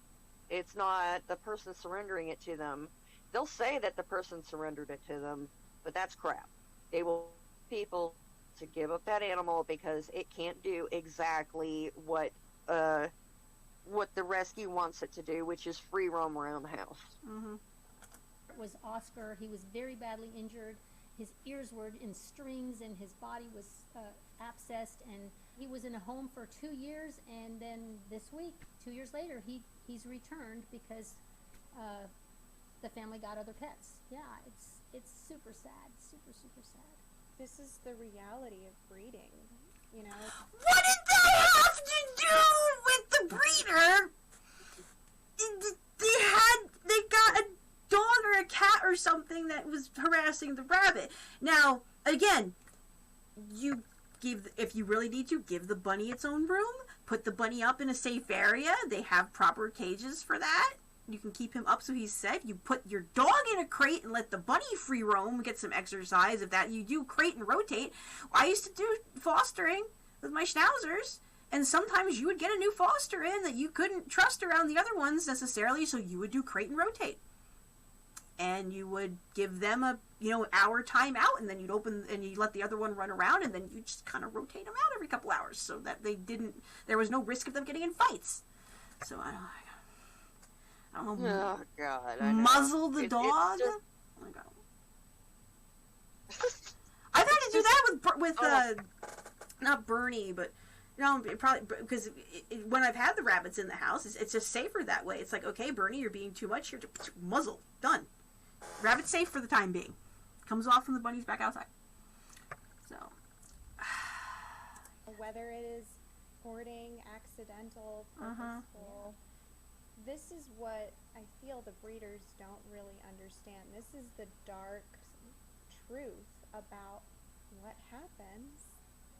It's not the person surrendering it to them. They'll say that the person surrendered it to them, but that's crap. They will people to give up that animal because it can't do exactly what the rescue wants it to do, which is free roam around the house. Was Oscar. He was very badly injured. His ears were in strings and his body was abscessed, and he was in a home for 2 years, and then this week, 2 years later, he's returned because the family got other pets. Yeah, it's super sad. Super sad. This is the reality of breeding. You know? What did that have to do with the breeder? They got a dog or a cat or something that was harassing the rabbit. Now, again, if you really need to, give the bunny its own room. Put the bunny up in a safe area. They have proper cages for that. You can keep him up so he's safe. You put your dog in a crate and let the bunny free roam, get some exercise. If that you do crate and rotate. I used to do fostering with my schnauzers, and sometimes you would get a new foster in that you couldn't trust around the other ones necessarily, so you would do crate and rotate. And you would give them a hour time out, and then you'd open and you let the other one run around, and then you just kind of rotate them out every couple hours so that there was no risk of them getting in fights. So I don't know. Oh God! I know. Muzzle the dog. Just... Oh my God. I've had to do that with not Bernie, but probably because when I've had the rabbits in the house, it's just safer that way. It's like, okay, Bernie, you're being too much. You're muzzle. Done. Rabbit's safe for the time being. Comes off from the bunnies back outside. So. Whether it is hoarding, accidental, purposeful, this is what I feel the breeders don't really understand. This is the dark truth about what happens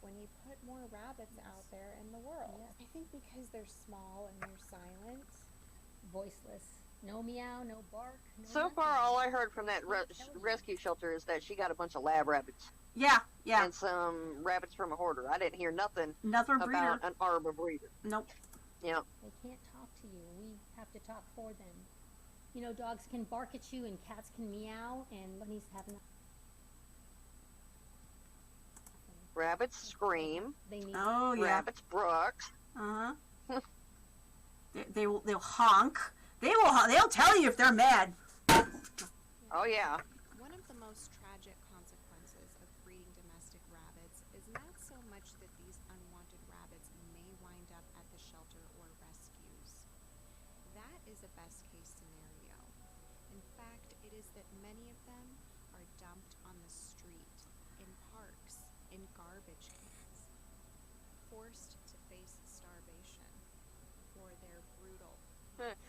when you put more rabbits out there in the world. I think because they're small and they're silent. Voiceless. No meow, no bark. No So nothing. far, all I heard from that rescue shelter is that she got a bunch of lab rabbits. Yeah. And some rabbits from a hoarder. I didn't hear nothing breeder. about an arbor breeder. Nope. Yeah. They can't talk to you. We have to talk for them. Dogs can bark at you and cats can meow, and bunnies have nothing. Rabbits scream. They need Rabbits bark. They'll honk. They'll tell you if they're mad. Oh yeah. much that these unwanted rabbits may wind up at the shelter or rescues. That is a best-case scenario. In fact, it is that many of them are dumped on the street, in parks, in garbage cans, forced to face starvation, or their brutal death.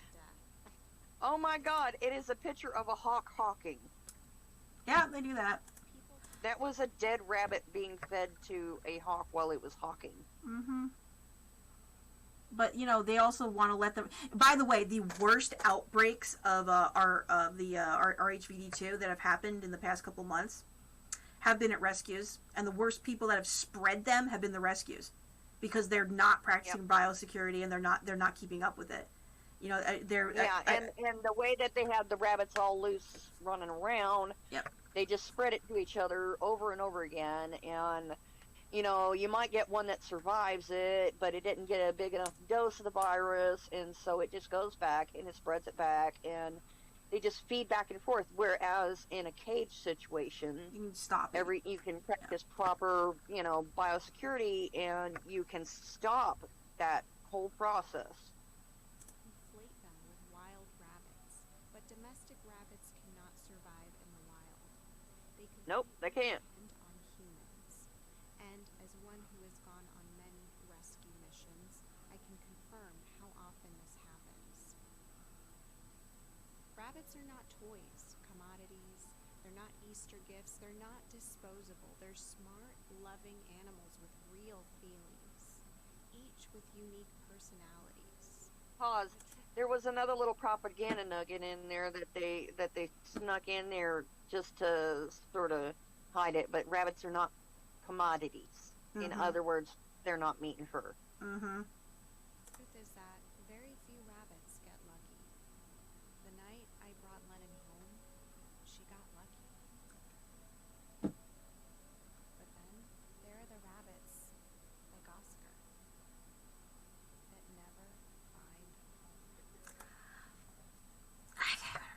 Oh my God, it is a picture of a hawk hawking. Yeah, they do that. That was a dead rabbit being fed to a hawk while it was hawking. Mm-hmm. But, you know, they also want to let them... By the way, the worst outbreaks of our RHVD2 that have happened in the past couple months have been at rescues. And the worst people that have spread them have been the rescues. Because they're not practicing biosecurity and they're not keeping up with it. You know, they're... and the way that they had the rabbits all loose running around... Yep. They just spread it to each other over and over again, and, you know, you might get one that survives it, but it didn't get a big enough dose of the virus, and so it just goes back, and it spreads it back, and they just feed back and forth, whereas in a cage situation, you can stop it. You can practice proper, you know, biosecurity, and you can stop that whole process. Inflate them with wild rabbits, but domestic rabbits cannot survive in the wild. Nope, they can't. Depend on humans. And as one who has gone on many rescue missions, I can confirm how often this happens. Rabbits are not toys, commodities. They're not Easter gifts. They're not disposable. They're smart, loving animals with real feelings, each with unique personalities. Pause. There was another little propaganda nugget in there that they snuck in there just to sort of hide it. But rabbits are not commodities. In other words, they're not meat and fur. The truth is that very few rabbits get lucky. The night I brought Lennon home, she got lucky. But then there are the rabbits, like Oscar, that never find home.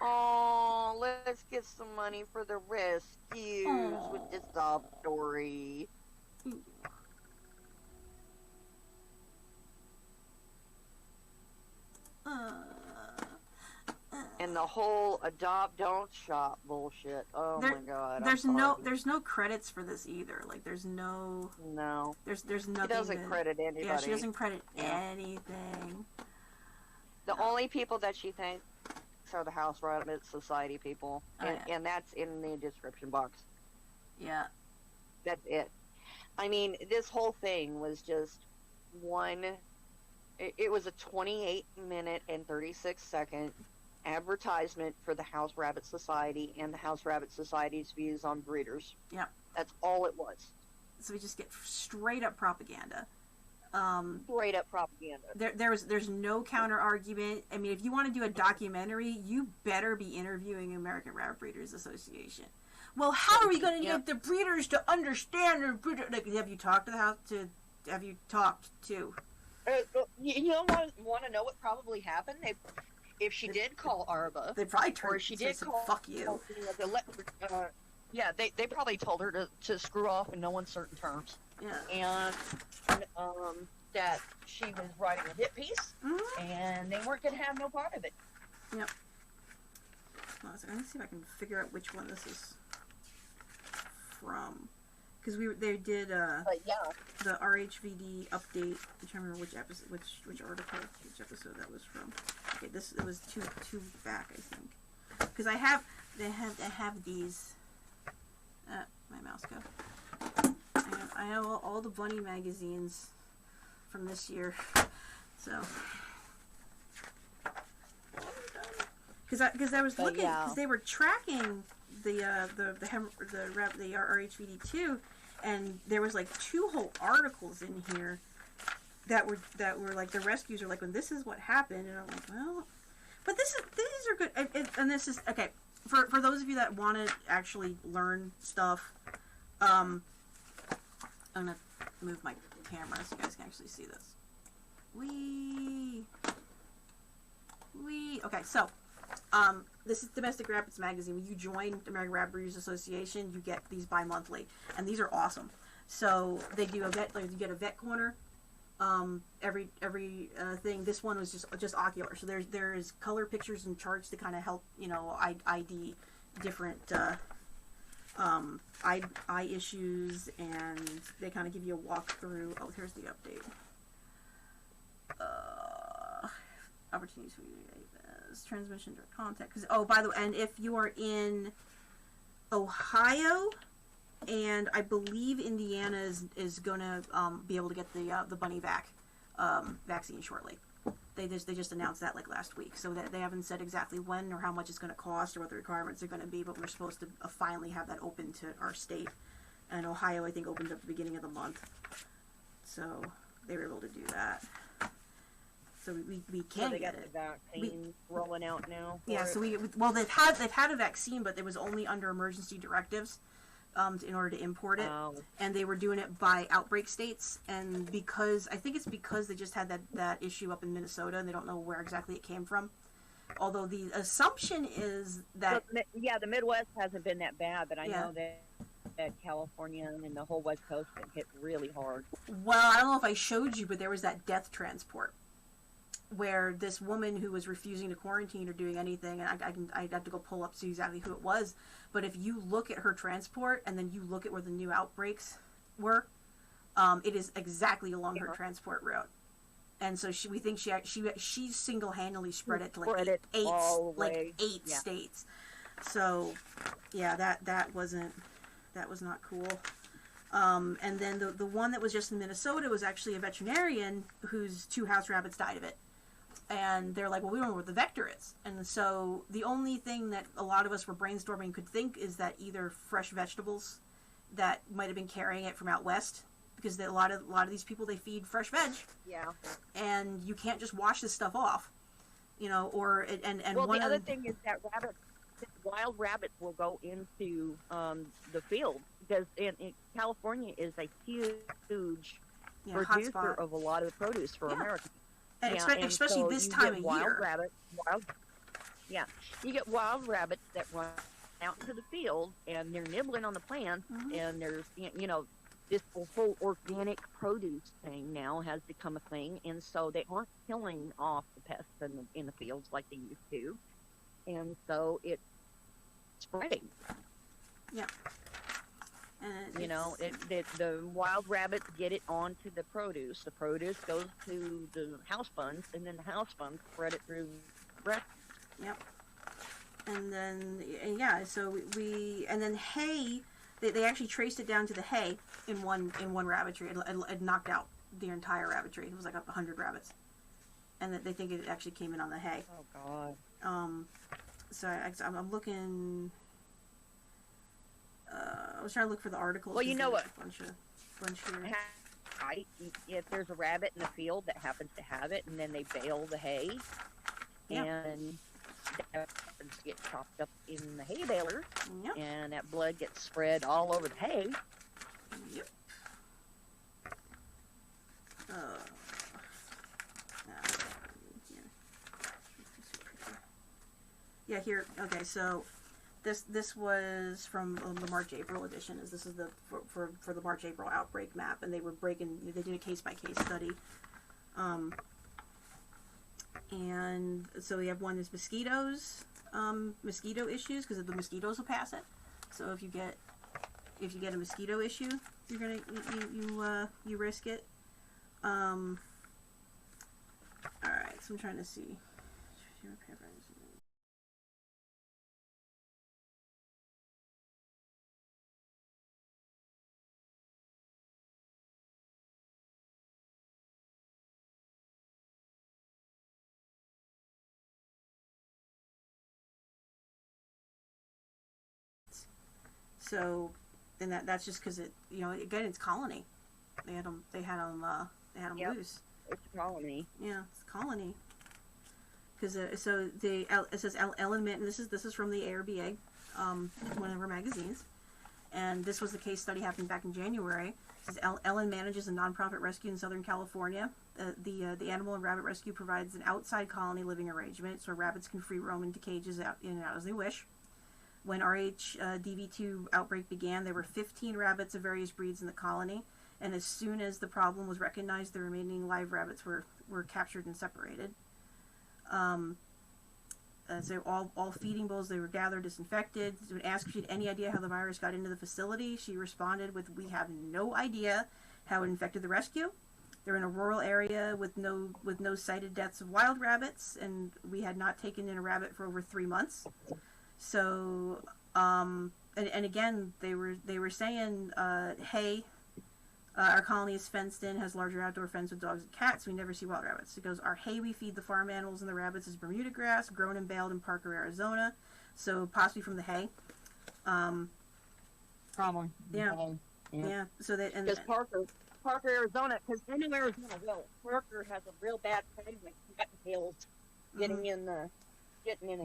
Oh, let's get some money for the rescues with this sob story. And the whole adopt don't shop bullshit. Oh my God. There's no credits for this either. Like there's no there's nothing. She doesn't credit anybody. Yeah, she doesn't credit anything. The only people that she thanks are the House Rabbit Society people, and that's in the description box. Yeah, that's it. I mean, this whole thing was just one. It was a 28-minute and 36-second advertisement for the House Rabbit Society and the House Rabbit Society's views on breeders. Yeah, that's all it was. So we just get straight up propaganda. Straight up propaganda. There's no counter argument. I mean, if you want to do a documentary, you better be interviewing American Rabbit Breeders Association. Well, how are we going to get the breeders to understand their breeder? Like, have you talked to the house? Have you talked to? You want to know what probably happened? If she did call Arba, they probably turned. Or she did call. Fuck you. They probably told her to screw off in no uncertain terms. Yeah. And that she was writing a hit piece, and they weren't going to have no part of it. Yep. Let me see if I can figure out which one this is from, because they did the RHVD update. I'm trying to remember which episode, which article, which episode that was from. Okay, it was two back, I think, because they have these. My mouse go. I have all the bunny magazines from this year, so because I was looking, because they were tracking the RHVD2, and there was like 2 whole articles in here that were like the rescues are like, when this is what happened, and I'm like, well, but these are good, and this is okay for those of you that want to actually learn stuff. I'm gonna move my camera so you guys can actually see this. Okay, so this is Domestic Rabbits magazine. When you join the American Rabbit Breeders Association, you get these bi-monthly, and these are awesome. So they do a vet, like you get a vet corner. Every thing. This one was just ocular. So there's color pictures and charts to kind of help, you know, ID different eye issues, and they kind of give you a walkthrough. Oh, here's the update. Opportunities for transmission direct contact. Because, oh, by the way, and if you are in Ohio, and I believe Indiana is going to be able to get the bunny vaccine shortly. They just announced that like last week, so that they haven't said exactly when or how much it's going to cost or what the requirements are going to be, but we're supposed to finally have that open to our state. And Ohio, I think, opened up at the beginning of the month, so they were able to do that. So we can they get got it. the vaccine rolling out now. Yeah, so they've had a vaccine, but it was only under emergency directives in order to import it, and they were doing it by outbreak states. And because they just had that issue up in Minnesota, and they don't know where exactly it came from. Although the assumption is that the Midwest hasn't been that bad, but I know that California and the whole West Coast been hit really hard. Well, I don't know if I showed you, but there was that death transport where this woman who was refusing to quarantine or doing anything, and I'd have to go pull up to see exactly who it was, but if you look at her transport and then you look at where the new outbreaks were, it is exactly along her transport route. And so we think she single-handedly spread it to like eight states. So yeah, that was not cool. And then the one that was just in Minnesota was actually a veterinarian whose 2 house rabbits died of it. And they're like, well, we don't know what the vector is. And so the only thing that a lot of us were brainstorming could think is that either fresh vegetables that might have been carrying it from out west, because a lot of these people, they feed fresh veg. Yeah. And you can't just wash this stuff off, you know, or well, the other thing is that wild rabbits will go into the field, because in California is a huge producer of a lot of the produce for America. And especially so this time of year. You get wild rabbits that run out into the field, and they're nibbling on the plants, and there's, you know, this whole organic produce thing now has become a thing, and so they aren't killing off the pests in the fields like they used to, and so it's spreading. Yeah. You know, the wild rabbits get it onto the produce. The produce goes to the house funds, and then the house funds spread it through the rest. Yep. And then, so and then hay, they actually traced it down to the hay in one rabbitry. It knocked out the entire rabbitry. It was like 100 rabbits. And they think it actually came in on the hay. Oh, God. So I'm looking... I was trying to look for the articles. Well, you know what? Bunch here. If there's a rabbit in the field that happens to have it, and then they bale the hay, and that gets chopped up in the hay baler, and that blood gets spread all over the hay. Yep. Yeah, here. Okay, so this was from the March-April edition. This is for the March-April outbreak map, and they did a case-by-case study. And so we have one is mosquitoes, mosquito issues, because the mosquitoes will pass it. So if you get a mosquito issue, you're gonna you risk it. All right, so I'm trying to see. So, and that's just because again, it's colony. They had them loose. It's colony. Yeah, it's colony. Because it says Ellen and this is from the ARBA, one of our magazines, and this was the case study happened back in January. It says Ellen manages a nonprofit rescue in Southern California. The animal and rabbit rescue provides an outside colony living arrangement, so rabbits can free roam into cages out in and out as they wish. When DV2 outbreak began, there were 15 rabbits of various breeds in the colony, and as soon as the problem was recognized, the remaining live rabbits were captured and separated. So all feeding bowls, they were gathered, disinfected. When asked if she had any idea how the virus got into the facility, she responded with, "We have no idea how it infected the rescue. They're in a rural area with no cited deaths of wild rabbits, and we had not taken in a rabbit for over 3 months." So, and again, they were saying, "Hey, our colony is fenced in, has larger outdoor fence with dogs and cats. We never see wild rabbits." It goes, "Our hay we feed the farm animals and the rabbits is Bermuda grass, grown and baled in Parker, Arizona." So possibly from the hay. Probably. Yeah. So that and because Parker, Arizona, because I know Arizona well. Parker has a real bad problem with cottontails getting in the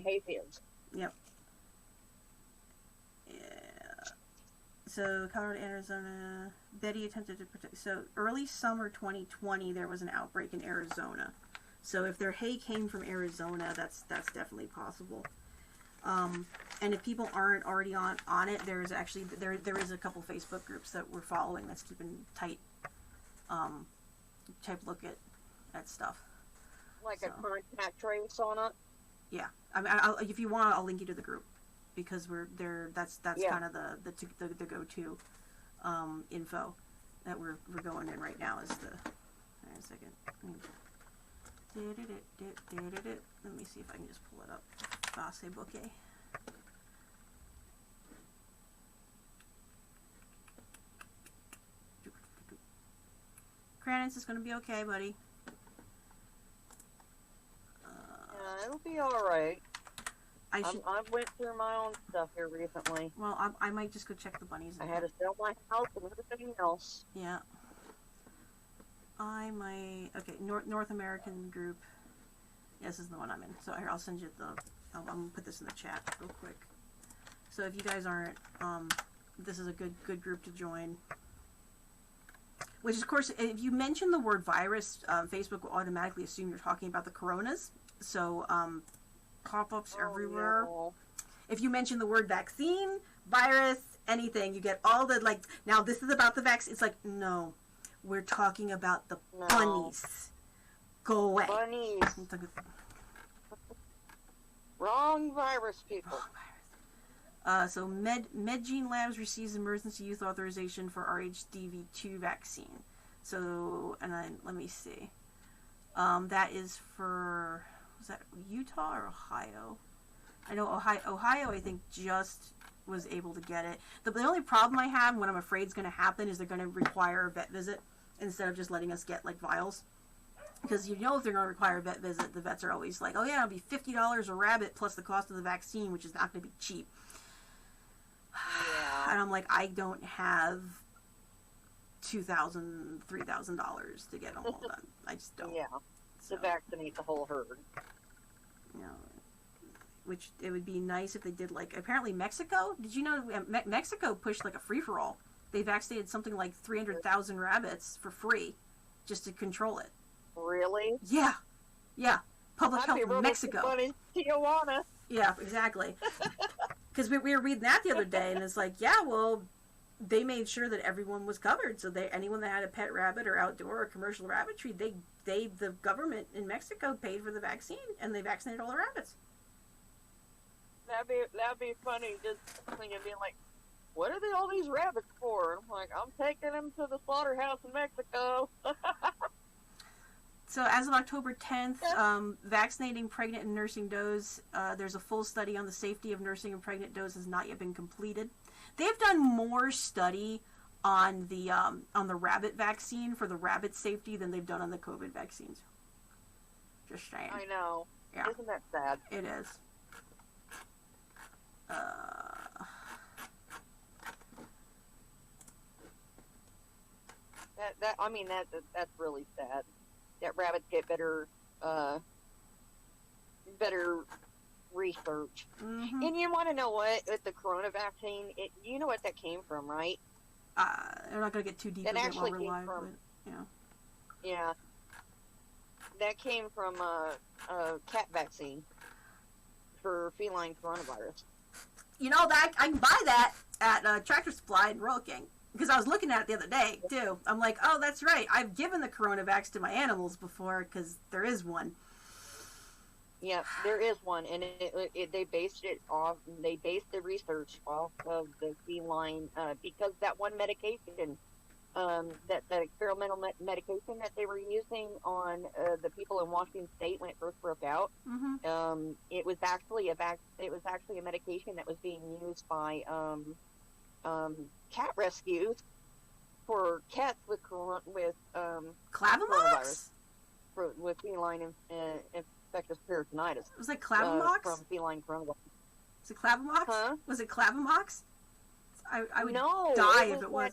hayfields. Yep. Yeah. So Colorado, Arizona. Betty attempted to protect. So early summer 2020, there was an outbreak in Arizona. So if their hay came from Arizona, that's definitely possible. And if people aren't already on it, there's actually there is a couple Facebook groups that we're following that's keeping tight look at stuff. Like a contact trace on it. Yeah, I mean, if you want, I'll link you to the group because we're there. That's kind of the go-to info that we're going in right now. Is the hang on a second. Let me see if I can just pull it up. Facebook. Cranence is going to be okay, buddy. Yeah, it'll be alright. I went through my own stuff here recently. Well, I might just go check the bunnies. I had to sell my house and everything else. Yeah. I might... Okay, North American group. Yeah, this is the one I'm in. So here, I'll send you the... I'm going to put this in the chat real quick. So if you guys aren't... this is a good group to join. Which, of course, if you mention the word virus, Facebook will automatically assume you're talking about the coronas. So, pop-ups everywhere. No. If you mention the word vaccine, virus, anything, you get all the, like, now this is about the vaccine. It's like, no, we're talking about the bunnies. Go away. Bunnies. Wrong virus, people. So MedGene Labs receives emergency use authorization for RHDV2 vaccine. So, and then, let me see. That is for, was that Utah or Ohio? I know Ohio, I think, just was able to get it. The only problem I have, what I'm afraid is going to happen, is they're going to require a vet visit instead of just letting us get, like, vials. Because if they're going to require a vet visit, the vets are always like, oh yeah, it'll be $50 a rabbit plus the cost of the vaccine, which is not going to be cheap. Yeah. And I'm like, I don't have $2,000, $3,000 to get them all done. I just don't. Yeah. So, To vaccinate the whole herd. You know, which it would be nice if they did, like, apparently Mexico, did you know Mexico pushed like a free-for-all? They vaccinated something like 300,000 rabbits for free just to control it. Really? Yeah. Public health in Mexico. Bunnies, Tijuana. Yeah, exactly. Because we were reading that the other day, and it's like, yeah, well, they made sure that everyone was covered. So anyone that had a pet rabbit or outdoor or commercial rabbitry, the government in Mexico paid for the vaccine, and they vaccinated all the rabbits. That'd be funny. Just thinking, being like, what are all these rabbits for? And I'm like, I'm taking them to the slaughterhouse in Mexico. So as of October 10th, vaccinating pregnant and nursing does, there's a full study on the safety of nursing and pregnant does has not yet been completed. They've done more study on the rabbit vaccine for the rabbit safety than they've done on the COVID vaccines. Just saying. I know. Yeah. Isn't that sad? It is. That's really sad. That rabbits get better research. Mm-hmm. And you want to know what? With the corona vaccine, you know what that came from, right? I'm not going to get too deep into it while we're live, but, Yeah. That came from a cat vaccine for feline coronavirus. you know, that I can buy that at Tractor Supply in Royal King. Because I was looking at it the other day, too. I'm like, oh, that's right. I've given the Coronavax to my animals before, because there is one. Yeah, there is one, and they based the research off of the feline, because that one medication, that experimental medication that they were using on the people in Washington State when it first broke out, it was actually a medication that was being used by cat rescues for cats with Clavamox? with feline infectious peritonitis. It was like Clavamox? From feline coronavirus. Was it Clavamox? Huh? Was it Clavamox? I would no, die it if it was.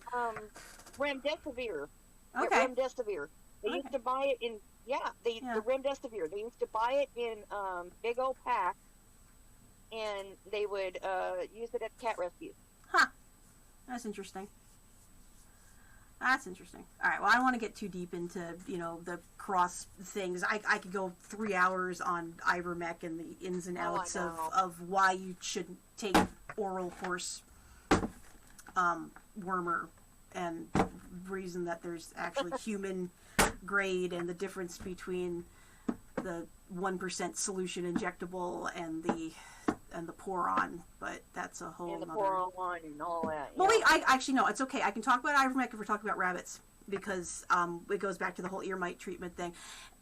Remdesivir. Okay. Remdesivir. They used to buy it in, the Remdesivir. They used to buy it in big old packs, and they would use it at cat rescues. Huh. That's interesting. That's interesting. All right. Well, I don't want to get too deep into, you know, the cross things. I could go 3 hours on ivermectin and the ins and outs of why you shouldn't take oral horse wormer, and reason that there's actually human grade, and the difference between the 1% solution injectable and the pour-on, but that's a whole and the pour-on and all that. Well, wait, I actually, no, it's okay. I can talk about ivermectin if we're talking about rabbits, because it goes back to the whole ear mite treatment thing.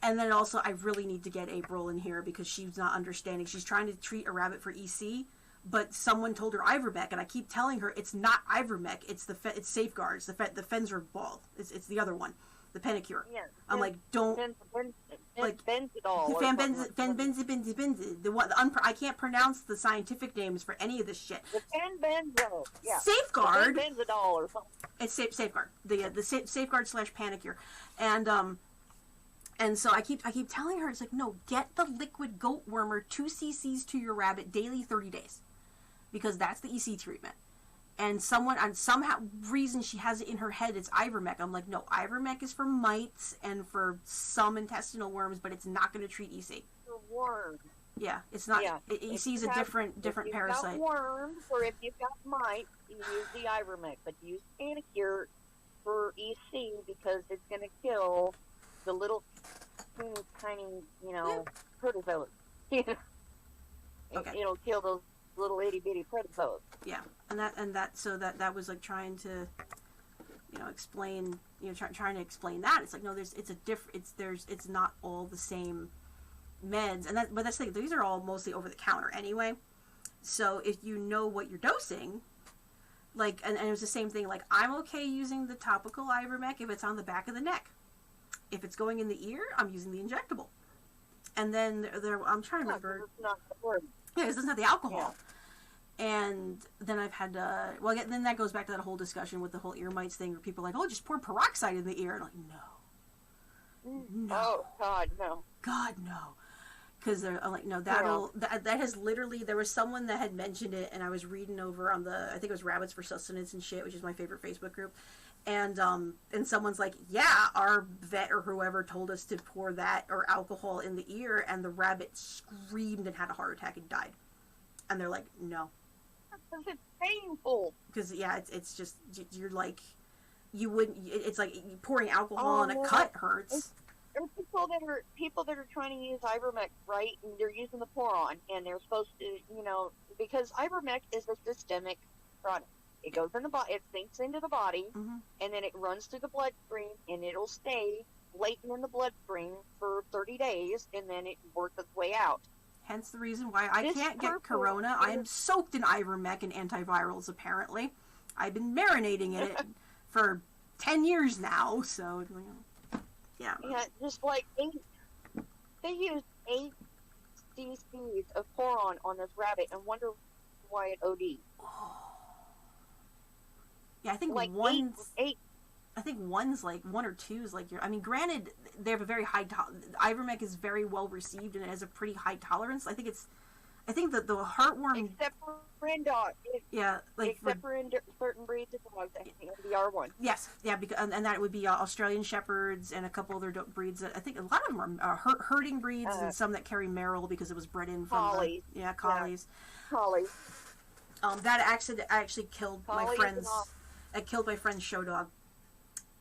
And then also, I really need to get April in here, because she's not understanding. She's trying to treat a rabbit for EC, but someone told her ivermectin, and I keep telling her it's not ivermectin, it's it's Safeguards, the Fensor ball. It's the other one, the Penacure. Yeah, I'm like, don't... Benzidol. Fenbenzidol. I can't pronounce the scientific names for any of this shit. The Fenbenzo. Yeah. Safeguard. Fenbenzidol or something. It's Safeguard. The Safeguard / Penacure. And so I keep telling her, it's like, no, get the liquid goat wormer 2 cc's to your rabbit daily 30 days. Because that's the EC treatment. And somehow reason she has it in her head, it's ivermectin. I'm like, no, ivermectin is for mites and for some intestinal worms, but it's not going to treat EC. For worms. Yeah, it's not. Yeah. EC is a different parasite. If you've got worms, or if you've got mites, you use the ivermectin, but use Panacure for EC, because it's going to kill the little tiny, protozoas. Okay. It'll kill those little itty bitty protozoas. Yeah, and that was like trying to, explain, trying to explain that. It's like, no, it's not all the same meds, but that's the thing, these are all mostly over the counter anyway. So if you know what you're dosing, like, and it was the same thing, like, I'm okay using the topical ivermectin if it's on the back of the neck. If it's going in the ear, I'm using the injectable. And then I'm trying to remember. It's not important. Yeah, it doesn't have the alcohol. Yeah. And then I've had, then that goes back to that whole discussion with the whole ear mites thing, where people are like, oh, just pour peroxide in the ear. And I'm like, no. Oh, God, no. God, no. Because they're like, no, that has literally, there was someone that had mentioned it, and I was reading over on I think it was Rabbits for Sustenance and Shit, which is my favorite Facebook group. And someone's like, yeah, our vet or whoever told us to pour that or alcohol in the ear, and the rabbit screamed and had a heart attack and died. And they're like, no. Because it's painful. Because, yeah, it's just, you're like, you wouldn't, it's like pouring alcohol on a cut hurts. There are people that are trying to use ivermectin, right? And they're using the pour-on, and they're supposed to, because ivermectin is a systemic product. It goes in the body, it sinks into the body, and then it runs through the bloodstream, and it'll stay latent in the bloodstream for 30 days, and then it works its way out. Hence the reason why I can't get corona. I am soaked in ivermectin and antivirals, apparently. I've been marinating in it for 10 years now, so, yeah. Yeah, just like they used 8 cc's of pour-on this rabbit and wonder why it OD'd. Yeah, I think like eight. I think one's like 1 or 2 is like granted, they have a very high ivermectin is very well received and it has a pretty high tolerance. I think that the heartworm, except for in dogs. Yeah, like except for in certain breeds of dogs, I think the R1. Yes, yeah, because and that would be Australian Shepherds and a couple other breeds. That I think a lot of them are herding breeds and some that carry Merrill because it was bred in from collies. Collies. Collies. That accident actually killed my Collies friend's. and all. It killed my friend's show dog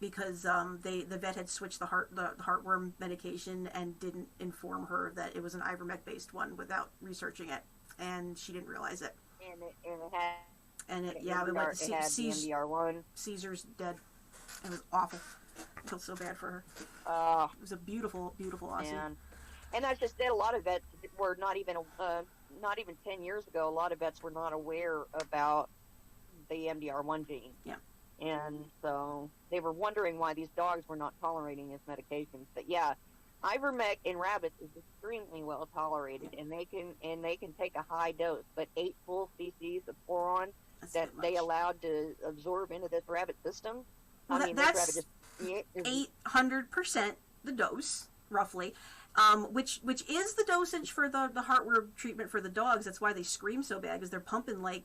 because the vet had switched the heartworm medication and didn't inform her that it was an ivermectin based one without researching it, and she didn't realize it. And it Yeah, we went to had the MDR1. Caesar's dead. It was awful. I feel so bad for her. It was a beautiful, beautiful Aussie. And that's just it. A lot of vets were not even 10 years ago. A lot of vets were not aware about the MDR1 gene. Yeah. And so they were wondering why these dogs were not tolerating his medications. But yeah, ivermectin in rabbits is extremely well tolerated, and they can take a high dose. But 8 full cc's of boron that they allowed to absorb into this rabbit system. Well, I mean, that's this rabbit just 800% the dose, roughly. Which is the dosage for the heartworm treatment for the dogs. That's why they scream so bad, because they're pumping like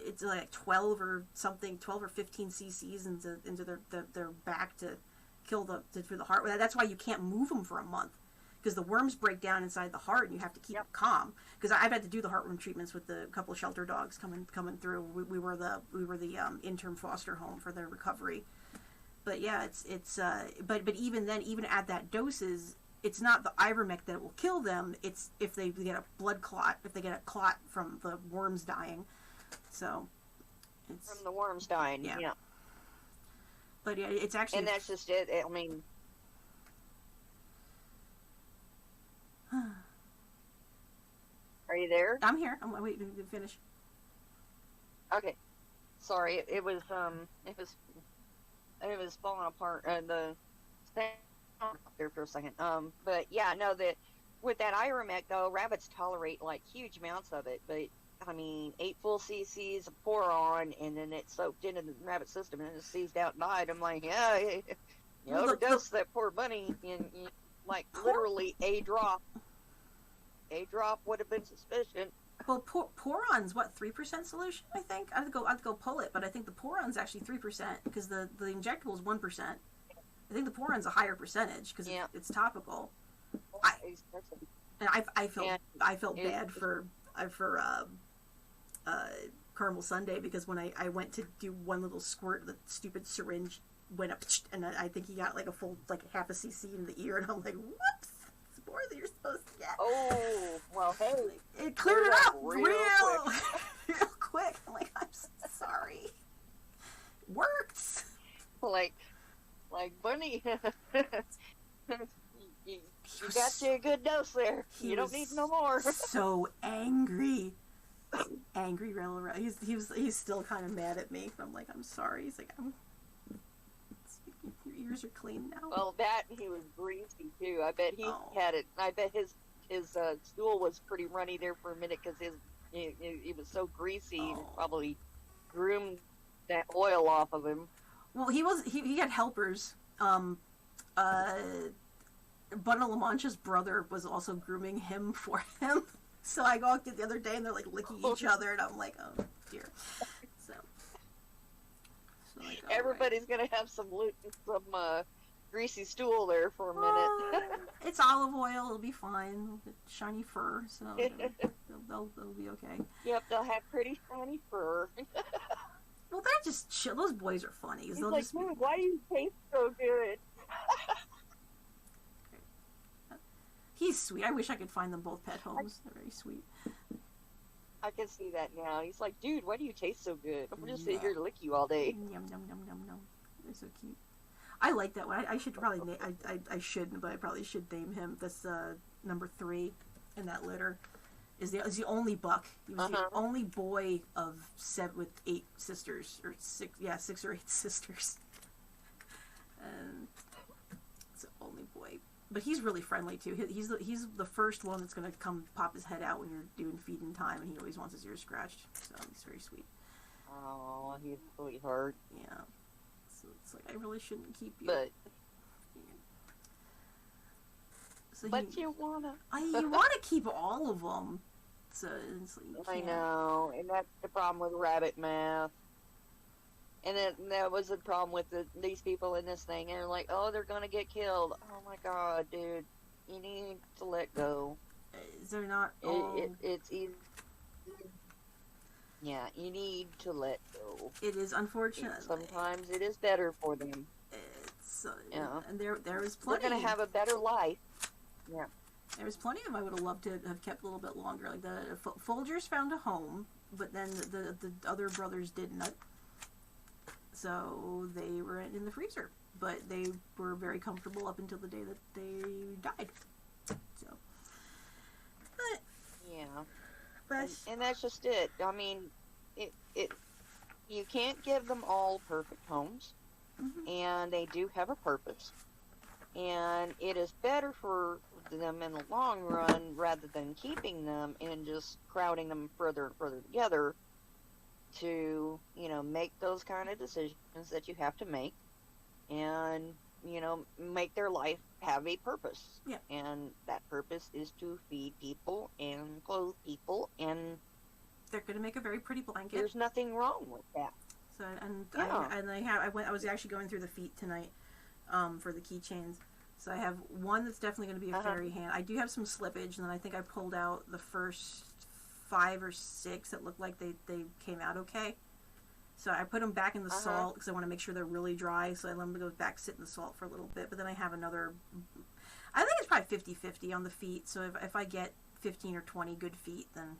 it's like 12 or 15 cc's into their back to kill for the heart. That's why you can't move them for a month, because the worms break down inside the heart and you have to keep it calm. Because I've had to do the heartworm treatments with the couple of shelter dogs coming through. We were the interim foster home for their recovery. But yeah, but even then, even at that doses, it's not the ivermectin that will kill them. It's if they get a blood clot, if they get a clot from the worms dying. So it's from the worms dying. Yeah. But yeah, it's actually, and that's just it. I mean, are you there? I'm here. I'm waiting to finish. Okay, sorry. It was falling apart. The thing there for a second. But yeah, no. With that ivermectin though, rabbits tolerate like huge amounts of it. But I mean, 8 full cc's of boron, and then it soaked into the rabbit system and it seized out and died. I'm like, yeah, you overdosed that poor bunny, and like literally a drop would have been sufficient. Well, poron's what, 3% solution? I think I'd go pull it, but I think the poron's actually 3% because the injectable is 1%. I think the poron's a higher percentage because it's topical. I felt bad for Caramel Sunday, because when I went to do one little squirt, the stupid syringe went up, and I think he got like a full, like half a cc in the ear, and I'm like, whoops, it's more than you're supposed to get. Oh, well, hey. It cleared it up real quick. I'm like, I'm so sorry. Worked. Like Bunny. You got you a good dose there. You don't need no more. So angry. Angry Rella. He's still kind of mad at me. I'm like, I'm sorry. He's like, your ears are clean now. Well, he was greasy too. I bet he had it. I bet his stool was pretty runny there for a minute because he was so greasy. He probably groomed that oil off of him. Well, he had helpers. Butta La Mancha's brother was also grooming him for him. So I walked in the other day and they're like licking each other, and I'm like, oh dear. So like, everybody's gonna have some greasy stool there for a minute. It's olive oil; it'll be fine. Shiny fur, so they'll be okay. Yep, they'll have pretty shiny fur. Well, they're just chill. Those boys are funny. He's like, why do you taste so good? He's sweet. I wish I could find them both pet homes. They're very sweet. I can see that now. He's like, dude, why do you taste so good? I'm just sit here to lick you all day. Yum, yum, yum, yum, yum. They're so cute. I like that one. I should probably I shouldn't, but I probably should name him. This number 3 in that litter is the only buck. He was the only boy of 7 with 8 sisters, or 6 or 8 sisters. And it's the only boy. But he's really friendly too. He's the first one that's gonna come pop his head out when you're doing feeding time, and he always wants his ears scratched. So he's very sweet. Oh, he's a sweetheart. Yeah. So it's like, I really shouldn't keep you. But so you wanna. You want to keep all of them. So it's like, I know, and that's the problem with rabbit math. And then that was the problem with these people in this thing. And they're like, oh, they're going to get killed. Oh, my God, dude. You need to let go. Is there not... It's easy. Yeah, you need to let go. It is unfortunate. Sometimes it is better for them. It's Yeah. and there was They're plenty. going to have a better life. Yeah. There was plenty of them I would have loved to have kept a little bit longer. Like the Folgers found a home, but then the other brothers didn't. So they were in the freezer. But they were very comfortable up until the day that they died. So, but Yeah. but And that's just it. I mean, it you can't give them all perfect homes, and they do have a purpose. And it is better for them in the long run rather than keeping them and just crowding them further and further together to, make those kind of decisions that you have to make and, make their life have a purpose. Yeah. And that purpose is to feed people and clothe people, and they're going to make a very pretty blanket. there's nothing wrong with that. So Yeah. I was actually going through the feet tonight, for the keychains. So I have one that's definitely going to be a fairy hand. I do have some slippage, and then I think I pulled out the first 5 or 6 that looked like they came out okay. So I put them back in the salt because I want to make sure they're really dry. So I let them go back, sit in the salt for a little bit. But then I have another, I think it's probably 50-50 on the feet. So if I get 15 or 20 good feet, then,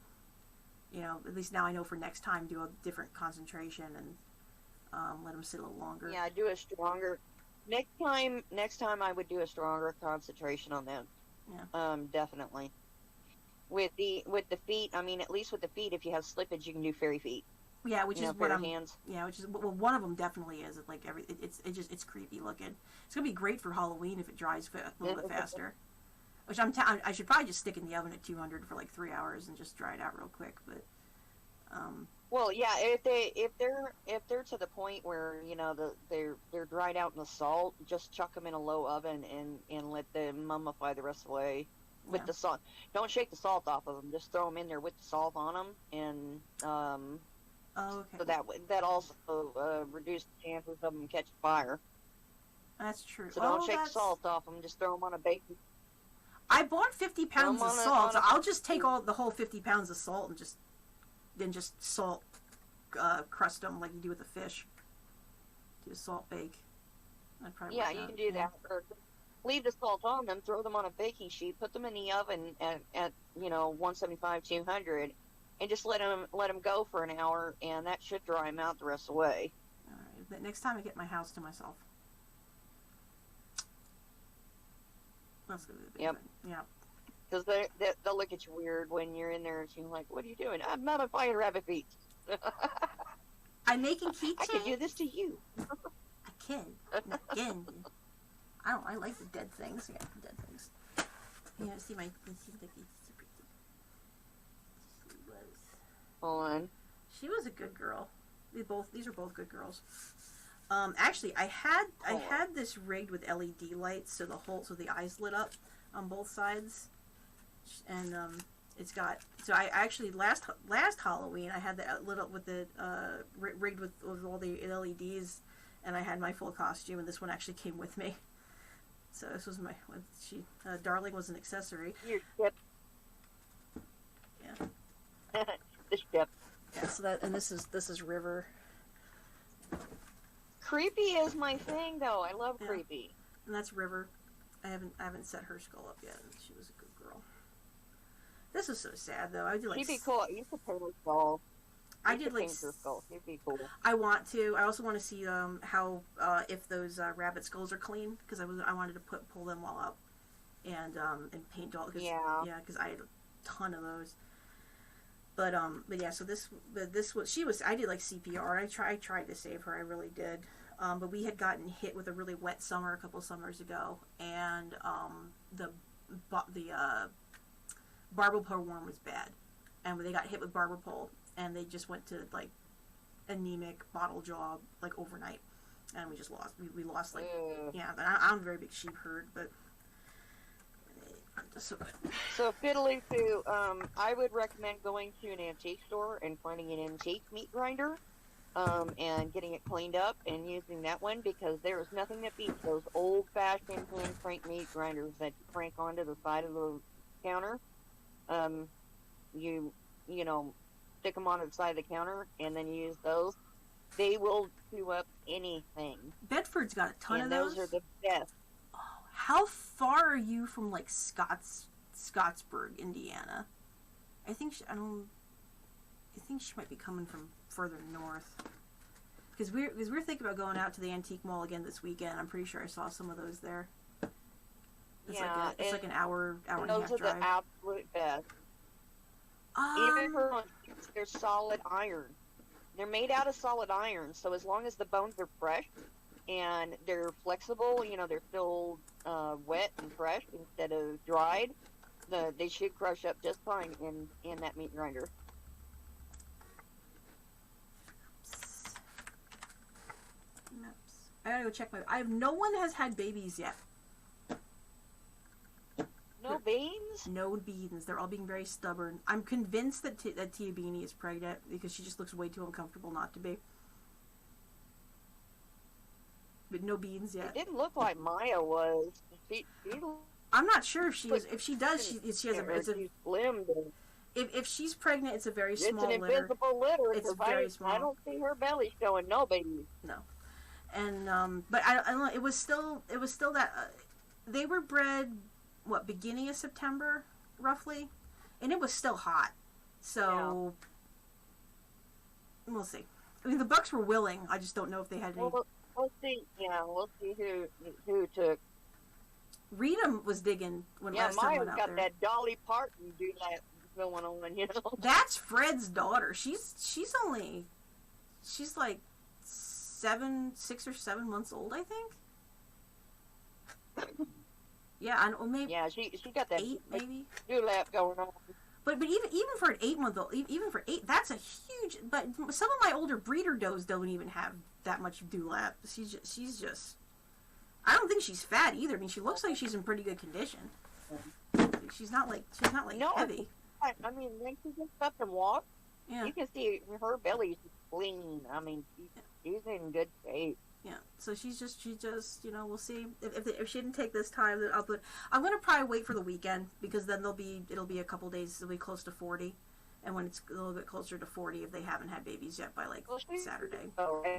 at least now I know for next time, do a different concentration and let them sit a little longer. Yeah, do a stronger. Next time I would do a stronger concentration on them. Yeah. Definitely. With the feet, I mean, at least with the feet, if you have slippage, you can do fairy feet. Yeah, which is what fairy I'm. hands. Yeah, which is one of them definitely is. Like it's creepy looking. It's gonna be great for Halloween if it dries a little bit faster. Which I should probably just stick in the oven at 200 for like 3 hours and just dry it out real quick. But Well, yeah, if they're to the point where they're dried out in the salt, just chuck them in a low oven and let them mummify the rest of the way with the salt. Don't shake the salt off of them. Just throw them in there with the salt on them, and okay. so that also reduces the chances of them catching fire. That's true. So don't shake the salt off them. Just throw them on a baking. I bought 50 pounds of salt, so I'll just take the whole 50 pounds of salt and just salt crust them like you do with a fish. Do a salt bake. I'd probably Yeah, you can do that. Or leave the salt on them, throw them on a baking sheet, put them in the oven at 175, 200, and just let them go for an hour, and that should dry them out the rest of the way. All right. But next time I get my house to myself. That's gonna be Yep. Yeah. Because they'll look at you weird when you're in there and you're like, what are you doing? I'm not a fire rabbit feet. I'm making keychains. I can do this to you. I can. Again. I like the dead things. Yeah, dead things. See the Hold on. She was a good girl. These are both good girls. Actually, I had this rigged with LED lights, so the eyes lit up on both sides, and it's got. So I actually last Halloween I had that lit up with the rigged with all the LEDs, and I had my full costume, and this one actually came with me. So this was Darling was an accessory. Your ship. Yeah. The ship. Yeah. So this is River. Creepy is my thing, though. I love creepy. And that's River. I haven't set her skull up yet. She was a good girl. This is so sad, though. I do like. She'd be cool. You could paint her skull. I did like. Paint her skull. She'd be cool. I want to. I also want to see how if those rabbit skulls are clean, because I wanted to pull them all out and paint all. Because I had a ton of those. But yeah. So this was. I did like CPR. I tried to save her. I really did. But we had gotten hit with a really wet summer a couple summers ago, and the barber pole worm was bad, and they got hit with barber pole, and they just went to like anemic bottle jaw like overnight, and we just lost. We lost like I'm a very big sheep herd, but so good. So fiddly too. I would recommend going to an antique store and finding an antique meat grinder. And getting it cleaned up and using that one, because there is nothing that beats those old-fashioned hand crank meat grinders that you crank onto the side of the counter. stick them on the side of the counter, and then use those. They will chew up anything. Bedford's got a ton of those. And those are the best. Oh, how far are you from like Scottsburg, Indiana? I think she might be coming from further north. Because we're thinking about going out to the antique mall again this weekend. I'm pretty sure I saw some of those there. It's like an hour and a half drive. Those are the absolute best. Even for they're solid iron. They're made out of solid iron, so as long as the bones are fresh and they're flexible, they're still wet and fresh instead of dried, they should crush up just fine in that meat grinder. I gotta go check no one has had babies yet. No beans? No beans. They're all being very stubborn. I'm convinced that Tia Beanie is pregnant because she just looks way too uncomfortable not to be. But no beans yet. It didn't look like Maya was. I'm not sure if she is. If she does, she has a slim. If she's pregnant, it's a very small litter. It's an invisible litter. It's very small. I don't see her belly showing no babies. No, and but I don't know. It was still that they were bred beginning of September roughly, and it was still hot. So we'll see. I mean, the Bucks were willing. I just don't know if they had any. We'll see. Yeah, we'll see who took. Rita was digging when last time I went out there. Maya's got that Dolly Parton do that going on, That's Fred's daughter. She's like 6 or 7 months old, I think. Yeah, maybe. Yeah, she got that 8 maybe. Dewlap going on. But even for an 8-month-old, even for 8, that's a huge. But some of my older breeder does don't even have that much dewlap. She's just. I don't think she's fat either. I mean, she looks like she's in pretty good condition. She's not like heavy. I mean, when she gets up and walks, you can see her belly's clean. I mean, she's in good shape. Yeah, so she's just we'll see if she didn't take this time. Then I'm gonna probably wait for the weekend because then it'll be a couple days. It'll be close to 40, and when it's a little bit closer to 40, if they haven't had babies yet by Saturday. Yeah.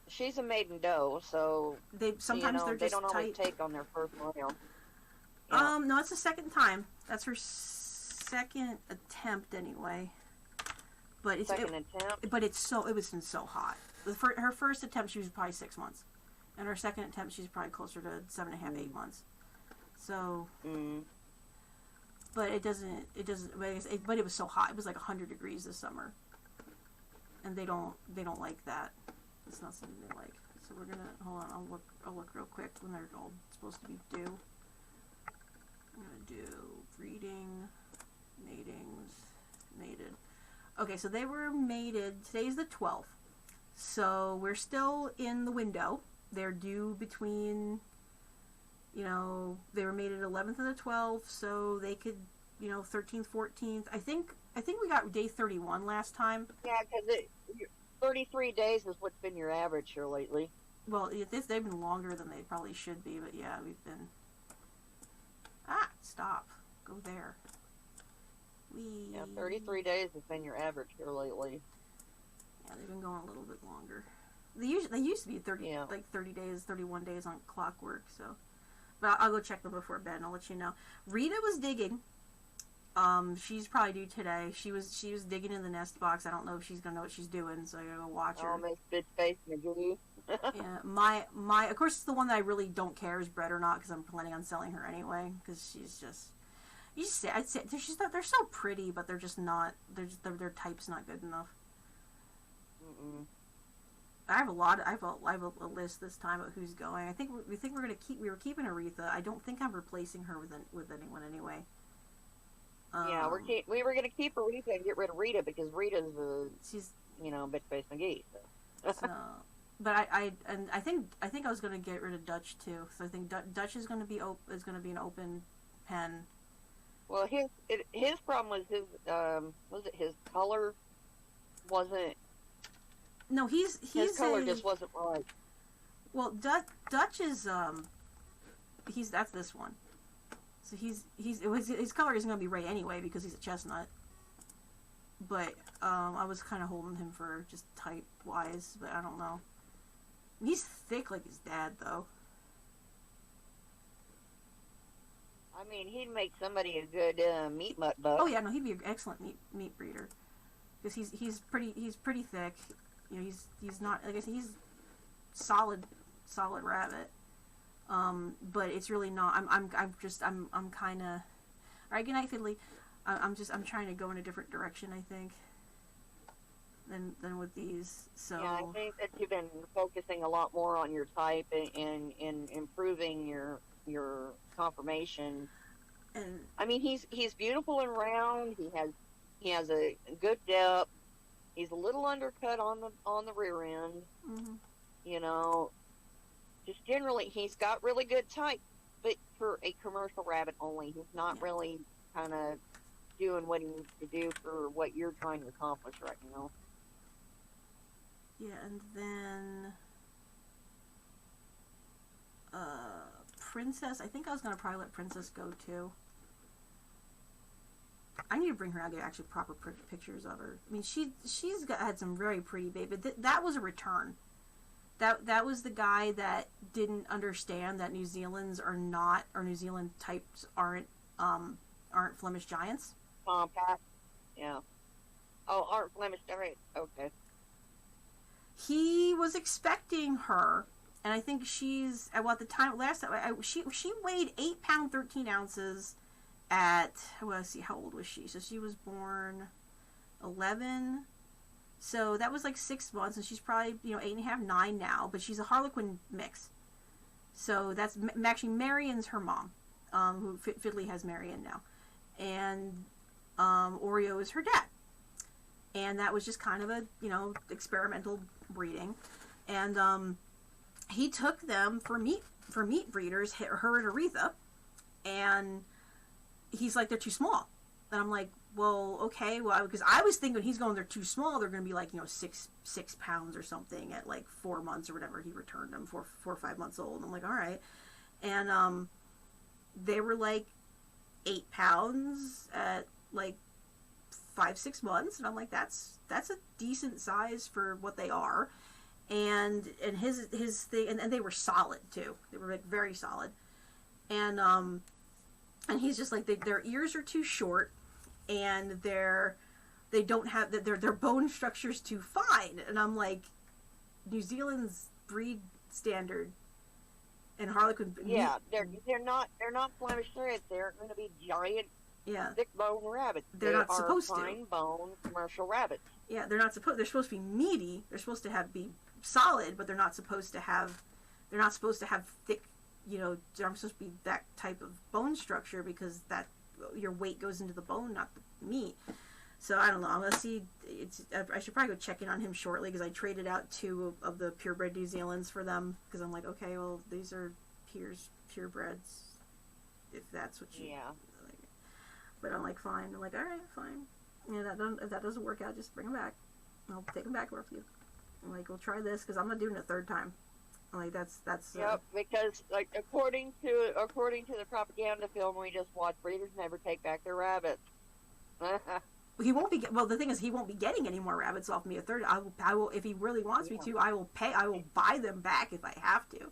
She's a maiden doe, so they're just they don't tight. always take on their first male. Yeah. No, it's the second time. That's her second attempt anyway. But it was so hot. Her first attempt, she was probably 6 months, and her second attempt, she's probably closer to 7.5, 8 months. So, but it doesn't. But it was so hot. It was like 100 degrees this summer, and they don't like that. It's not something they like. So we're gonna hold on. I'll look real quick when they're all supposed to be due. I'm gonna do breeding, matings, mated. Okay, so they were mated. Today's the 12th. So we're still in the window. They're due between, they were mated 11th and the 12th, so they could, 13th, 14th. I think we got day 31 last time. Yeah, because 33 days is what's been your average here lately. Well, they've been longer than they probably should be, but yeah, we've been... stop. Go there. 33 days has been your average here lately. Yeah, they've been going a little bit longer. They used to be 30 days, 31 days on clockwork. So, but I'll go check them before bed and I'll let you know. Rita was digging. She's probably due today. She was digging in the nest box. I don't know if she's gonna know what she's doing, so I gotta go watch her. Oh, Miss Bitch Face McGee. Yeah, my of course it's the one that I really don't care is bred or not because I'm planning on selling her anyway because she's just. I'd say they're so pretty, but they're just not. Their type's not good enough. Mm-mm. I have a list this time of who's going. We were keeping Aretha. I don't think I'm replacing her with anyone anyway. Yeah, we were gonna keep Aretha and get rid of Rita because Rita's she's bitch face McGee. So, but I think I was gonna get rid of Dutch too. So I think Dutch is gonna be an open pen. Well, his problem was his color wasn't. No, his color just wasn't right. Well, Dutch is that's this one. So his color isn't gonna be right anyway because he's a chestnut. but I was kind of holding him for just type wise, but I don't know. He's thick like his dad, though. I mean, he'd make somebody a good meat buck. Oh yeah, no, he'd be an excellent meat breeder, because he's pretty thick. You know, he's not, like I said, he's solid rabbit. But it's really not. I'm kind of. All right, good night, Fiddly. I'm trying to go in a different direction, I think, than with these. So yeah, I think that you've been focusing a lot more on your type and improving your conformation. And I mean, he's beautiful and round. He has a good depth. He's a little undercut on the rear end. mm-hmm. You know, just generally he's got really good type, but for a commercial rabbit only, he's not really kind of doing what he needs to do for what you're trying to accomplish right now. Yeah, and then Princess. I think I was gonna probably let Princess go too. I need to bring her out and get actually proper pictures of her. I mean, she's had some very pretty baby. That was a return. That was the guy that didn't understand that New Zealand's are not, or New Zealand types aren't Flemish giants. Compact. Yeah. Oh, aren't Flemish. All right. Okay. He was expecting her, and I think she's at the time last time she weighed 8 pounds 13 ounces at, well, let's see, how old was she? So she was born 11. So that was like 6 months, and she's probably 8.5, 9 now. But she's a Harlequin mix. So that's actually Marion's her mom, who Fiddly has Marion now, and Oreo is her dad. And that was just kind of a experimental breeding, and he took them for meat breeders, her and Aretha, and he's like, they're too small. And I'm like, well, okay, well, because I was thinking he's going, they're too small, they're going to be like 6 pounds or something at like 4 months or whatever. He returned them 4 or 5 months old. And I'm like, all right, and they were like 8 pounds at like 5-6 months, and I'm like, that's a decent size for what they are. And his thing, and they were solid too. They were like very solid, and he's just like, their ears are too short, and they don't have their bone structure's too fine. And I'm like, New Zealand's breed standard and Harlequin. Yeah, they're not Flemish threads. They're going to be giant, thick bone rabbits. They're not supposed to. Fine bone commercial rabbits. Yeah, they're not supposed. They're supposed to be meaty. They're supposed to be solid, but they're not supposed to have. They're not supposed to have thick. They're not supposed to be that type of bone structure, because that your weight goes into the bone, not the meat. So I don't know. Let's see. I should probably go check in on him shortly, because I traded out 2 of the purebred New Zealands for them, because I'm like, okay, well, these are purebreds, if that's what you. Yeah. Like. But I'm like, fine. I'm like, all right, fine. If that doesn't work out, just bring them back. I'll take them back with you. I'm like, we'll try this, because I'm not doing it a third time. I'm like, that's. Yep, because like according to the propaganda film we just watched, breeders never take back their rabbits. He won't be. Well, the thing is, he won't be getting any more rabbits off me a third. I will, if he really wants me to. I will pay. I will buy them back if I have to.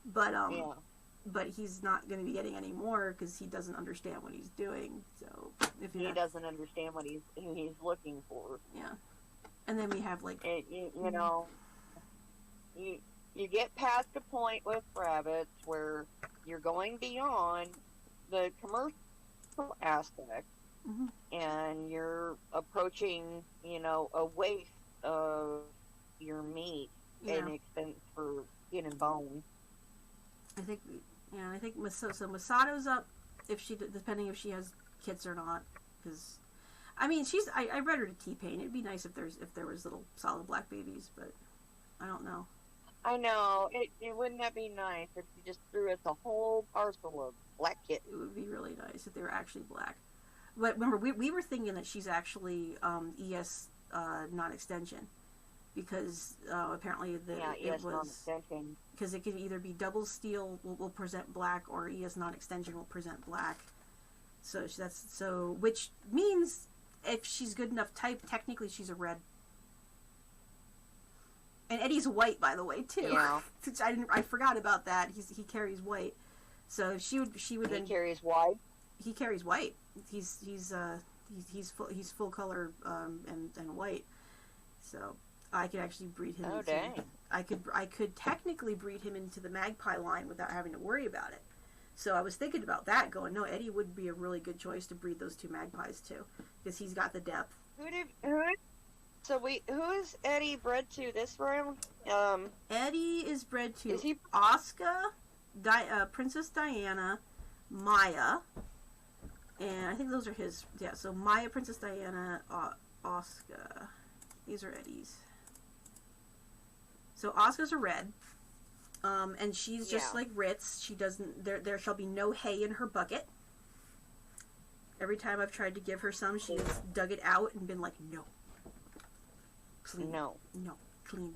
But but he's not going to be getting any more, because he doesn't understand what he's doing. So if he doesn't understand what he's looking for. Yeah, and then we have like you get past the point with rabbits where you're going beyond the commercial aspect. Mm-hmm. And you're approaching, a waste of your meat and expense for skin and bone. I think Masato's up, depending if she has kits or not. Because, I mean, I read her to T-Pain. It'd be nice if there was little solid black babies, but I don't know. I know. It wouldn't that be nice if you just threw us a whole parcel of black kittens? It would be really nice if they were actually black. But remember, we were thinking that she's actually ES non-extension, because apparently ES non-extension, because it could either be double steel will present black, or ES non-extension will present black. So which means if she's good enough type, technically she's a red. And Eddie's white, by the way, too. Yeah. I forgot about that. He carries white. So she would He carries white. He carries white. He's full color and white. So I could actually breed him. Oh, dang. I could technically breed him into the magpie line without having to worry about it. So I was thinking about that, going, no, Eddie would be a really good choice to breed those 2 magpies too, because he's got the depth. Who is Eddie bred to this round? Eddie is bred to Is he- Oscar, Princess Diana, Maya, and I think those are his. Yeah, so Maya, Princess Diana, Oscar. These are Eddie's. So Oscar's a red. And she's just like Ritz. She doesn't. There shall be no hay in her bucket. Every time I've tried to give her some, she has dug it out and been like, no. Clean. No. Clean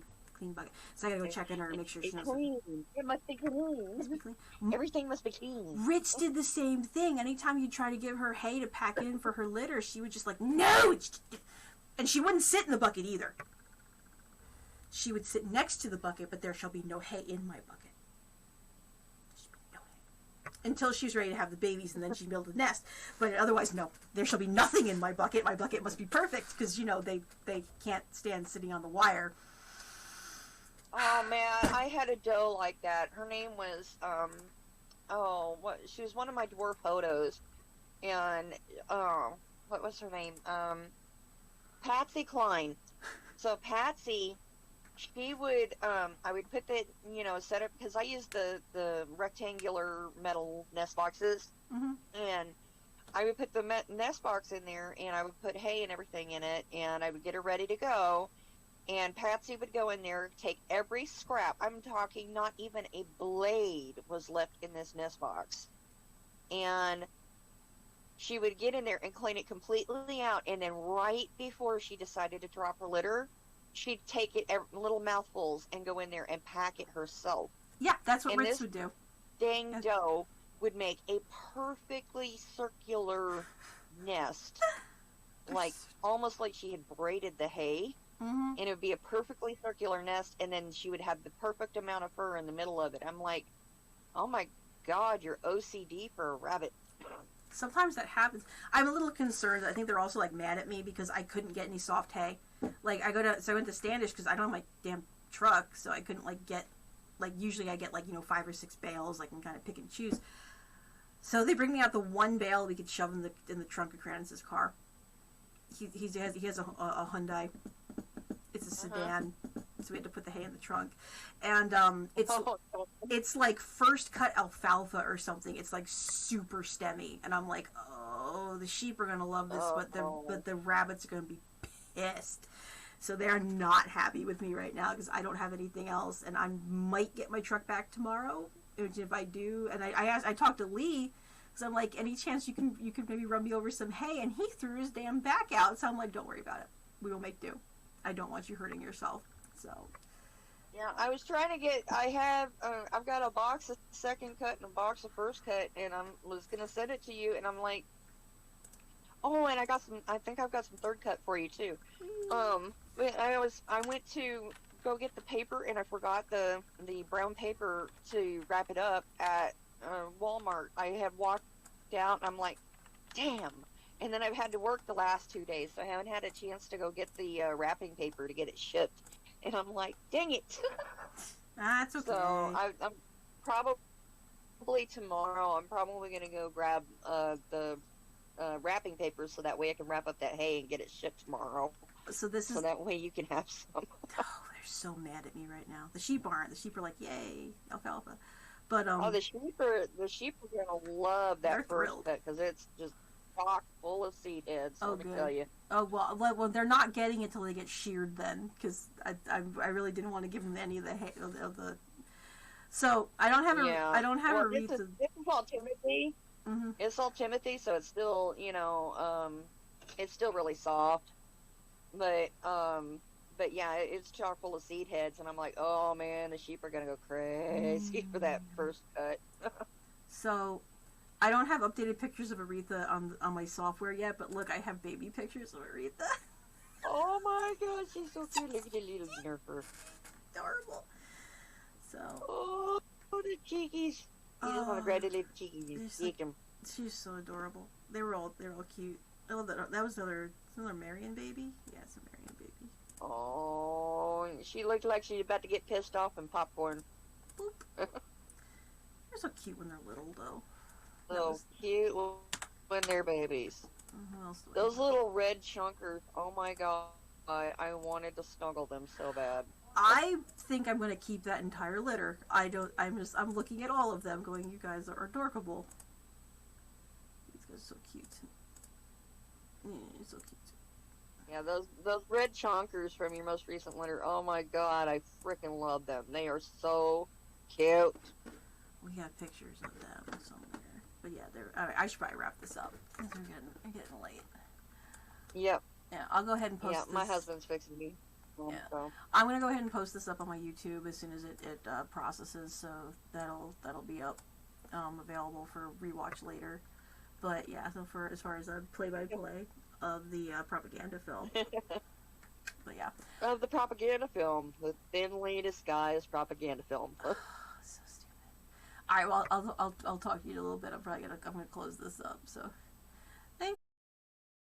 bucket. So I gotta go check on her and make sure she knows. Clean. It must be clean. Must be clean. Everything must be clean. Ritz did the same thing. Anytime you try to give her hay to pack in for her litter, she would just like, no! And she wouldn't sit in the bucket either. She would sit next to the bucket, but there shall be no hay in my bucket. No hay. Until she's ready to have the babies, and then she'd build a nest. But otherwise, no. There shall be nothing in my bucket. My bucket must be perfect, because, they can't stand sitting on the wire. Oh, man. I had a doe like that. Her name was, she was one of my dwarf photos. And, what was her name? Patsy Klein. So Patsy, she would, I would put the, set up, because I used the rectangular metal nest boxes, and I would put the nest box in there, and I would put hay and everything in it, and I would get her ready to go, and Patsy would go in there, take every scrap, I'm talking not even a blade was left in this nest box, and she would get in there and clean it completely out, and then right before she decided to drop her litter, she'd take it little mouthfuls and go in there and pack it herself. Yeah, that's what And Ritz this would do. Dang doe would make a perfectly circular nest, like almost like she had braided the hay, and it would be a perfectly circular nest, and then she would have the perfect amount of fur in the middle of it. I'm like, oh my God, you're OCD for a rabbit. Sometimes that happens. I'm a little concerned. I think they're also like mad at me because I couldn't get any soft hay. Like I went to Standish because I don't have my damn truck, so I couldn't get usually I get 5 or 6 bales, and kind of pick and choose. So they bring me out the one bale we could shove in the trunk of Kranz's car. He has a Hyundai. It's a sedan, so we had to put the hay in the trunk, and it's like first cut alfalfa or something. It's like super stemmy, and I'm like, oh, the sheep are gonna love this, but the rabbits are gonna be pissed. So they're not happy with me right now because I don't have anything else, and I might get my truck back tomorrow. If I do, and I talked to Lee. So I'm like, any chance you could maybe run me over some hay? And he threw his damn back out. So I'm like, don't worry about it. We will make do. I don't want you hurting yourself. So. Yeah, I was trying to get. I've got a box of second cut and a box of first cut, and was gonna send it to you, and I'm like, oh, and I think I've got some third cut for you too. But I went to go get the paper, and I forgot the brown paper to wrap it up at Walmart. I had walked out, and I'm like, damn. And then I've had to work the last 2 days, so I haven't had a chance to go get the wrapping paper to get it shipped. And I'm like, dang it. That's okay. So I'm probably tomorrow, I'm probably going to go grab the wrapping paper so that way I can wrap up that hay and get it shipped tomorrow. So that way you can have some. Oh, they're so mad at me right now. The sheep aren't. The sheep are like, yay, alfalfa. But the sheep are gonna love that first cut because it's just chock full of seed heads. Oh, let me tell you. Oh well, they're not getting it till they get sheared then, because I really didn't want to give them any of the hay. So I don't have a wreath. This is all Timothy. Mm-hmm. It's all Timothy, so it's still it's still really soft, but yeah, it's chock full of seed heads, and I'm like, oh man, the sheep are gonna go crazy for that first cut. So I don't have updated pictures of Aretha on my software yet, but look, I have baby pictures of Aretha. Oh my god, she's so cute. Look at the little nerfer. Adorable. So. Oh, the cheekies. You just want to grab the little cheekies and stick them. She's so adorable. They're all cute. I love that. That was another Marion baby. Yeah, it's a Marion baby. Oh, she looked like she's about to get pissed off and popcorn. Boop. They're so cute when they're little, though. So cute when they're babies. Who else do Those little red chunkers. Oh my god, I wanted to snuggle them so bad. I think I'm gonna keep that entire litter. I'm looking at all of them, going, you guys are adorable. These guys are so cute. Yeah, so cute. Yeah, those red chonkers from your most recent litter. Oh my god, I freaking love them. They are so cute. We have pictures of them somewhere. But yeah, I should probably wrap this up. Because we're getting late. Yep. Yeah, I'll go ahead and post this. Yeah, my husband's fixing me. Yeah. So. I'm gonna go ahead and post this up on my YouTube as soon as it processes, so that'll be up, available for rewatch later. But yeah, so as far as a play-by-play of the propaganda film. But yeah. Of the propaganda film, the thinly disguised propaganda film. So stupid. All right, well, I'll talk to you in a little bit. I'm gonna close this up. So.